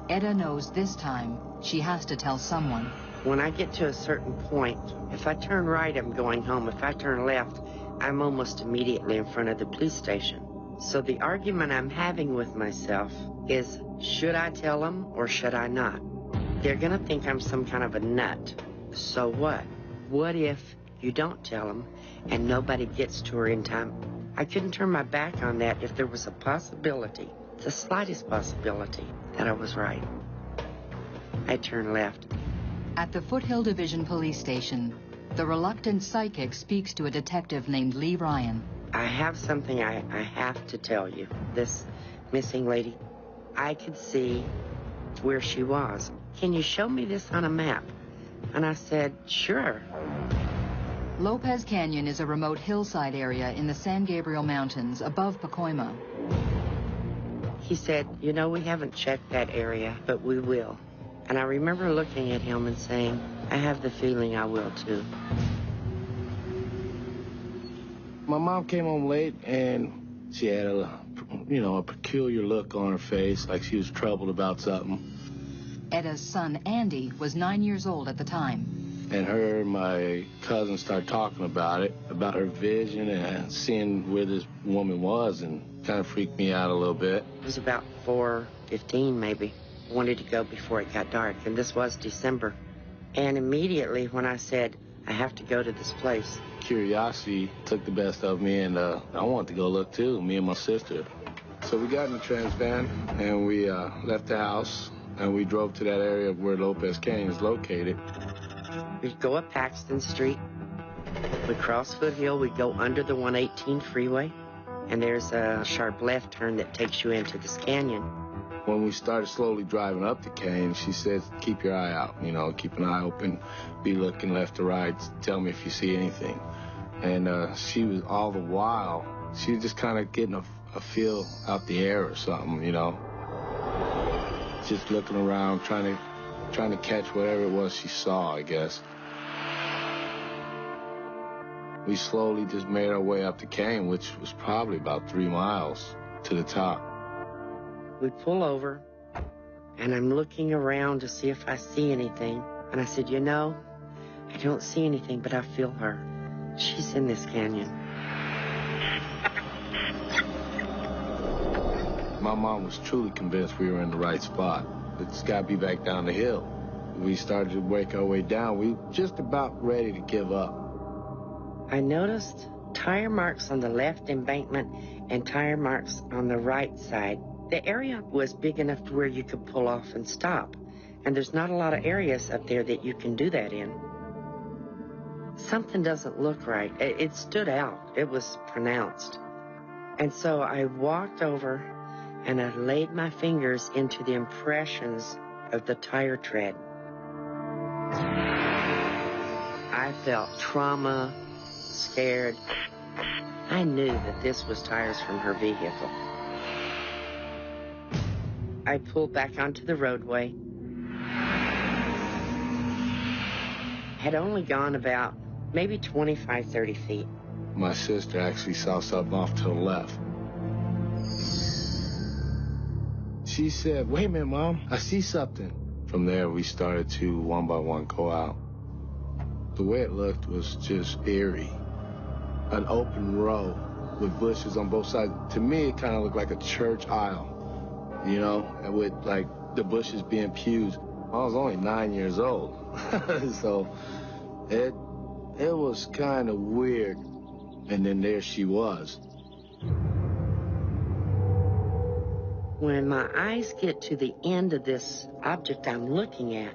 Etta knows this time she has to tell someone. When I get to a certain point, if I turn right, I'm going home. If I turn left, I'm almost immediately in front of the police station. So the argument I'm having with myself is, should I tell them or should I not? They're going to think I'm some kind of a nut. So what? What if you don't tell them and nobody gets to her in time? I couldn't turn my back on that if there was a possibility, the slightest possibility, that I was right. I turned left. At the Foothill Division Police Station, the reluctant psychic speaks to a detective named Lee Ryan. I have something I have to tell you. This missing lady, I could see where she was. Can you show me this on a map? And I said, sure. Lopez Canyon is a remote hillside area in the San Gabriel Mountains above Pacoima. He said, "You know, we haven't checked that area, but we will." And I remember looking at him and saying, "I have the feeling I will too." My mom came home late and she had a peculiar look on her face, like she was troubled about something. Etta's son, Andy, was 9 years old at the time. And her and my cousin started talking about it, about her vision and seeing where this woman was, and kind of freaked me out a little bit. It was about 4:15 maybe. I wanted to go before it got dark, and this was December. And immediately when I said, I have to go to this place, curiosity took the best of me, and I wanted to go look too, me and my sister. So we got in the trans van, and we left the house, and we drove to that area where Lopez Canyon is located. We'd go up Paxton Street, we'd cross Foothill, we'd go under the 118 freeway, and there's a sharp left turn that takes you into this canyon. When we started slowly driving up the canyon, she said, keep your eye out, keep an eye open, be looking left to right, tell me if you see anything. And she was all the while, she was just kind of getting a feel out the air or something, just looking around, trying to catch whatever it was she saw, I guess. We slowly just made our way up the canyon, which was probably about 3 miles to the top. We pull over, and I'm looking around to see if I see anything. And I said, I don't see anything, but I feel her. She's in this canyon. My mom was truly convinced we were in the right spot. It's got to be back down the hill. We started to work our way down. We were just about ready to give up. I noticed tire marks on the left embankment and tire marks on the right side. The area was big enough to where you could pull off and stop. And there's not a lot of areas up there that you can do that in. Something doesn't look right. It stood out. It was pronounced. And so I walked over and I laid my fingers into the impressions of the tire tread. I felt trauma, scared. I knew that this was tires from her vehicle. I pulled back onto the roadway. Had only gone about maybe 25, 30 feet. My sister actually saw something off to the left. She said, "Wait a minute, Mom, I see something." From there, we started to, one by one, go out. The way it looked was just eerie. An open row with bushes on both sides. To me, it kind of looked like a church aisle, you know, with, like, the bushes being pews. I was only 9 years old, so it was kind of weird. And then there she was. When my eyes get to the end of this object I'm looking at,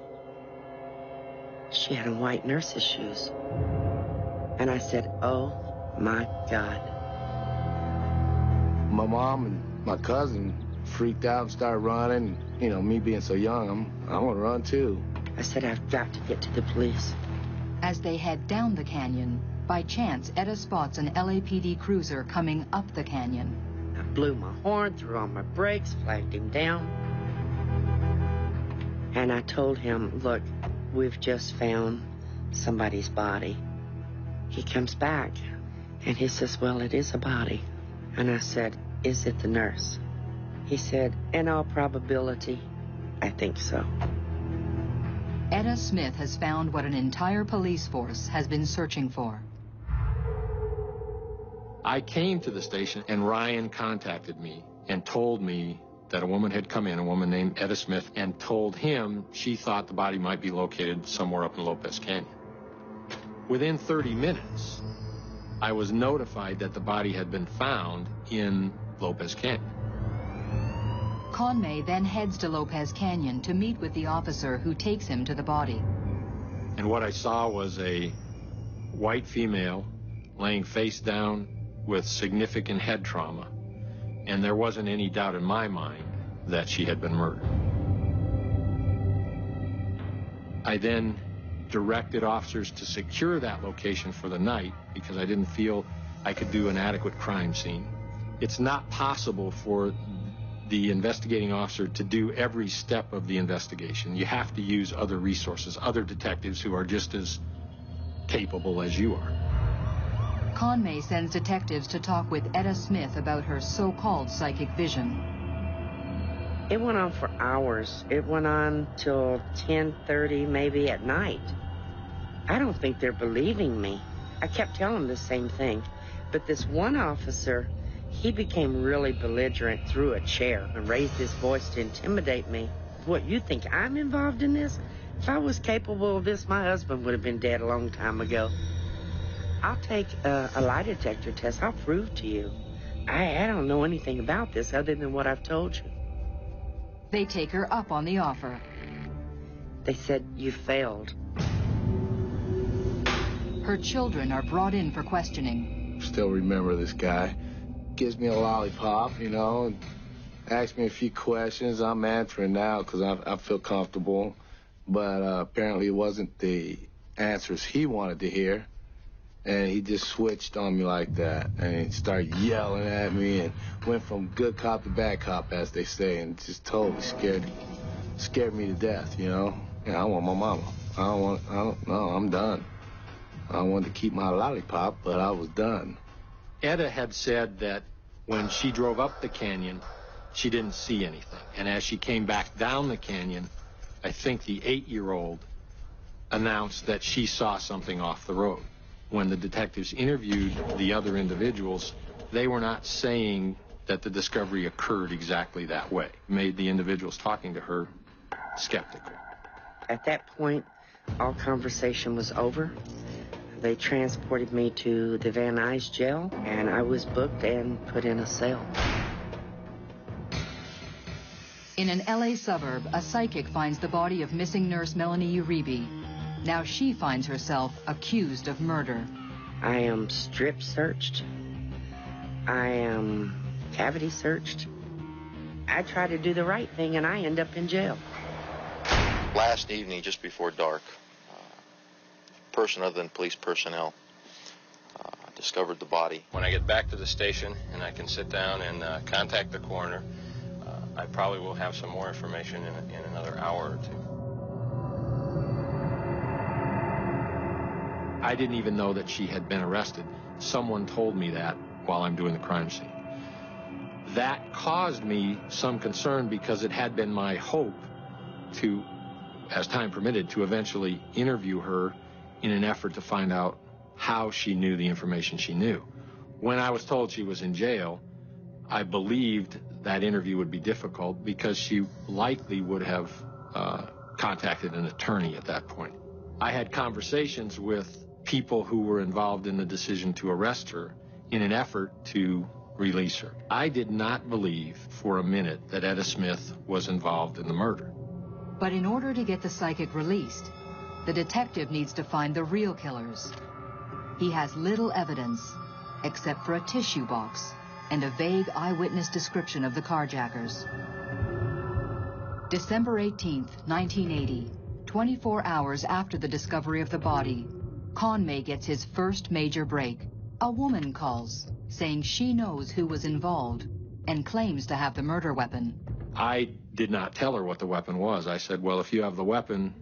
she had on white nurse's shoes. And I said, "Oh my God." My mom and my cousin freaked out and started running. You know, me being so young, I want to run too. I said, "I've got to get to the police." As they head down the canyon, by chance, Etta spots an LAPD cruiser coming up the canyon. I blew my horn, threw on my brakes, flagged him down. And I told him, "Look, we've just found somebody's body." He comes back and he says, "Well, it is a body." And I said, "Is it the nurse?" He said, "In all probability, I think so." Etta Smith has found what an entire police force has been searching for. I came to the station and Ryan contacted me and told me that a woman had come in, a woman named Etta Smith, and told him she thought the body might be located somewhere up in Lopez Canyon. Within 30 minutes, I was notified that the body had been found in Lopez Canyon. Conway then heads to Lopez Canyon to meet with the officer who takes him to the body. And what I saw was a white female laying face down with significant head trauma. And there wasn't any doubt in my mind that she had been murdered. I then directed officers to secure that location for the night because I didn't feel I could do an adequate crime scene. It's not possible for the investigating officer to do every step of the investigation. You have to use other resources, other detectives who are just as capable as you are. Conway sends detectives to talk with Etta Smith about her so-called psychic vision. It went on for hours. It went on till 10:30, maybe at night. I don't think they're believing me. I kept telling them the same thing. But this one officer, he became really belligerent, threw a chair, and raised his voice to intimidate me. "What, you think I'm involved in this? If I was capable of this, my husband would have been dead a long time ago. I'll take a lie detector test. I'll prove to you. I don't know anything about this other than what I've told you." They take her up on the offer. They said, "You failed." Her children are brought in for questioning. Still remember this guy. Gives me a lollipop, you know, and asks me a few questions. I'm answering now because I feel comfortable. But apparently it wasn't the answers he wanted to hear. And he just switched on me like that. And he started yelling at me and went from good cop to bad cop, as they say, and just totally scared me to death, you know? Yeah, I want my mama. I'm done. I wanted to keep my lollipop, but I was done. Etta had said that when she drove up the canyon, she didn't see anything. And as she came back down the canyon, I think the 8-year-old announced that she saw something off the road. When the detectives interviewed the other individuals, they were not saying that the discovery occurred exactly that way. It made the individuals talking to her skeptical. At that point, all conversation was over. They transported me to the Van Nuys jail, and I was booked and put in a cell. In an LA suburb, a psychic finds the body of missing nurse Melanie Uribe. Now she finds herself accused of murder. I am strip searched. I am cavity searched. I try to do the right thing and I end up in jail. Last evening, just before dark, a person other than police personnel discovered the body. When I get back to the station and I can sit down and contact the coroner, I probably will have some more information in another hour or two. I didn't even know that she had been arrested. Someone told me that while I'm doing the crime scene. That caused me some concern because it had been my hope to, as time permitted, to eventually interview her in an effort to find out how she knew the information she knew. When I was told she was in jail, I believed that interview would be difficult because she likely would have contacted an attorney at that point. I had conversations with people who were involved in the decision to arrest her in an effort to release her. I did not believe for a minute that Etta Smith was involved in the murder. But in order to get the psychic released, the detective needs to find the real killers. He has little evidence, except for a tissue box and a vague eyewitness description of the carjackers. December 18th, 1980, 24 hours after the discovery of the body, Conway gets his first major break. A woman calls, saying she knows who was involved and claims to have the murder weapon. I did not tell her what the weapon was. I said, well, if you have the weapon,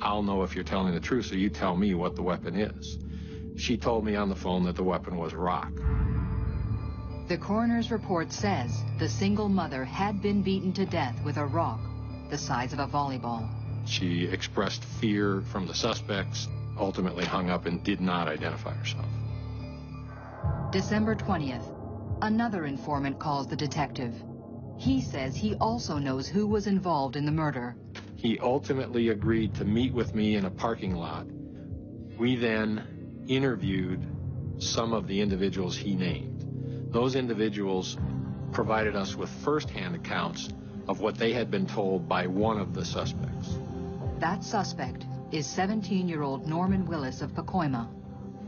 I'll know if you're telling the truth, so you tell me what the weapon is. She told me on the phone that the weapon was rock. The coroner's report says the single mother had been beaten to death with a rock the size of a volleyball. She expressed fear from the suspects, ultimately hung up and did not identify herself. December 20th, another informant calls the detective. He says he also knows who was involved in the murder. He ultimately agreed to meet with me in a parking lot. We then interviewed some of the individuals he named. Those individuals provided us with first-hand accounts of what they had been told by one of the suspects. That suspect is 17-year-old Norman Willis of Pacoima.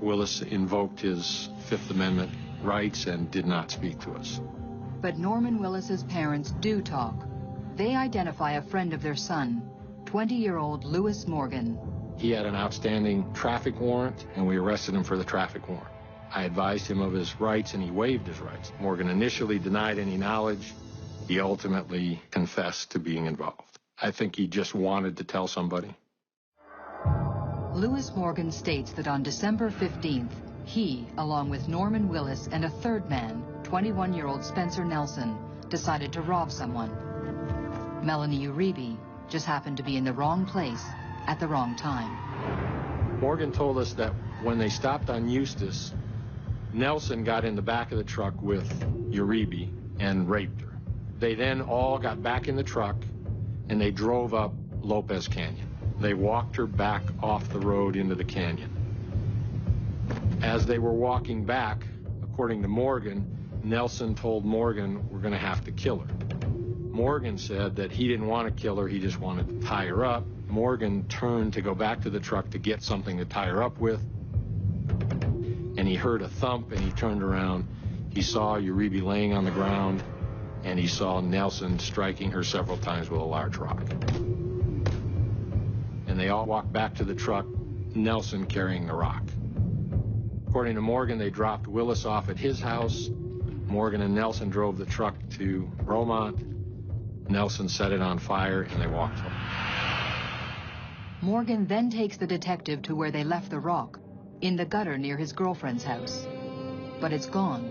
Willis invoked his Fifth Amendment rights and did not speak to us. But Norman Willis's parents do talk. They identify a friend of their son, 20-year-old Lewis Morgan. He had an outstanding traffic warrant, and we arrested him for the traffic warrant. I advised him of his rights, and he waived his rights. Morgan initially denied any knowledge. He ultimately confessed to being involved. I think he just wanted to tell somebody. Lewis Morgan states that on December 15th, he, along with Norman Willis and a third man, 21-year-old Spencer Nelson, decided to rob someone. Melanie Uribe just happened to be in the wrong place at the wrong time. Morgan told us that when they stopped on Eustis, Nelson got in the back of the truck with Uribe and raped her. They then all got back in the truck and they drove up Lopez Canyon. They walked her back off the road into the canyon. As they were walking back, according to Morgan, Nelson told Morgan, "We're going to have to kill her." Morgan said that he didn't want to kill her, he just wanted to tie her up. Morgan turned to go back to the truck to get something to tie her up with, and he heard a thump and he turned around. He saw Uribe laying on the ground, and he saw Nelson striking her several times with a large rock. And they all walked back to the truck, Nelson carrying the rock. According to Morgan, they dropped Willis off at his house. Morgan and Nelson drove the truck to Romont. Nelson set it on fire, and they walked home. Morgan then takes the detective to where they left the rock, in the gutter near his girlfriend's house. But it's gone.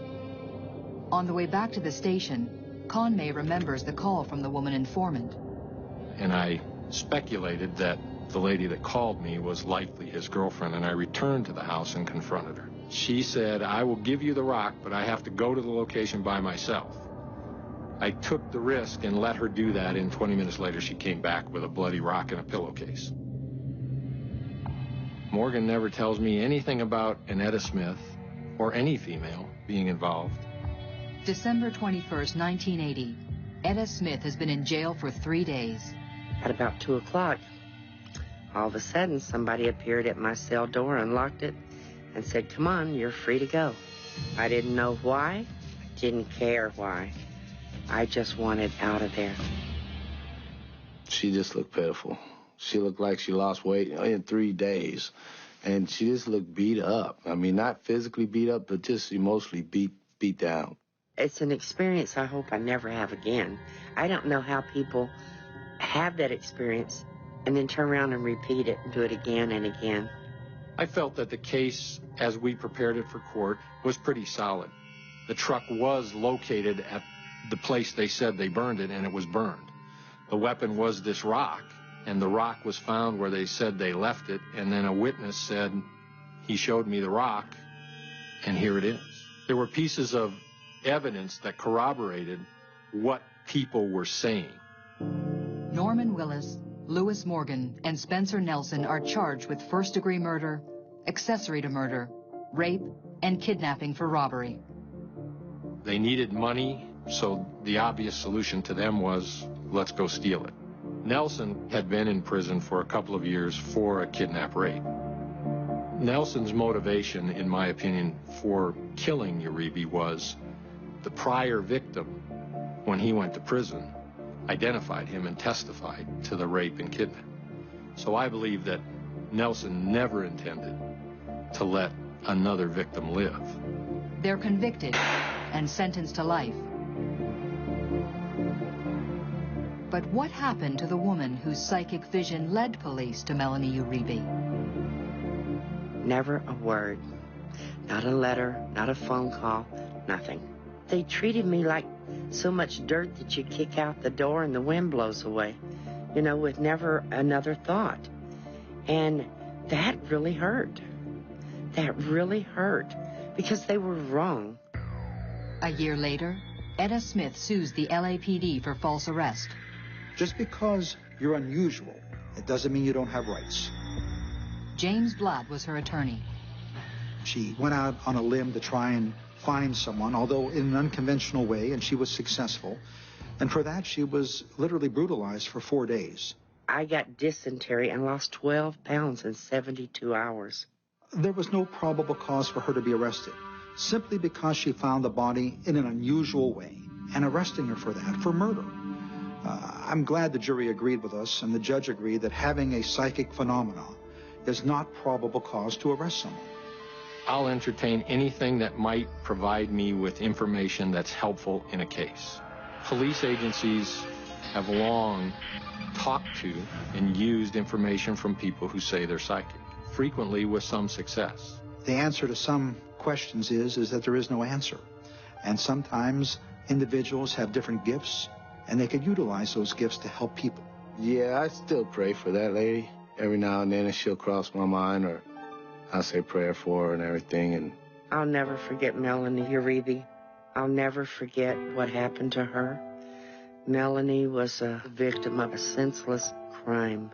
On the way back to the station, Conway remembers the call from the woman informant. And I speculated that the lady that called me was likely his girlfriend, and I returned to the house and confronted her. She said, "I will give you the rock, but I have to go to the location by myself." I took the risk and let her do that, and 20 minutes later she came back with a bloody rock and a pillowcase. Morgan never tells me anything about an Etta Smith or any female being involved. December 21st, 1980. Etta Smith has been in jail for 3 days. At about 2 o'clock, all of a sudden somebody appeared at my cell door, unlocked it, and said, "Come on, you're free to go." I didn't know why, didn't care why. I just wanted out of there. She just looked pitiful. She looked like she lost weight in 3 days. And she just looked beat up. I mean, not physically beat up, but just emotionally beat down. It's an experience I hope I never have again. I don't know how people have that experience and then turn around and repeat it and do it again and again. I felt that the case, as we prepared it for court, was pretty solid. The truck was located at the place they said they burned it, and it was burned. The weapon was this rock, and the rock was found where they said they left it, and then a witness said, he showed me the rock, and here it is. There were pieces of evidence that corroborated what people were saying. Norman Willis, Lewis Morgan, and Spencer Nelson are charged with first-degree murder, accessory to murder, rape, and kidnapping for robbery. They needed money, so the obvious solution to them was, let's go steal it. Nelson had been in prison for a couple of years for a kidnap rape. Nelson's motivation, in my opinion, for killing Uribe was the prior victim, when he went to prison, identified him and testified to the rape and kidnapping. So I believe that Nelson never intended to let another victim live. They're convicted and sentenced to life. But what happened to the woman whose psychic vision led police to Melanie Uribe? Never a word. Not a letter, not a phone call, nothing. They treated me like so much dirt that you kick out the door and the wind blows away, you know, with never another thought. And that really hurt. That really hurt because they were wrong. A year later, Etta Smith sues the LAPD for false arrest. Just because you're unusual, it doesn't mean you don't have rights. James Blatt was her attorney. She went out on a limb to try and find someone, although in an unconventional way, and she was successful. And for that, she was literally brutalized for 4 days. I got dysentery and lost 12 pounds in 72 hours. There was no probable cause for her to be arrested, simply because she found the body in an unusual way, and arresting her for that, for murder. I'm glad the jury agreed with us, and the judge agreed that having a psychic phenomenon is not probable cause to arrest someone. I'll entertain anything that might provide me with information that's helpful in a case. Police agencies have long talked to and used information from people who say they're psychic, frequently with some success. The answer to some questions is that there is no answer. And sometimes individuals have different gifts, and they could utilize those gifts to help people. Yeah, I still pray for that lady. Every now and then she'll cross my mind, or I'll say prayer for her and everything. And I'll never forget Melanie Uribe. I'll never forget what happened to her. Melanie was a victim of a senseless crime.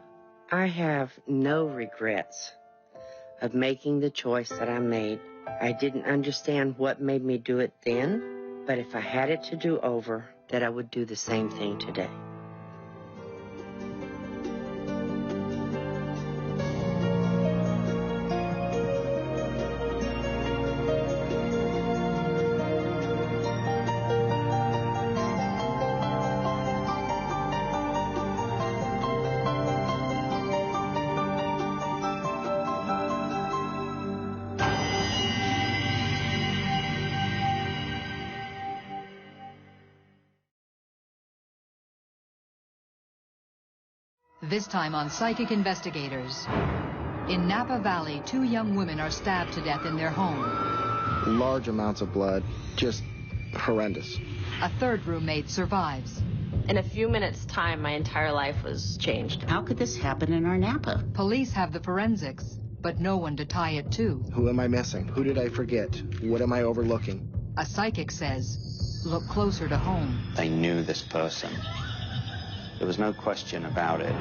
I have no regrets of making the choice that I made. I didn't understand what made me do it then, but if I had it to do over, that I would do the same thing today. This time on Psychic Investigators. In Napa Valley, 2 young women are stabbed to death in their home. Large amounts of blood, just horrendous. A 3rd roommate survives. In a few minutes' time, my entire life was changed. How could this happen in our Napa? Police have the forensics, but no one to tie it to. Who am I missing? Who did I forget? What am I overlooking? A psychic says, look closer to home. They knew this person. There was no question about it.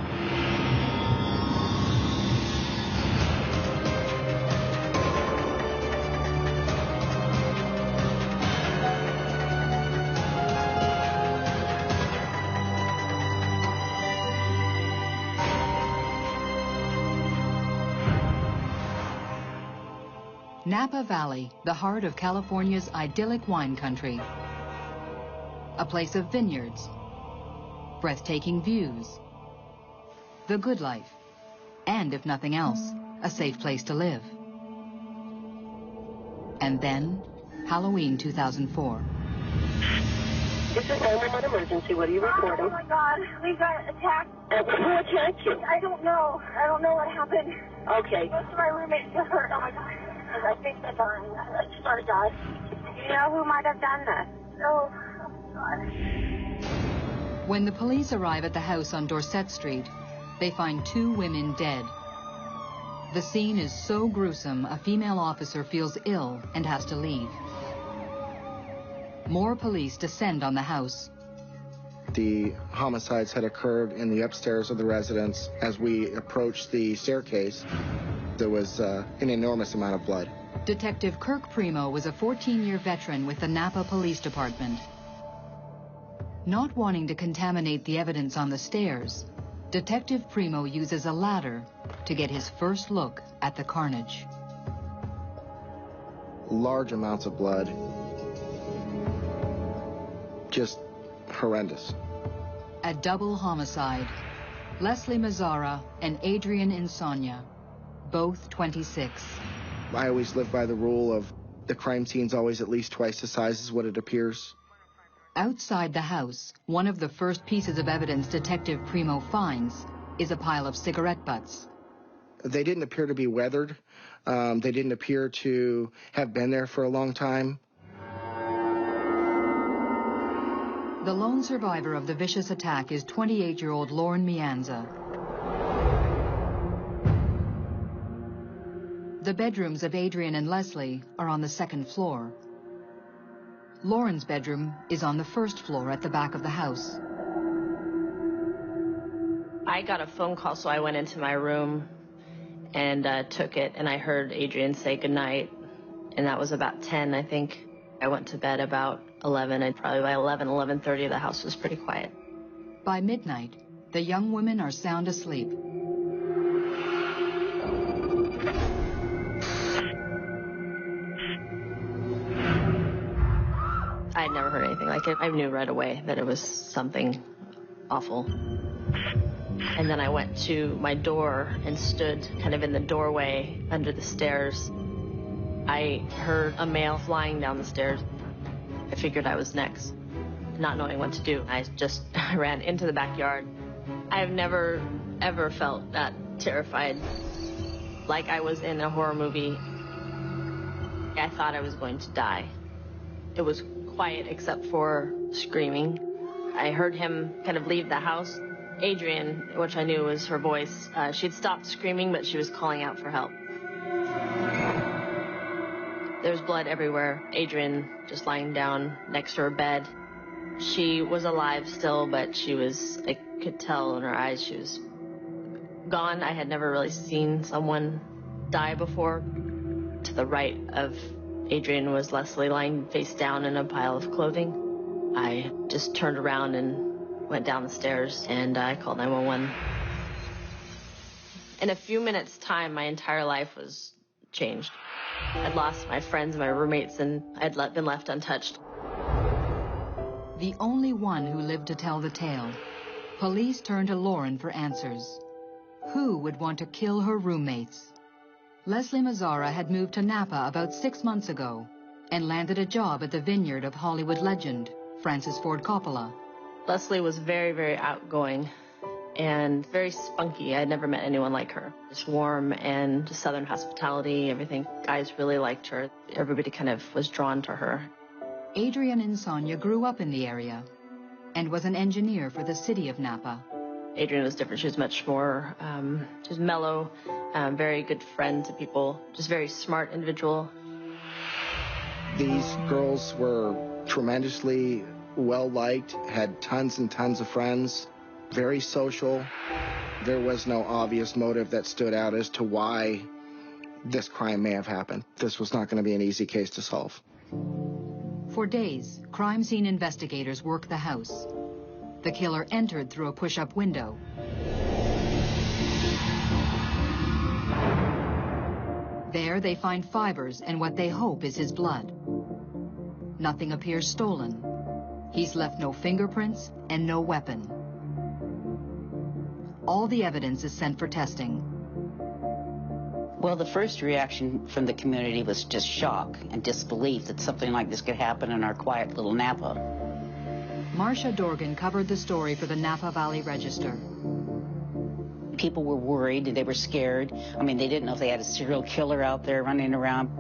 Napa Valley, the heart of California's idyllic wine country. a place of vineyards, breathtaking views, the good life, and if nothing else, a safe place to live. And then, Halloween 2004. This is 911 emergency. What are you reporting? Oh my God, we got attacked. Who attacked you? I don't know. I don't know what happened. Okay. Most of my roommates got hurt. Oh my God. I think they're dying. I swear to God. Do you know who might have done this? Oh God. When the police arrive at the house on Dorset Street, they find 2 women dead. The scene is so gruesome, a female officer feels ill and has to leave. More police descend on the house. The homicides had occurred in the upstairs of the residence. As we approached the staircase, there was an enormous amount of blood. Detective Kirk Primo was a 14-year veteran with the Napa Police Department. Not wanting to contaminate the evidence on the stairs, Detective Primo uses a ladder to get his first look at the carnage. Large amounts of blood. Just horrendous. A double homicide. Leslie Mazzara and Adrian Insomnia, both 26. I always live by the rule of the crime scene's always at least twice the size as what it appears. Outside the house, one of the first pieces of evidence Detective Primo finds is a pile of cigarette butts. They didn't appear to be weathered. They didn't appear to have been there for a long time. The lone survivor of the vicious attack is 28-year-old Lauren Mianza. The bedrooms of Adrian and Leslie are on the 2nd floor. Lauren's bedroom is on the 1st floor at the back of the house. I got a phone call, so I went into my room and took it, and I heard Adrian say goodnight, and that was about 10, I think. I went to bed about 11, and probably by 11:30, the house was pretty quiet. By midnight, the young women are sound asleep. I had never heard anything like it. I knew right away that it was something awful. And then I went to my door and stood kind of in the doorway under the stairs. I heard a male flying down the stairs. I figured I was next, not knowing what to do. I ran into the backyard. I've never, ever felt that terrified, like I was in a horror movie. I thought I was going to die. It was quiet except for screaming. I heard him kind of leave the house. Adrian, which I knew was her voice, she'd stopped screaming, but she was calling out for help. There's blood everywhere. Adrian just lying down next to her bed. She was alive still, but I could tell in her eyes she was gone. I had never really seen someone die before. To the right of Adrian was Leslie lying face down in a pile of clothing. I just turned around and went down the stairs, and I called 911. In a few minutes' time, my entire life was changed. I'd lost my friends, my roommates, and I'd been left untouched. The only one who lived to tell the tale, police turned to Lauren for answers. Who would want to kill her roommates? Leslie Mazzara had moved to Napa about 6 months ago and landed a job at the vineyard of Hollywood legend, Francis Ford Coppola. Leslie was very, very outgoing and very spunky. I had never met anyone like her. Just warm and just Southern hospitality, everything. Guys really liked her. Everybody kind of was drawn to her. Adrian Insomnia grew up in the area and was an engineer for the city of Napa. Adrian was different. She was much more, she was mellow, very good friend to people, just very smart individual. These girls were tremendously well-liked, had tons and tons of friends, very social. There was no obvious motive that stood out as to why this crime may have happened. This was not going to be an easy case to solve. For days, crime scene investigators worked the house. The killer entered through a push-up window. There they find fibers and what they hope is his blood. Nothing appears stolen. He's left no fingerprints and no weapon. All the evidence is sent for testing. Well, the first reaction from the community was just shock and disbelief that something like this could happen in our quiet little Napa. Marcia Dorgan covered the story for the Napa Valley Register. People were worried, they were scared. I mean, they didn't know if they had a serial killer out there running around.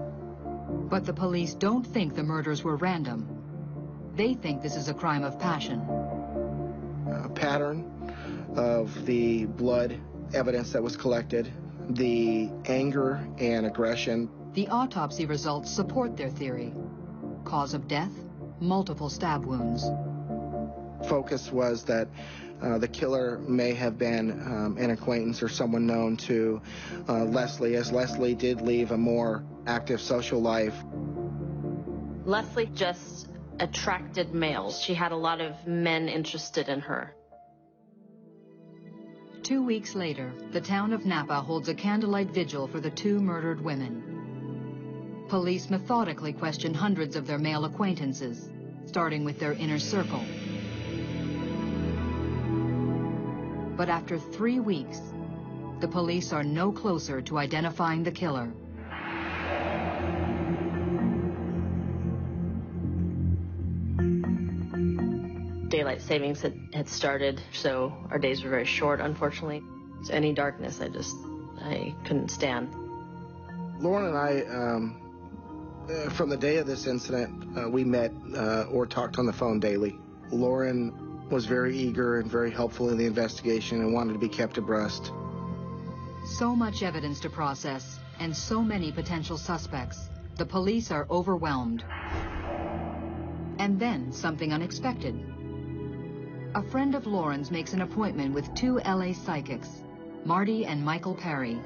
But the police don't think the murders were random. They think this is a crime of passion. A pattern of the blood evidence that was collected, the anger and aggression. The autopsy results support their theory. Cause of death, multiple stab wounds. Focus was that the killer may have been an acquaintance or someone known to Leslie, as Leslie did leave a more active social life. Leslie just attracted males. She had a lot of men interested in her. 2 weeks later, the town of Napa holds a candlelight vigil for the 2 murdered women. Police methodically question hundreds of their male acquaintances, starting with their inner circle. But after 3 weeks, the police are no closer to identifying the killer. Daylight savings had started, so our days were very short, unfortunately. So any darkness, I couldn't stand. Lauren and I, from the day of this incident, we met or talked on the phone daily. Lauren was very eager and very helpful in the investigation and wanted to be kept abreast. So much evidence to process and so many potential suspects. The police are overwhelmed. And then something unexpected. A friend of Lauren's makes an appointment with 2 LA psychics, Marty and Michael Perry.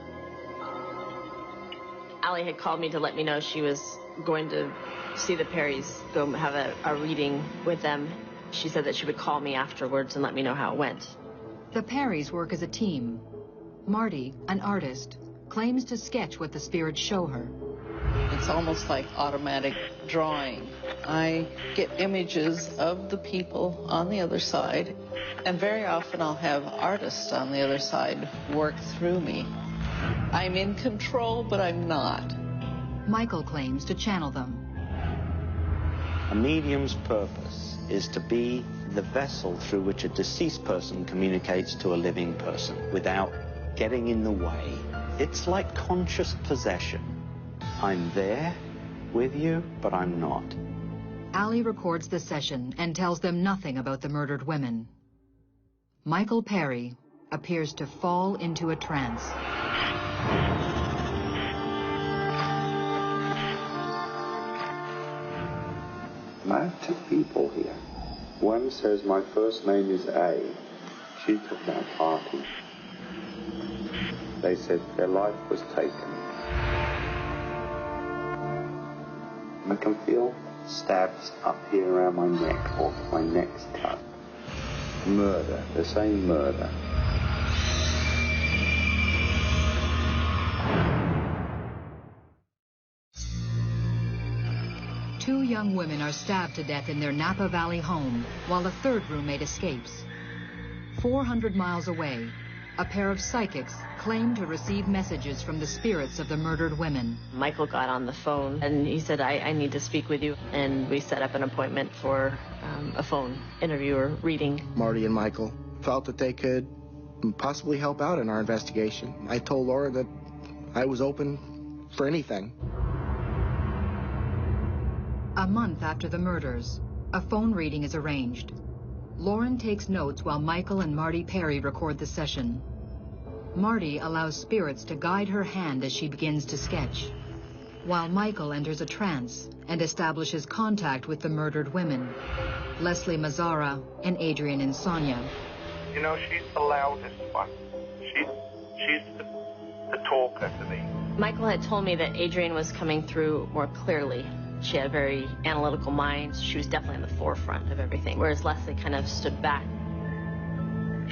Allie had called me to let me know she was going to see the Perrys, go have a reading with them. She said that she would call me afterwards and let me know how it went. The Perrys work as a team. Marty, an artist, claims to sketch what the spirits show her. It's almost like automatic drawing. I get images of the people on the other side, and very often I'll have artists on the other side work through me. I'm in control, but I'm not. Michael claims to channel them. A medium's purpose is to be the vessel through which a deceased person communicates to a living person without getting in the way. It's like conscious possession. I'm there with you, but I'm not. Allie records the session and tells them nothing about the murdered women. Michael Perry appears to fall into a trance. I have 2 people here. One says my first name is A. She took my party. They said their life was taken. I can feel stabs up here around my neck, or my neck's cut. Murder, the same murder. Two young women are stabbed to death in their Napa Valley home, while a third roommate escapes. 400 miles away, a pair of psychics claim to receive messages from the spirits of the murdered women. Michael got on the phone and he said, I need to speak with you. And we set up an appointment for a phone interview or reading. Marty and Michael felt that they could possibly help out in our investigation. I told Laura that I was open for anything. A month after the murders, a phone reading is arranged. Lauren takes notes while Michael and Marty Perry record the session. Marty allows spirits to guide her hand as she begins to sketch, while Michael enters a trance and establishes contact with the murdered women, Leslie Mazzara and Adrian Insomnia. You know, she's the loudest one. She's the talker to me. Michael had told me that Adrian was coming through more clearly. She had a very analytical mind. She was definitely in the forefront of everything, whereas Leslie kind of stood back.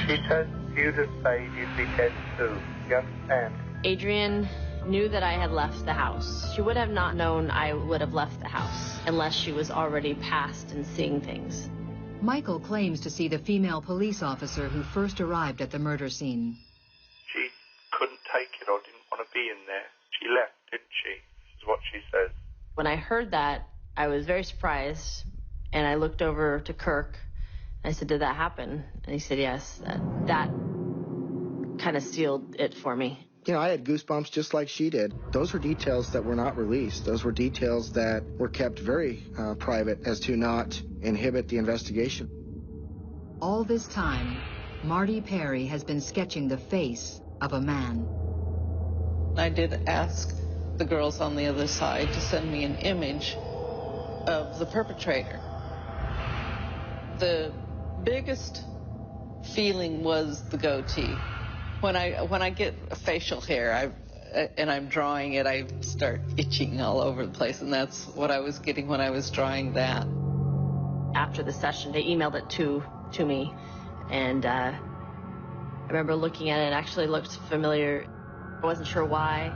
She said you to say you'd be dead too. You understand? Adrian knew that I had left the house. She would have not known I would have left the house unless she was already past and seeing things. Michael claims to see the female police officer who first arrived at the murder scene. She couldn't take it or didn't want to be in there. She left, didn't she? Is what she says. When I heard that, I was very surprised, and I looked over to Kirk. I said, "Did that happen?" And he said, "Yes." That kind of sealed it for me. You know, I had goosebumps just like she did. Those were details that were not released. Those were details that were kept very private as to not inhibit the investigation. All this time, Marty Perry has been sketching the face of a man. I did ask the girls on the other side to send me an image of the perpetrator. The biggest feeling was the goatee. When I get facial hair, and I'm drawing it, I start itching all over the place, and that's what I was getting when I was drawing that. After the session, they emailed it to me, and I remember looking at it. It actually looked familiar. I wasn't sure why.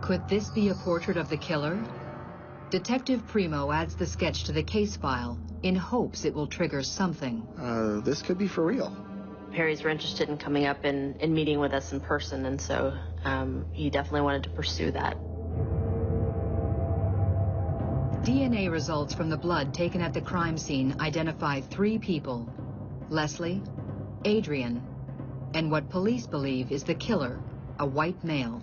Could this be a portrait of the killer? Detective Primo adds the sketch to the case file in hopes it will trigger something. This could be for real. Perry's were interested in coming up and meeting with us in person, and so he definitely wanted to pursue that. DNA results from the blood taken at the crime scene identify 3 people: Leslie, Adrian, and what police believe is the killer, a white male.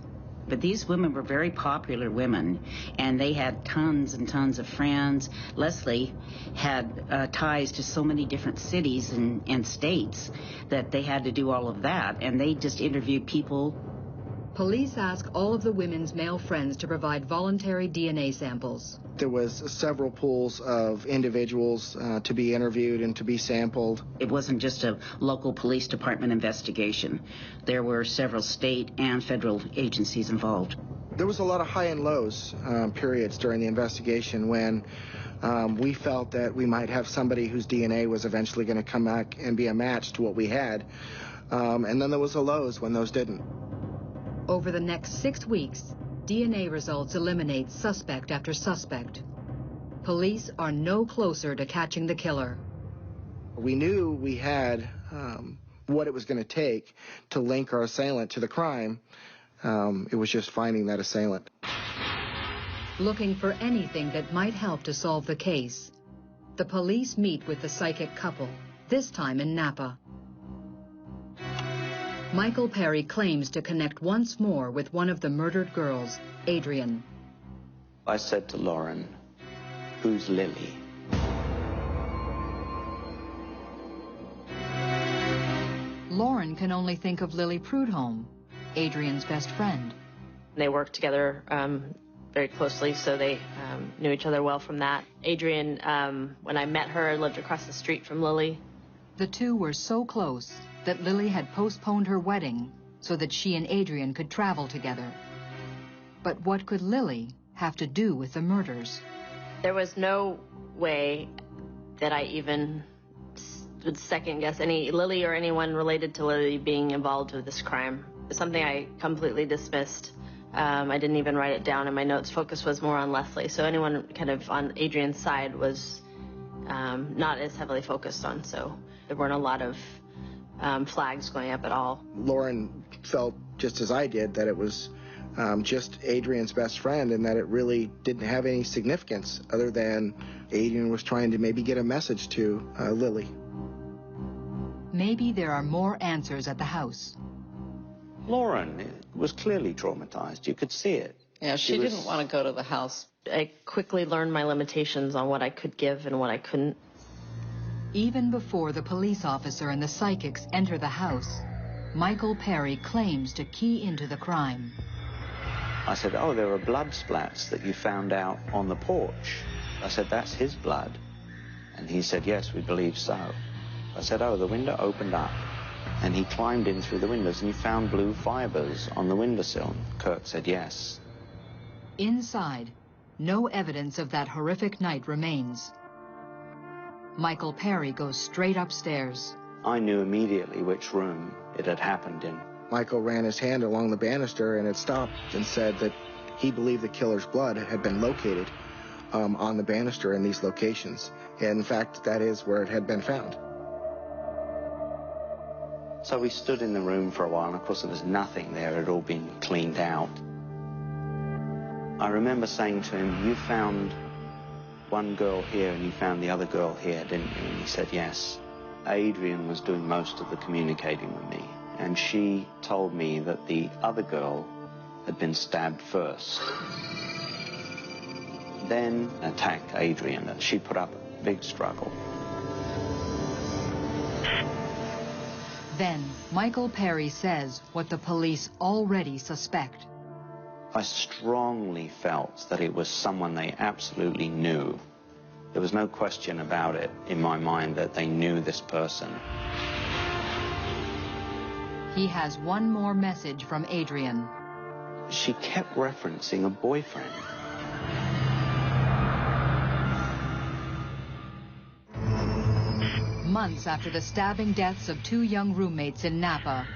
But these women were very popular women, and they had tons and tons of friends. Leslie had ties to so many different cities and states that they had to do all of that, and they just interviewed people. Police ask all of the women's male friends to provide voluntary DNA samples. There was several pools of individuals to be interviewed and to be sampled. It wasn't just a local police department investigation. There were several state and federal agencies involved. There was a lot of high and lows periods during the investigation when we felt that we might have somebody whose DNA was eventually going to come back and be a match to what we had. And then there was the lows when those didn't. Over the next 6 weeks, DNA results eliminate suspect after suspect. Police are no closer to catching the killer. We knew we had what it was going to take to link our assailant to the crime. It was just finding that assailant. Looking for anything that might help to solve the case, the police meet with the psychic couple, this time in Napa. Michael Perry claims to connect once more with one of the murdered girls, Adrian. I said to Lauren, "Who's Lily?" Lauren can only think of Lily Prudhomme, Adrian's best friend. They worked together very closely, so they knew each other well from that. Adrian, when I met her, lived across the street from Lily. The two were so close that Lily had postponed her wedding so that she and Adrian could travel together. But what could Lily have to do with the murders? There was no way that I even would second guess any Lily or anyone related to Lily being involved with this crime. It's something I completely dismissed. I didn't even write it down in my notes. Focus was more on Leslie. So anyone kind of on Adrian's side was not as heavily focused on. So there weren't a lot of flags going up at all. Lauren felt just as I did that it was just Adrian's best friend and that it really didn't have any significance other than Adrian was trying to maybe get a message to Lily. Maybe there are more answers at the house. Lauren was clearly traumatized. You could see it. Yeah, she didn't want to go to the house. I quickly learned my limitations on what I could give and what I couldn't. Even before the police officer and the psychics enter the house, Michael Perry claims to key into the crime. I said, "Oh, there are blood splats that you found out on the porch." I said, "That's his blood." And he said, "Yes, we believe so." I said, "Oh, the window opened up." And he climbed in through the windows and he found blue fibers on the windowsill. Kirk said, "Yes." Inside, no evidence of that horrific night remains. Michael Perry goes straight upstairs. I knew immediately which room it had happened in. Michael ran his hand along the banister and it stopped and said that he believed the killer's blood had been located on the banister in these locations. And in fact, that is where it had been found. So we stood in the room for a while, and of course there was nothing there. It had all been cleaned out. I remember saying to him, you found one girl here and you found the other girl here, didn't you? And he said, yes. Adrian was doing most of the communicating with me, and she told me that the other girl had been stabbed first. Then attacked Adrian, and she put up a big struggle. Then, Michael Perry says what the police already suspect. I strongly felt that it was someone they absolutely knew. There was no question about it in my mind that they knew this person. He has one more message from Adrian. She kept referencing a boyfriend. Months after the stabbing deaths of 2 young roommates in Napa,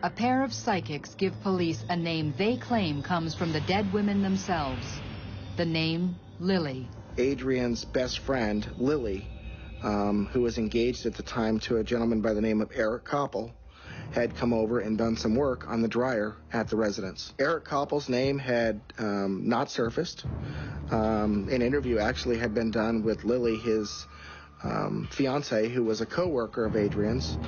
a pair of psychics give police a name they claim comes from the dead women themselves. The name Lily. Adrian's best friend, Lily, who was engaged at the time to a gentleman by the name of Eric Koppel, had come over and done some work on the dryer at the residence. Eric Koppel's name had not surfaced. An interview actually had been done with Lily, his fiance, who was a co-worker of Adrian's.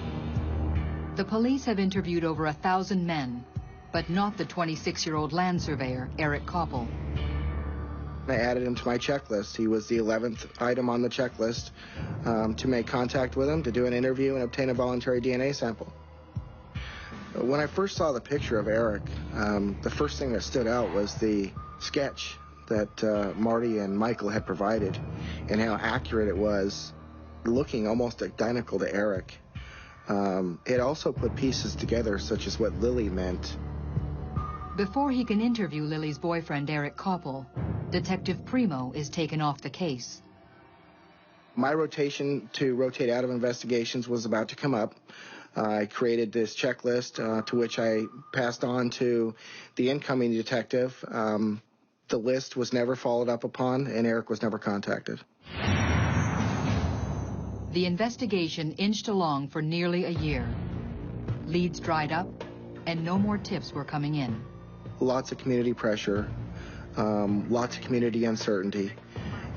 The police have interviewed over 1,000 men, but not the 26-year-old land surveyor, Eric Koppel. I added him to my checklist. He was the 11th item on the checklist to make contact with him, to do an interview, and obtain a voluntary DNA sample. When I first saw the picture of Eric, the first thing that stood out was the sketch that Marty and Michael had provided, and how accurate it was, looking almost identical to Eric. It also put pieces together, such as what Lily meant. Before he can interview Lily's boyfriend, Eric Koppel, Detective Primo is taken off the case. My rotation to rotate out of investigations was about to come up. I created this checklist to which I passed on to the incoming detective. The list was never followed up upon, and Eric was never contacted. The investigation inched along for nearly a year. Leads dried up, and no more tips were coming in. Lots of community pressure, lots of community uncertainty,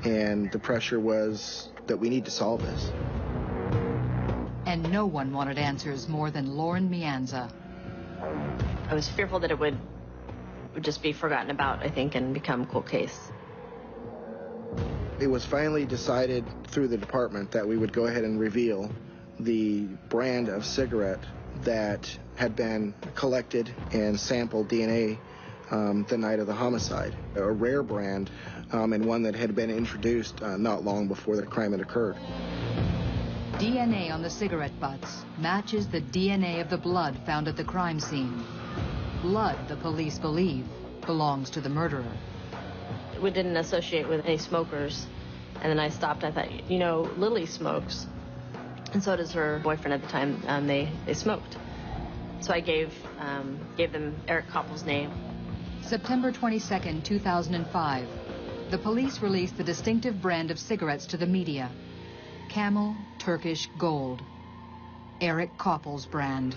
and the pressure was that we need to solve this. And no one wanted answers more than Lauren Mianza. I was fearful that it would just be forgotten about, I think, and become a cold case. It was finally decided through the department that we would go ahead and reveal the brand of cigarette that had been collected and sampled DNA the night of the homicide. A rare brand, and one that had been introduced not long before the crime had occurred. DNA on the cigarette butts matches the DNA of the blood found at the crime scene. Blood, the police believe, belongs to the murderer. We didn't associate with any smokers. And then I stopped. I thought, you know, Lily smokes. And so does her boyfriend at the time. They smoked. So I gave them Eric Koppel's name. September 22nd, 2005. The police released the distinctive brand of cigarettes to the media. Camel Turkish Gold. Eric Koppel's brand.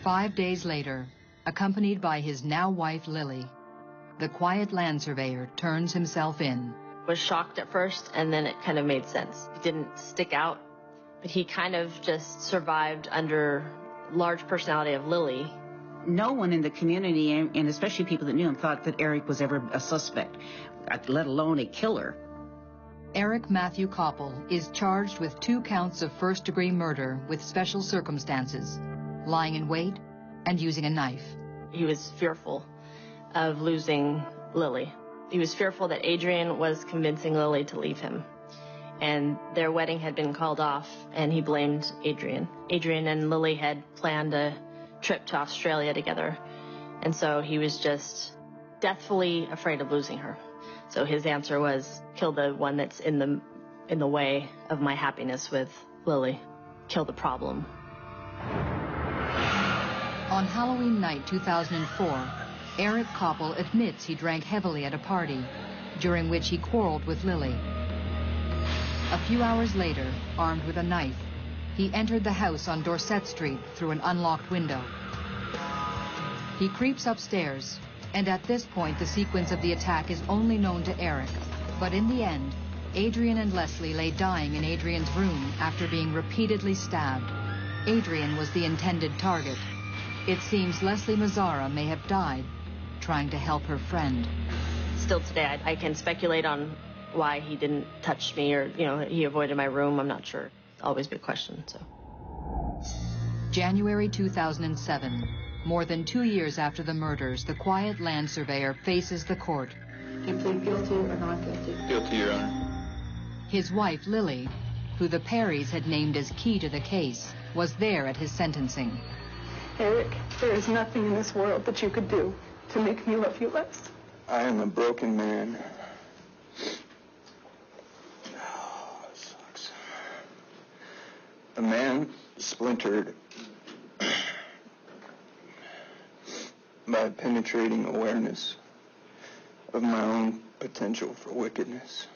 5 days later, accompanied by his now wife Lily, the quiet land surveyor turns himself in. Was shocked at first, and then it kind of made sense. He didn't stick out, but he kind of just survived under large personality of Lily. No one in the community, and especially people that knew him, thought that Eric was ever a suspect, let alone a killer. Eric Matthew Koppel is charged with 2 counts of first-degree murder with special circumstances, lying in wait and using a knife. He was fearful of losing Lily. He was fearful that Adrian was convincing Lily to leave him. And their wedding had been called off, and he blamed Adrian. Adrian and Lily had planned a trip to Australia together, and so he was just deathfully afraid of losing her. So his answer was, kill the one that's in the way of my happiness with Lily. Kill the problem. On Halloween night 2004, Eric Koppel admits he drank heavily at a party, during which he quarreled with Lily. A few hours later, armed with a knife, he entered the house on Dorset Street through an unlocked window. He creeps upstairs, and at this point the sequence of the attack is only known to Eric. But in the end, Adrian and Leslie lay dying in Adrian's room after being repeatedly stabbed. Adrian was the intended target. It seems Leslie Mazzara may have died trying to help her friend. Still today, I can speculate on why he didn't touch me or, he avoided my room. I'm not sure. Always be a question, so. January 2007. More than 2 years after the murders, the quiet land surveyor faces the court. Do you plead guilty or not guilty? Guilty, Your Honor. His wife, Lily, who the Perrys had named as key to the case, was there at his sentencing. Eric, there is nothing in this world that you could do to make me love you less. I am a broken man. Oh, it sucks. A man splintered by penetrating awareness of my own potential for wickedness.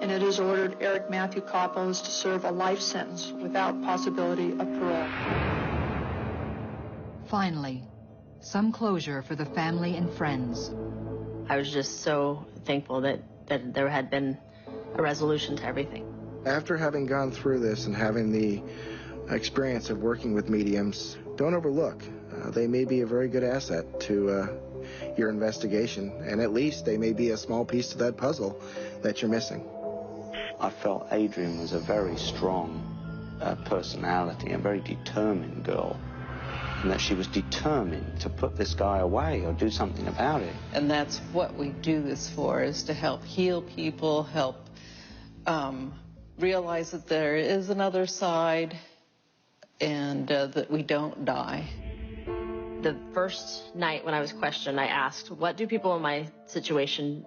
And it is ordered Eric Matthew Koppel is to serve a life sentence without possibility of parole. Finally, some closure for the family and friends. I was just so thankful that there had been a resolution to everything. After having gone through this and having the experience of working with mediums, don't overlook. They may be a very good asset to your investigation, and at least they may be a small piece to that puzzle that you're missing. I felt Adrian was a very strong personality, a very determined girl, and that she was determined to put this guy away or do something about it. And that's what we do this for, is to help heal people, help realize that there is another side, and that we don't die. The first night when I was questioned, I asked, what do people in my situation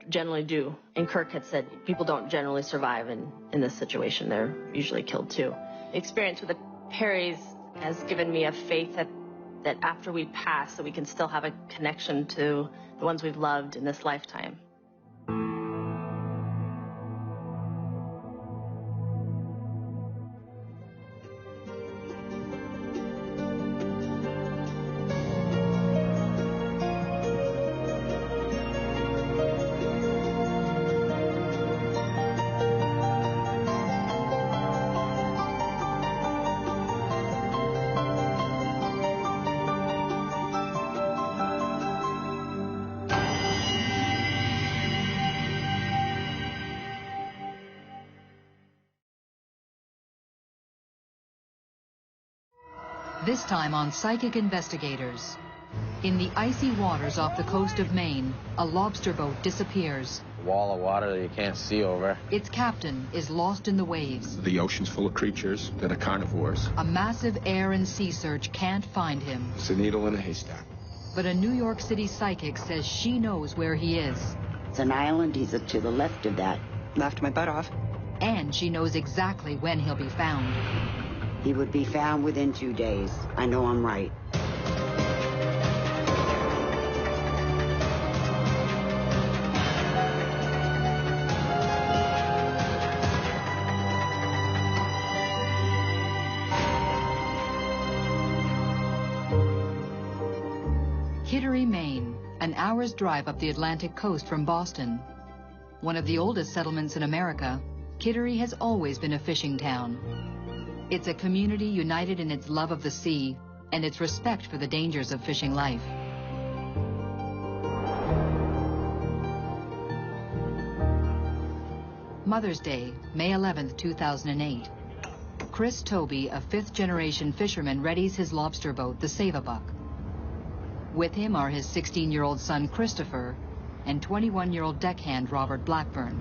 generally do? And Kirk had said, people don't generally survive in this situation. They're usually killed too. The experience with the Perrys has given me a faith that after we pass, that we can still have a connection to the ones we've loved in this lifetime. This time on Psychic Investigators. In the icy waters off the coast of Maine, a lobster boat disappears. A wall of water that you can't see over. Its captain is lost in the waves. The ocean's full of creatures that are carnivores. A massive air and sea search can't find him. It's a needle in a haystack. But a New York City psychic says she knows where he is. It's an island. He's to the left of that. Laughed my butt off. And she knows exactly when he'll be found. He would be found within 2 days. I know I'm right. Kittery, Maine, an hour's drive up the Atlantic coast from Boston. One of the oldest settlements in America, Kittery has always been a fishing town. It's a community united in its love of the sea and its respect for the dangers of fishing life. Mother's Day, May 11th, 2008. Chris Toby, a fifth-generation fisherman, readies his lobster boat, the Save-A-Buck. With him are his 16-year-old son, Christopher, and 21-year-old deckhand, Robert Blackburn.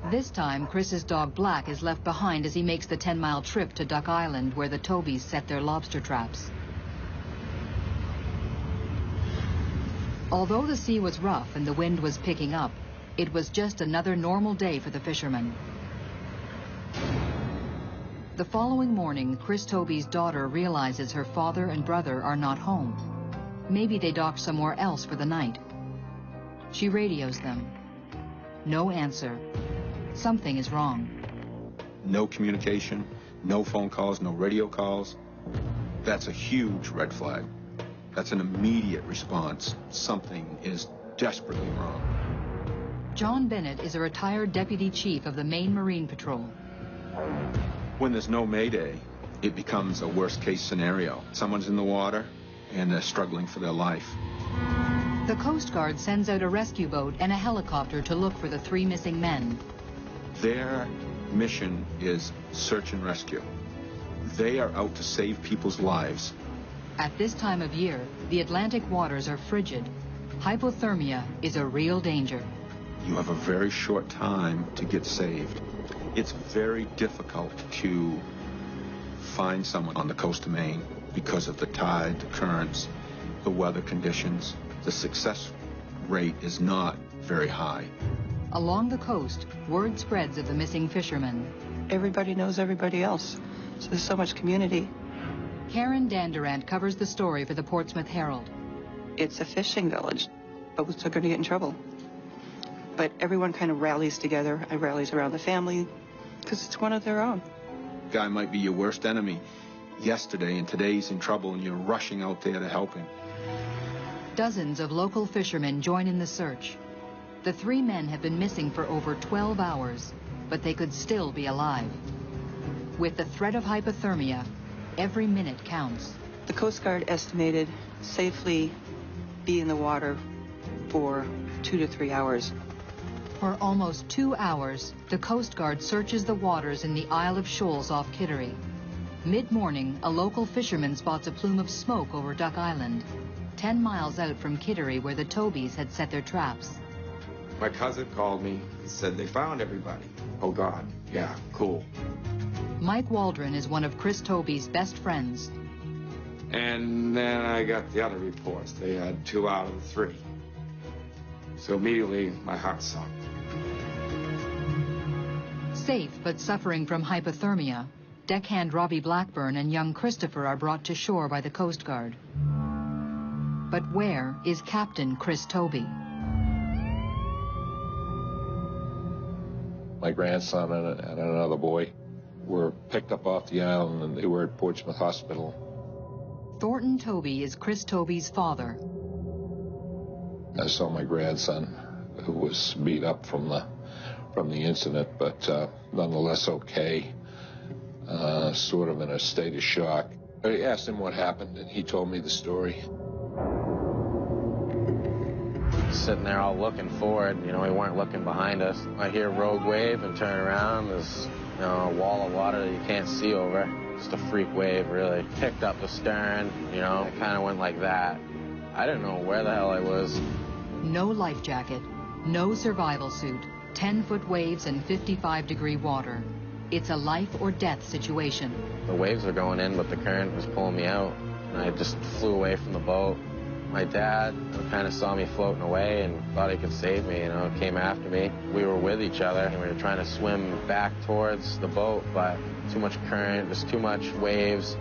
This time, Chris's dog Black is left behind as he makes the 10-mile trip to Duck Island, where the Tobys set their lobster traps. Although the sea was rough and the wind was picking up, it was just another normal day for the fishermen. The following morning, Chris Toby's daughter realizes her father and brother are not home. Maybe they docked somewhere else for the night. She radios them. No answer. Something is wrong. No communication, no phone calls, no radio calls. That's a huge red flag. That's an immediate response. Something is desperately wrong. John Bennett is a retired deputy chief of the Maine Marine Patrol. When there's no mayday, it becomes a worst-case scenario. Someone's in the water, and they're struggling for their life. The Coast Guard sends out a rescue boat and a helicopter to look for the 3 missing men. Their mission is search and rescue. They are out to save people's lives. At this time of year, the Atlantic waters are frigid. Hypothermia is a real danger. You have a very short time to get saved. It's very difficult to find someone on the coast of Maine because of the tide, the currents, the weather conditions. The success rate is not very high. Along the coast, word spreads of the missing fishermen. Everybody knows everybody else, so there's so much community. Karen Dandurant covers the story for the Portsmouth Herald. It's a fishing village. Boats are going to get in trouble. But everyone kind of rallies together. I rallies around the family because it's one of their own. Guy might be your worst enemy yesterday, and today's in trouble, and you're rushing out there to help him. Dozens of local fishermen join in the search. The 3 men have been missing for over 12 hours, but they could still be alive. With the threat of hypothermia, every minute counts. The Coast Guard estimated safely be in the water for 2 to 3 hours. For almost 2 hours, the Coast Guard searches the waters in the Isle of Shoals off Kittery. Mid-morning, a local fisherman spots a plume of smoke over Duck Island, 10 miles out from Kittery where the Tobys had set their traps. My cousin called me and said they found everybody. Oh, God. Yeah, cool. Mike Waldron is one of Chris Toby's best friends. And then I got the other reports. They had 2 out of the 3. So immediately, my heart sunk. Safe but suffering from hypothermia, deckhand Robbie Blackburn and young Christopher are brought to shore by the Coast Guard. But where is Captain Chris Toby? My grandson and another boy were picked up off the island, and they were at Portsmouth Hospital. Thornton Toby is Chris Toby's father. I saw my grandson, who was beat up from the incident, but nonetheless okay, sort of in a state of shock. I asked him what happened, and he told me the story. Sitting there all looking forward, we weren't looking behind us. I hear rogue wave and turn around. There's, a wall of water that you can't see over. Just a freak wave, really. Picked up the stern, it kind of went like that. I didn't know where the hell I was. No life jacket, no survival suit, 10-foot waves and 55-degree water. It's a life or death situation. The waves were going in, but the current was pulling me out. And I just flew away from the boat. My dad kind of saw me floating away and thought he could save me, came after me. We were with each other, and we were trying to swim back towards the boat, but too much current, just too much waves.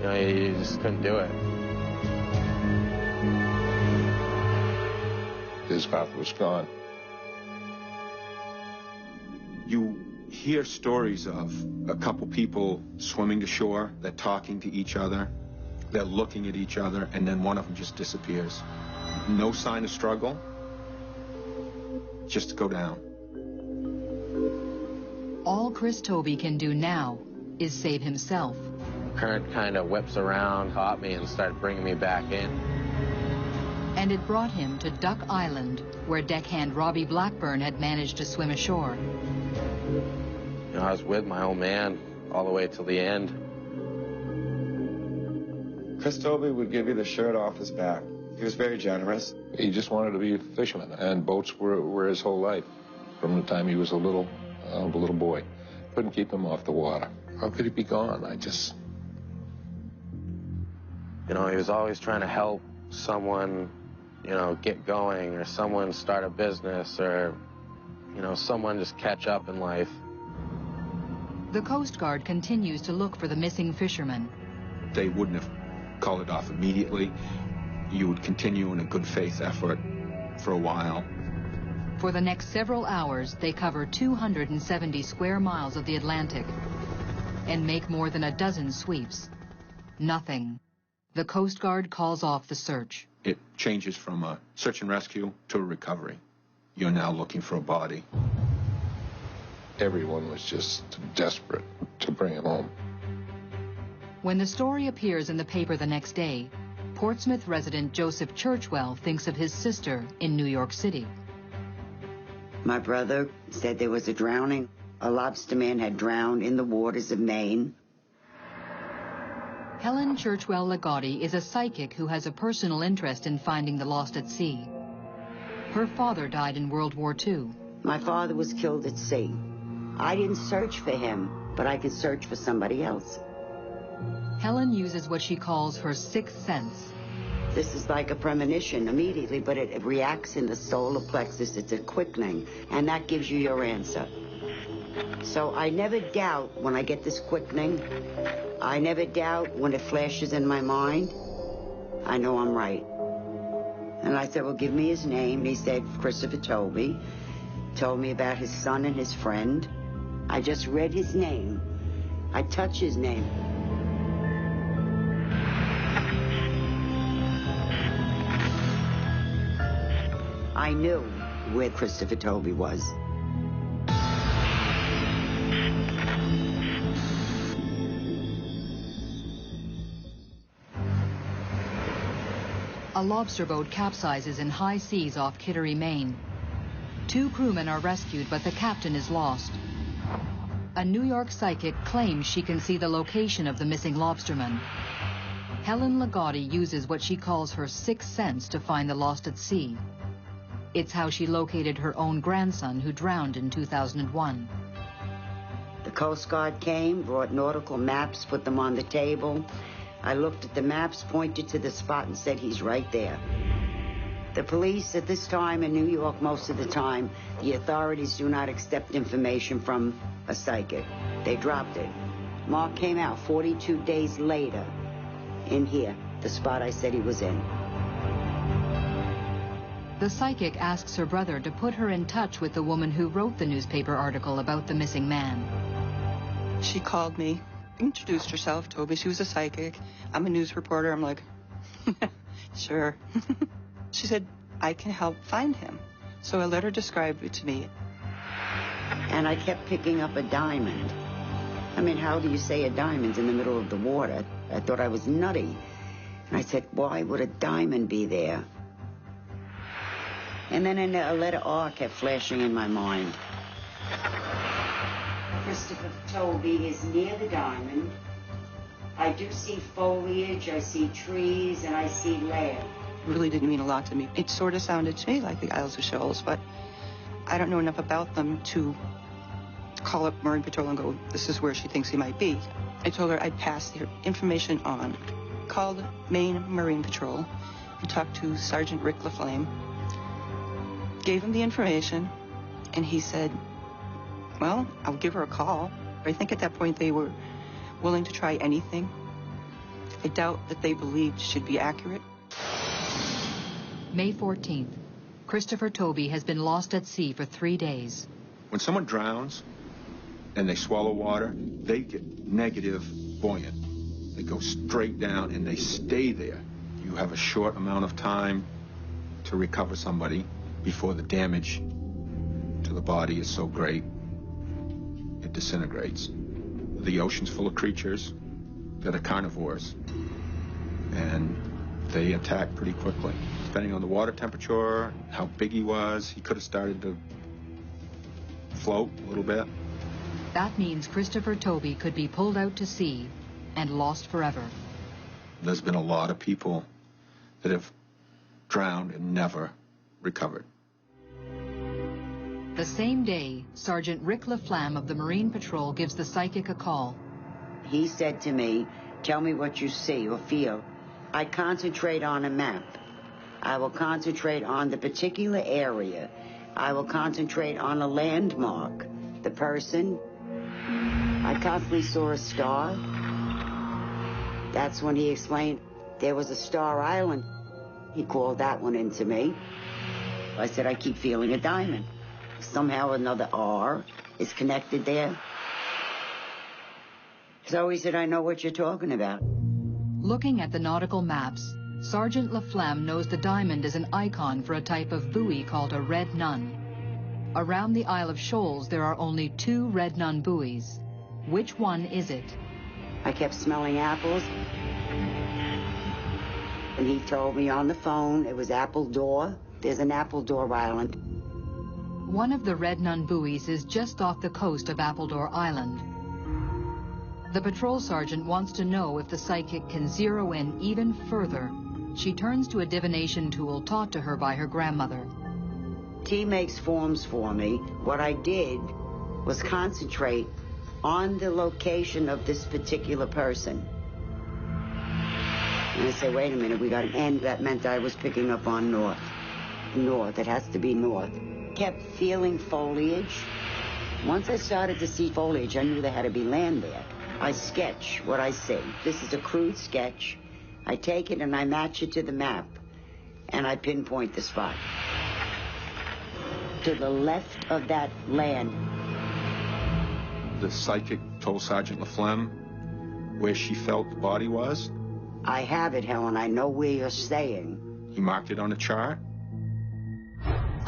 You just couldn't do it. His mouth was gone. You hear stories of a couple people swimming to shore, they're talking to each other, they're looking at each other, and then one of them just disappears. No sign of struggle, just to go down. All Chris Toby can do now is save himself. Current kind of whips around, caught me, and started bringing me back in. And it brought him to Duck Island, where deckhand Robbie Blackburn had managed to swim ashore. I was with my old man all the way till the end. Chris Toby would give you the shirt off his back. He was very generous. He just wanted to be a fisherman, and boats were his whole life, from the time he was a little boy. Couldn't keep him off the water. How could he be gone? He was always trying to help someone, get going, or someone start a business, or, someone just catch up in life. The Coast Guard continues to look for the missing fisherman. They wouldn't have called it off immediately. You would continue in a good faith effort for a while. For the next several hours, they cover 270 square miles of the Atlantic and make more than a dozen sweeps. Nothing. The Coast Guard calls off the search. It changes from a search and rescue to a recovery. You're now looking for a body. Everyone was just desperate to bring him home. When the story appears in the paper the next day, Portsmouth resident Joseph Churchwell thinks of his sister in New York City. My brother said there was a drowning. A lobsterman had drowned in the waters of Maine. Helen Churchwell Ligotti is a psychic who has a personal interest in finding the lost at sea. Her father died in World War II. My father was killed at sea. I didn't search for him, but I could search for somebody else. Helen uses what she calls her sixth sense. This is like a premonition immediately, but it reacts in the solar plexus. It's a quickening, and that gives you your answer. So I never doubt when I get this quickening. I never doubt when it flashes in my mind. I know I'm right. And I said, well, give me his name. And he said, Christopher Toby. Told me about his son and his friend. I just read his name. I touched his name. I knew where Christopher Toby was. A lobster boat capsizes in high seas off Kittery, Maine. 2 crewmen are rescued, but the captain is lost. A New York psychic claims she can see the location of the missing lobsterman. Helen Ligotti uses what she calls her sixth sense to find the lost at sea. It's how she located her own grandson who drowned in 2001. The Coast Guard came, brought nautical maps, put them on the table. I looked at the maps, pointed to the spot, and said, he's right there. The police at this time in New York, most of the time, the authorities do not accept information from a psychic. They dropped it. Mark came out 42 days later in here, the spot I said he was in. The psychic asks her brother to put her in touch with the woman who wrote the newspaper article about the missing man. She called me, introduced herself, told me she was a psychic. I'm a news reporter. I'm like, sure. She said, I can help find him. So I let her describe it to me. And I kept picking up a diamond. I mean, how do you say a diamond's in the middle of the water? I thought I was nutty. And I said, why would a diamond be there? And then a letter R kept flashing in my mind. Christopher Toby is near the diamond. I do see foliage, I see trees, and I see land. It really didn't mean a lot to me. It sort of sounded to me like the Isles of Shoals, but I don't know enough about them to call up Marine Patrol and go, this is where she thinks he might be. I told her I'd pass the information on. Called Maine Marine Patrol and talked to Sergeant Rick LaFlame. Gave him the information, and he said, well, I'll give her a call. I think at that point they were willing to try anything. I doubt that they believed she'd be accurate. May 14th. Christopher Toby has been lost at sea for 3 days. When someone drowns and they swallow water, they get negative buoyant. They go straight down and they stay there. You have a short amount of time to recover somebody before the damage to the body is so great, it disintegrates. The ocean's full of creatures that are carnivores, and they attack pretty quickly. Depending on the water temperature, how big he was, he could have started to float a little bit. That means Christopher Toby could be pulled out to sea and lost forever. There's been a lot of people that have drowned and never recovered. The same day, Sergeant Rick LaFlamme of the Marine Patrol gives the psychic a call. He said to me, tell me what you see or feel. I concentrate on a map. I will concentrate on the particular area. I will concentrate on a landmark, the person. I constantly saw a star. That's when he explained there was a Star Island. He called that one into me. I said, I keep feeling a diamond. Somehow another R is connected there. So he said, I know what you're talking about. Looking at the nautical maps, Sergeant Laflamme knows the diamond is an icon for a type of buoy called a red nun. Around the Isle of Shoals, there are only 2 red nun buoys. Which one is it? I kept smelling apples. And he told me on the phone it was Appledore. There's an Appledore Island. One of the red nun buoys is just off the coast of Appledore Island. The patrol sergeant wants to know if the psychic can zero in even further. She turns to a divination tool taught to her by her grandmother. He makes forms for me. What I did was concentrate on the location of this particular person. And I say, wait a minute, we got an N. That meant I was picking up on north. North, it has to be north. Kept feeling foliage. Once I started to see foliage, I knew there had to be land there. I sketch what I see. This is a crude sketch. I take it and I match it to the map. And I pinpoint the spot. To the left of that land. The psychic told Sergeant Laflamme where she felt the body was. I have it, Helen. I know where you're staying. He marked it on a chart.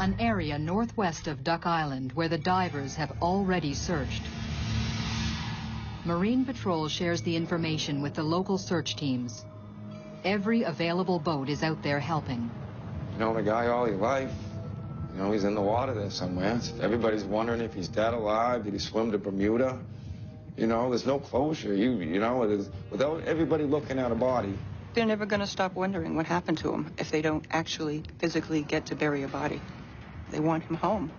An area northwest of Duck Island where the divers have already searched. Marine Patrol shares the information with the local search teams. Every available boat is out there helping. You know the guy all your life. You know, he's in the water there somewhere. Everybody's wondering if he's dead, alive. Did he swim to Bermuda? You know, there's no closure. You know, it is without everybody looking at a body. They're never going to stop wondering what happened to him if they don't actually physically get to bury a body. They want him home,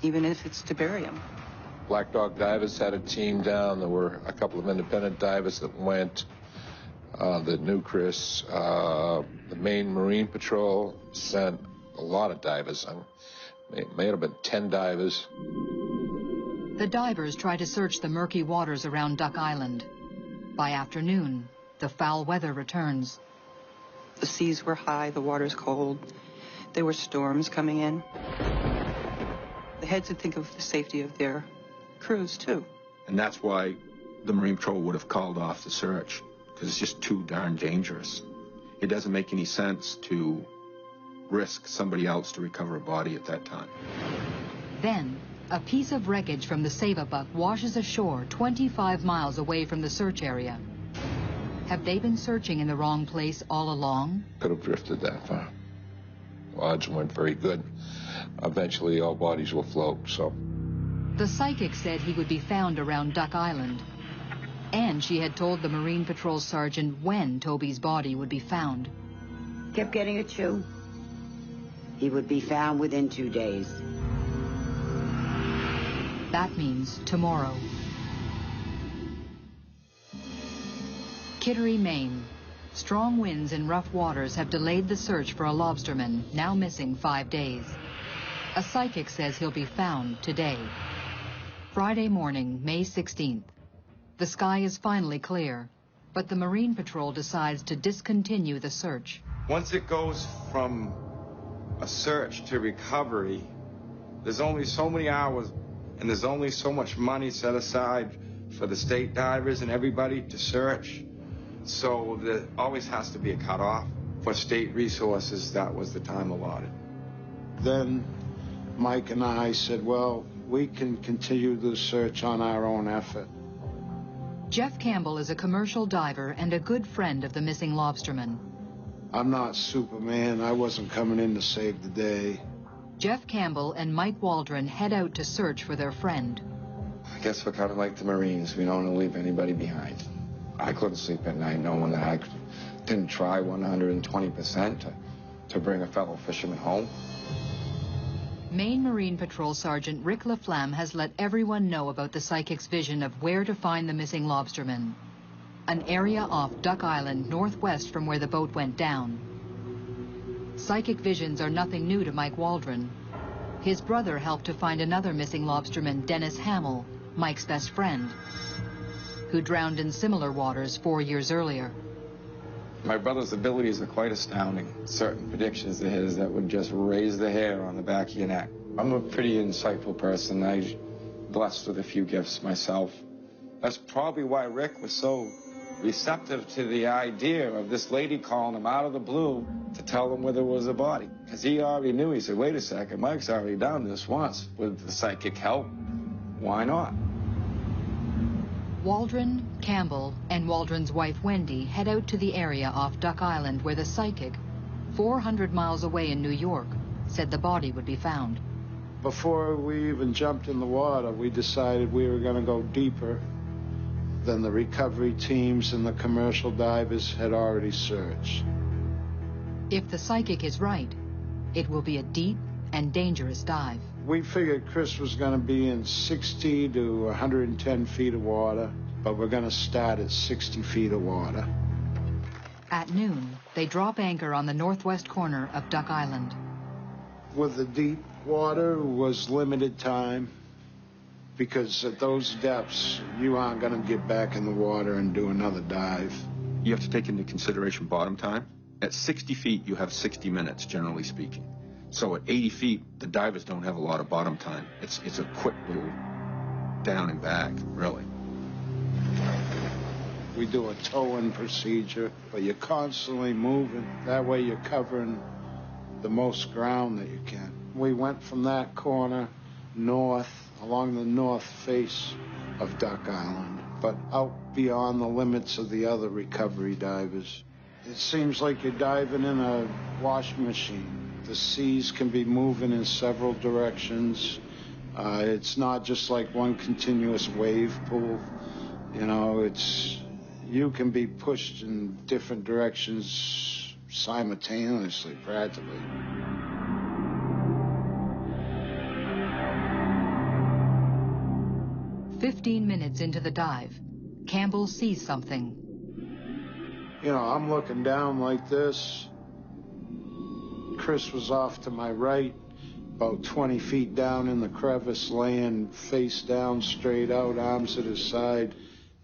even if it's to bury him. Black Dog Divers had a team down. There were a couple of independent divers that went, that knew Chris. The Maine Marine Patrol sent a lot of divers. It may have been 10 divers. The divers try to search the murky waters around Duck Island. By afternoon, the foul weather returns. The seas were high, the water's cold. There were storms coming in. They had to think of the safety of their crews, too. And that's why the Marine Patrol would have called off the search, because it's just too darn dangerous. It doesn't make any sense to risk somebody else to recover a body at that time. Then, a piece of wreckage from the Save-A-Buck washes ashore 25 miles away from the search area. Have they been searching in the wrong place all along? Could have drifted that far. Odds weren't very good. Eventually, all bodies will float, so. The psychic said he would be found around Duck Island. And she had told the Marine Patrol sergeant when Toby's body would be found. Kept getting it too. He would be found within 2 days. That means tomorrow. Kittery, Maine. Strong winds and rough waters have delayed the search for a lobsterman, now missing 5 days. A psychic says he'll be found today. Friday morning, May 16th. The sky is finally clear, but the Marine Patrol decides to discontinue the search. Once it goes from a search to recovery, there's only so many hours and there's only so much money set aside for the state divers and everybody to search. So there always has to be a cutoff. For state resources, that was the time allotted. Then Mike and I said, well, we can continue the search on our own effort. Jeff Campbell is a commercial diver and a good friend of the missing lobsterman. I'm not Superman. I wasn't coming in to save the day. Jeff Campbell and Mike Waldron head out to search for their friend. I guess we're kind of like the Marines. We don't want to leave anybody behind. I couldn't sleep at night knowing that I didn't try 120% to bring a fellow fisherman home. Maine Marine Patrol Sergeant Rick Laflamme has let everyone know about the psychic's vision of where to find the missing lobsterman. An area off Duck Island, northwest from where the boat went down. Psychic visions are nothing new to Mike Waldron. His brother helped to find another missing lobsterman, Dennis Hamill, Mike's best friend, who drowned in similar waters 4 years earlier. My brother's abilities are quite astounding. Certain predictions of his that would just raise the hair on the back of your neck. I'm a pretty insightful person. I'm blessed with a few gifts myself. That's probably why Rick was so receptive to the idea of this lady calling him out of the blue to tell him where there was a body. Because he already knew. He said, wait a second, Mike's already done this once with the psychic help. Why not? Waldron, Campbell, and Waldron's wife Wendy head out to the area off Duck Island where the psychic, 400 miles away in New York, said the body would be found. Before we even jumped in the water, we decided we were going to go deeper than the recovery teams and the commercial divers had already searched. If the psychic is right, it will be a deep and dangerous dive. We figured Chris was going to be in 60 to 110 feet of water, but we're going to start at 60 feet of water. At noon, they drop anchor on the northwest corner of Duck Island. With the deep water was limited time, because at those depths, you aren't going to get back in the water and do another dive. You have to take into consideration bottom time. At 60 feet, you have 60 minutes, generally speaking. So at 80 feet, the divers don't have a lot of bottom time. It's a quick little down and back, really. We do a tow-in procedure, but you're constantly moving. That way you're covering the most ground that you can. We went from that corner north, along the north face of Duck Island, but out beyond the limits of the other recovery divers. It seems like you're diving in a washing machine. The seas can be moving in several directions. It's not just like one continuous wave pool. You know, you can be pushed in different directions simultaneously, practically. "15 minutes into the dive, Campbell sees something. You know, I'm looking down like this. Chris was off to my right, about 20 feet down in the crevice, laying face down, straight out, arms at his side.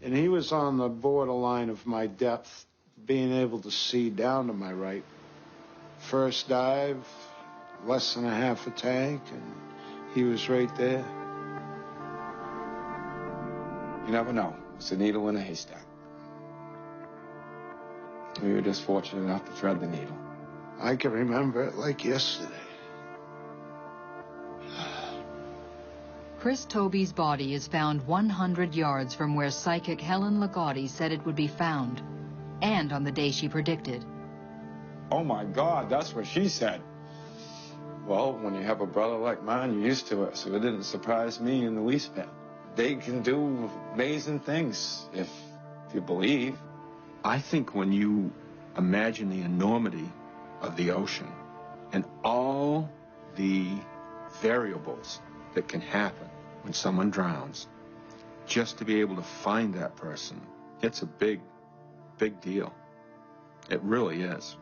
And he was on the borderline of my depth, being able to see down to my right. First dive, less than a half a tank, and he was right there. You never know. It's a needle in a haystack. We were just fortunate enough to thread the needle. I can remember it like yesterday. Chris Toby's body is found 100 yards from where psychic Helen Ligotti said it would be found, and on the day she predicted. Oh my God, that's what she said. Well, when you have a brother like mine, you're used to it, so it didn't surprise me in the least bit. They can do amazing things, if you believe. I think when you imagine the enormity of the ocean and all the variables that can happen when someone drowns, just to be able to find that person, it's a big, big deal. It really is.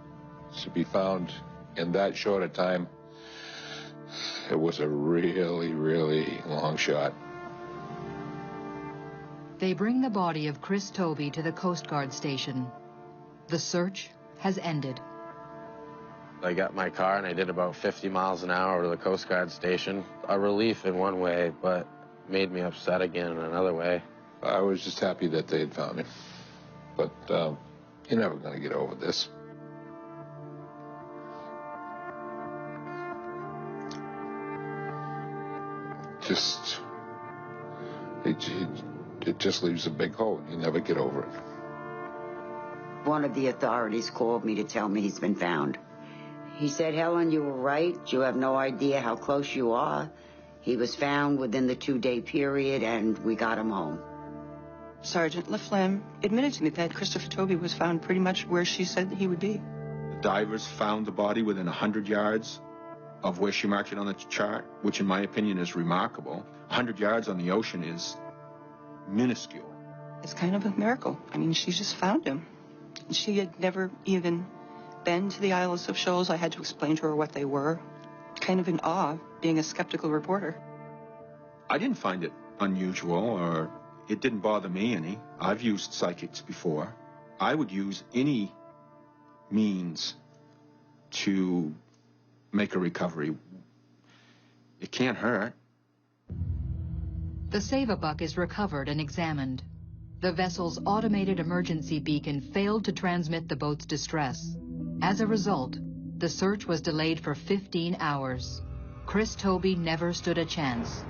To be found in that short a time, it was a really, really long shot. They bring the body of Chris Toby to the Coast Guard station. The search has ended. I got my car and I did about 50 miles an hour to the Coast Guard station. A relief in one way, but made me upset again in another way. I was just happy that they had found me. But you're never going to get over this. It just leaves a big hole. You never get over it. One of the authorities called me to tell me he's been found. He said, Helen, you were right. You have no idea how close you are. He was found within the 2-day period, and we got him home. Sergeant LaFlamme admitted to me that Christopher Toby was found pretty much where she said he would be. The divers found the body within 100 yards of where she marked it on the chart, which in my opinion is remarkable. 100 yards on the ocean is minuscule. It's kind of a miracle. I mean, she just found him. She had never even been to the Isles of Shoals. I had to explain to her what they were. Kind of in awe, being a skeptical reporter. I didn't find it unusual, or it didn't bother me any. I've used psychics before. I would use any means to make a recovery. It can't hurt. The Save-A-Buck is recovered and examined. The vessel's automated emergency beacon failed to transmit the boat's distress. As a result, the search was delayed for 15 hours. Chris Toby never stood a chance.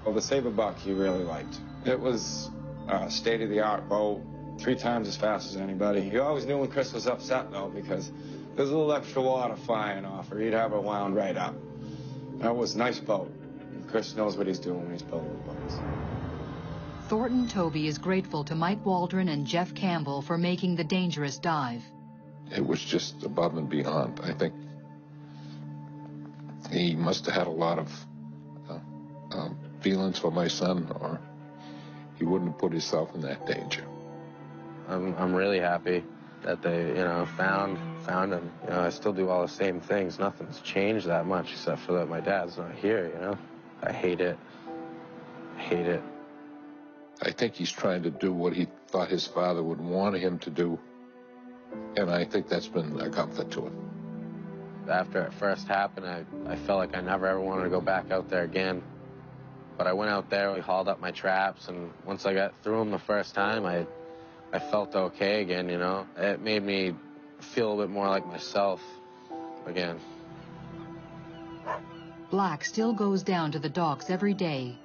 Well, the Save-A-Buck he really liked. It was a state-of-the-art boat, 3 times as fast as anybody. He always knew when Chris was upset, though, because there's a little extra water flying off, or he'd have her wound right up. That was a nice boat. Chris knows what he's doing when he's building boats. Thornton Toby is grateful to Mike Waldron and Jeff Campbell for making the dangerous dive. It was just above and beyond. I think he must have had a lot of feelings for my son, or he wouldn't have put himself in that danger. I'm really happy that they, found him. I still do all the same things. Nothing's changed that much, except for that my dad's not here, I hate it. I hate it. I think he's trying to do what he thought his father would want him to do, and I think that's been a comfort to him. After it first happened, I felt like I never ever wanted to go back out there again. But I went out there, we hauled up my traps, and once I got through them the first time, I felt okay again, It made me feel a bit more like myself again. Black still goes down to the docks every day,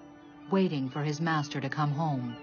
waiting for his master to come home.